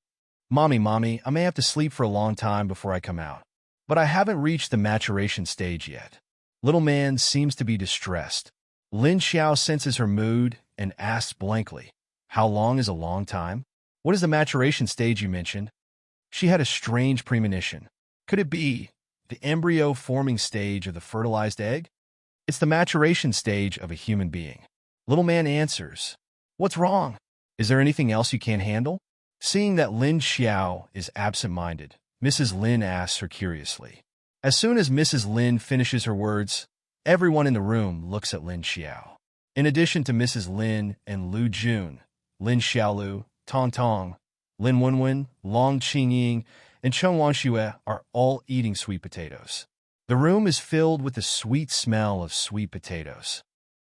Mommy, I may have to sleep for a long time before I come out. But I haven't reached the maturation stage yet." Little man seems to be distressed. Lin Xiao senses her mood and asks blankly, "How long is a long time? What is the maturation stage you mentioned?" She had a strange premonition. Could it be the embryo forming stage of the fertilized egg? It's the maturation stage of a human being. Little man answers, "What's wrong? Is there anything else you can't handle?" Seeing that Lin Xiao is absent-minded, Mrs. Lin asks her curiously. As soon as Mrs. Lin finishes her words, everyone in the room looks at Lin Xiao. In addition to Mrs. Lin and Lu Jun, Lin Xiaolu, Tong Tong, Lin Wenwen, Long Qingying, and Cheng Wanxue are all eating sweet potatoes. The room is filled with the sweet smell of sweet potatoes.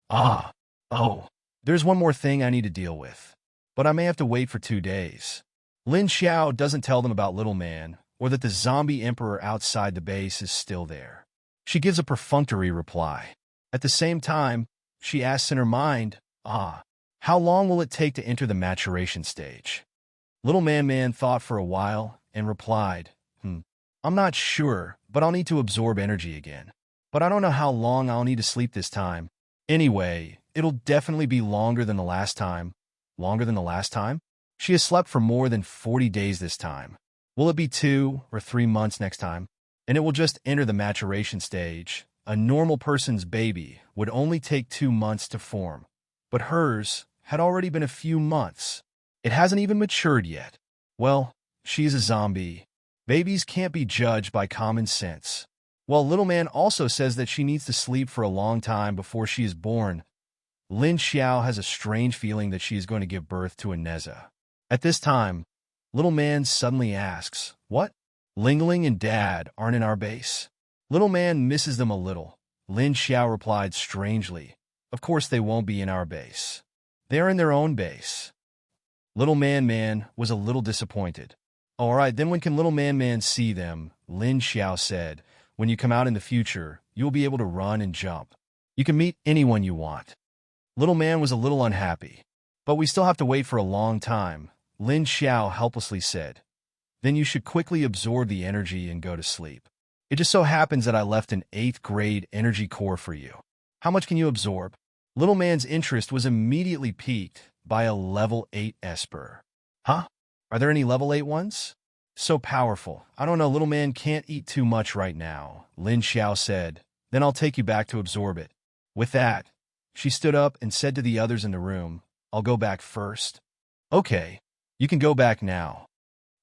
Ah, oh, there's one more thing I need to deal with, but I may have to wait for 2 days. Lin Xiao doesn't tell them about Little Man, or that the zombie emperor outside the base is still there. She gives a perfunctory reply. At the same time, she asks in her mind, how long will it take to enter the maturation stage? Little Man thought for a while and replied, I'm not sure, but I'll need to absorb energy again. But I don't know how long I'll need to sleep this time. Anyway, it'll definitely be longer than the last time. Longer than the last time? She has slept for more than 40 days this time. Will it be 2 or 3 months next time? And it will just enter the maturation stage. A normal person's baby would only take 2 months to form, but hers had already been a few months. It hasn't even matured yet. Well, she's a zombie. Babies can't be judged by common sense. While Little Man also says that she needs to sleep for a long time before she is born, Lin Xiao has a strange feeling that she is going to give birth to a Neza. At this time, Little Man suddenly asks, "What? Lingling and Dad aren't in our base?" Little Man misses them a little. Lin Xiao replied strangely, "Of course they won't be in our base. They're in their own base." Little Man was a little disappointed. "All right, then when can Little Man see them?" Lin Xiao said. "When you come out in the future, you will be able to run and jump. You can meet anyone you want." Little Man was a little unhappy. "But we still have to wait for a long time," Lin Xiao helplessly said. "Then you should quickly absorb the energy and go to sleep. It just so happens that I left an 8th grade energy core for you. How much can you absorb?" Little Man's interest was immediately piqued by a level 8 Esper. "Huh? Are there any level 8 ones? So powerful. I don't know, Little Man can't eat too much right now," Lin Xiao said. "Then I'll take you back to absorb it." With that, she stood up and said to the others in the room, "I'll go back first." "Okay, you can go back now."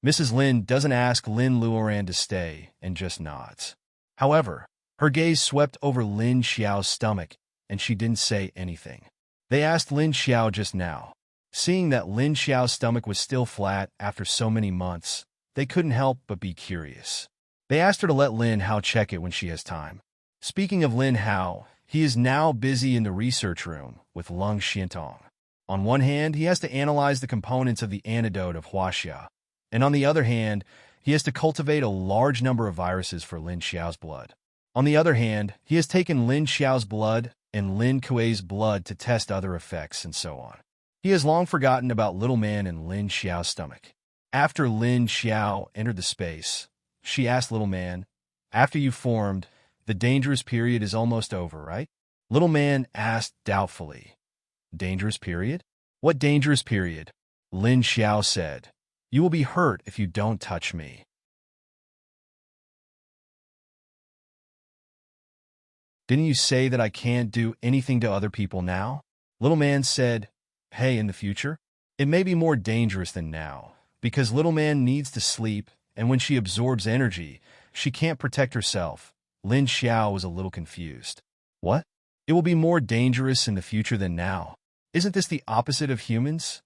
Mrs. Lin doesn't ask Lin Luoran to stay and just nods. However, her gaze swept over Lin Xiao's stomach, and she didn't say anything. They asked Lin Xiao just now. Seeing that Lin Xiao's stomach was still flat after so many months, they couldn't help but be curious. They asked her to let Lin Hao check it when she has time. Speaking of Lin Hao, he is now busy in the research room with Lung Xiantong. On one hand, he has to analyze the components of the antidote of Huaxia, and on the other hand, he has to cultivate a large number of viruses for Lin Xiao's blood. On the other hand, he has taken Lin Xiao's blood and Lin Kuei's blood to test other effects and so on. He has long forgotten about Little Man and Lin Xiao's stomach. After Lin Xiao entered the space, she asked Little Man, "After you formed, the dangerous period is almost over, right?" Little Man asked doubtfully, "Dangerous period? What dangerous period?" Lin Xiao said, "You will be hurt if you don't touch me." "Didn't you say that I can't do anything to other people now?" Little Man said, "Hey, in the future, it may be more dangerous than now, because Little Man needs to sleep, and when she absorbs energy, she can't protect herself." Lin Xiao was a little confused. "What? It will be more dangerous in the future than now? Isn't this the opposite of humans?"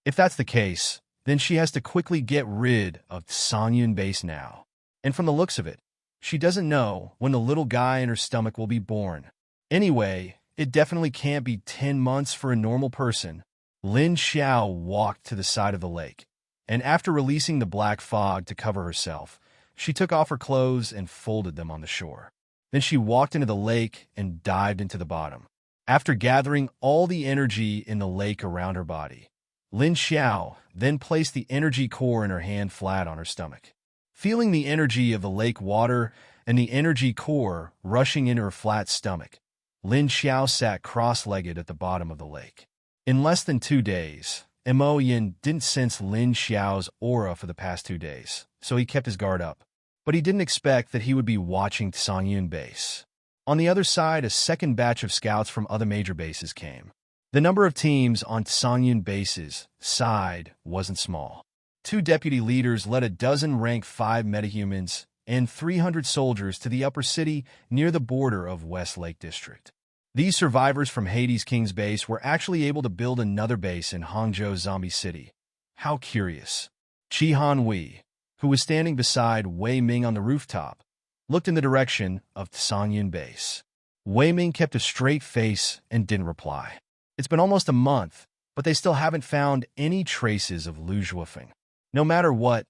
"If that's the case, then she has to quickly get rid of Songyun base now. And from the looks of it, she doesn't know when the little guy in her stomach will be born. Anyway, it definitely can't be 10 months for a normal person. Lin Xiao walked to the side of the lake, and after releasing the black fog to cover herself, she took off her clothes and folded them on the shore. Then she walked into the lake and dived into the bottom. After gathering all the energy in the lake around her body, Lin Xiao then placed the energy core in her hand flat on her stomach. Feeling the energy of the lake water and the energy core rushing into her flat stomach, Lin Xiao sat cross-legged at the bottom of the lake. In less than 2 days, Mo Yin didn't sense Lin Xiao's aura for the past 2 days, so he kept his guard up. But he didn't expect that he would be watching Songyun base. On the other side, a second batch of scouts from other major bases came. The number of teams on Songyun base's side wasn't small. 2 deputy leaders led a dozen rank 5 metahumans and 300 soldiers to the upper city near the border of West Lake District. These survivors from Hades King's base were actually able to build another base in Hangzhou Zombie City. How curious. Qi Hanwei, who was standing beside Wei Ming on the rooftop, looked in the direction of Songyun base. Wei Ming kept a straight face and didn't reply. It's been almost a month, but they still haven't found any traces of Lu Zhuofeng. No matter what,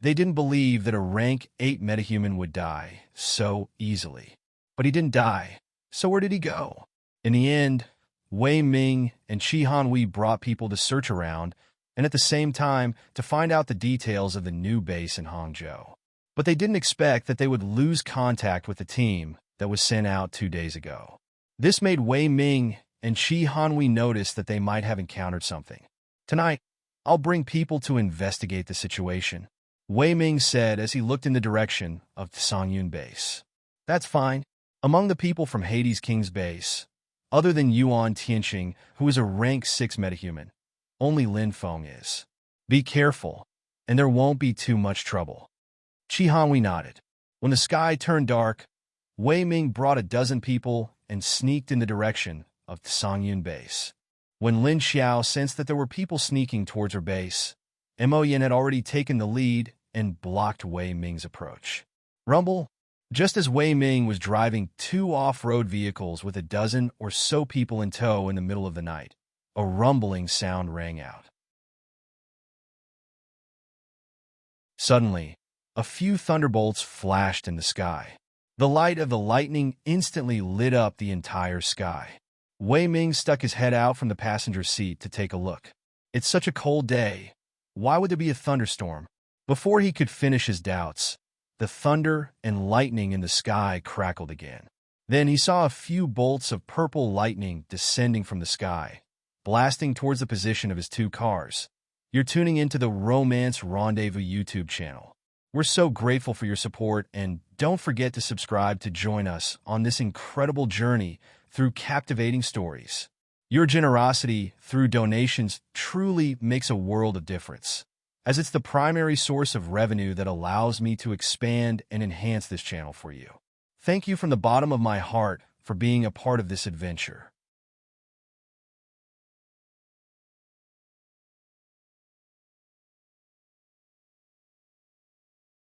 they didn't believe that a rank 8 metahuman would die so easily. But he didn't die, so where did he go? In the end, Wei Ming and Qi Hanwei brought people to search around and at the same time to find out the details of the new base in Hangzhou. But they didn't expect that they would lose contact with the team that was sent out 2 days ago. This made Wei Ming and Qi Hanwei notice that they might have encountered something. Tonight, I'll bring people to investigate the situation, Wei Ming said as he looked in the direction of Songyun base. That's fine. Among the people from Hades King's base, other than Yuan Tianqing, who is a rank 6 metahuman, only Lin Feng is. Be careful, and there won't be too much trouble. Qi Hanwei nodded. When the sky turned dark, Wei Ming brought a dozen people and sneaked in the direction of Songyun base. When Lin Xiao sensed that there were people sneaking towards her base, Mo Yin had already taken the lead and blocked Wei Ming's approach. Rumble. Just as Wei Ming was driving 2 off-road vehicles with a dozen or so people in tow in the middle of the night, a rumbling sound rang out. Suddenly, a few thunderbolts flashed in the sky. The light of the lightning instantly lit up the entire sky. Wei Ming stuck his head out from the passenger seat to take a look. It's such a cold day. Why would there be a thunderstorm? Before he could finish his doubts, the thunder and lightning in the sky crackled again. Then he saw a few bolts of purple lightning descending from the sky, blasting towards the position of his 2 cars. You're tuning into the Romance Rendezvous YouTube channel. We're so grateful for your support, and don't forget to subscribe to join us on this incredible journey through captivating stories. Your generosity through donations truly makes a world of difference, as it's the primary source of revenue that allows me to expand and enhance this channel for you. Thank you from the bottom of my heart for being a part of this adventure.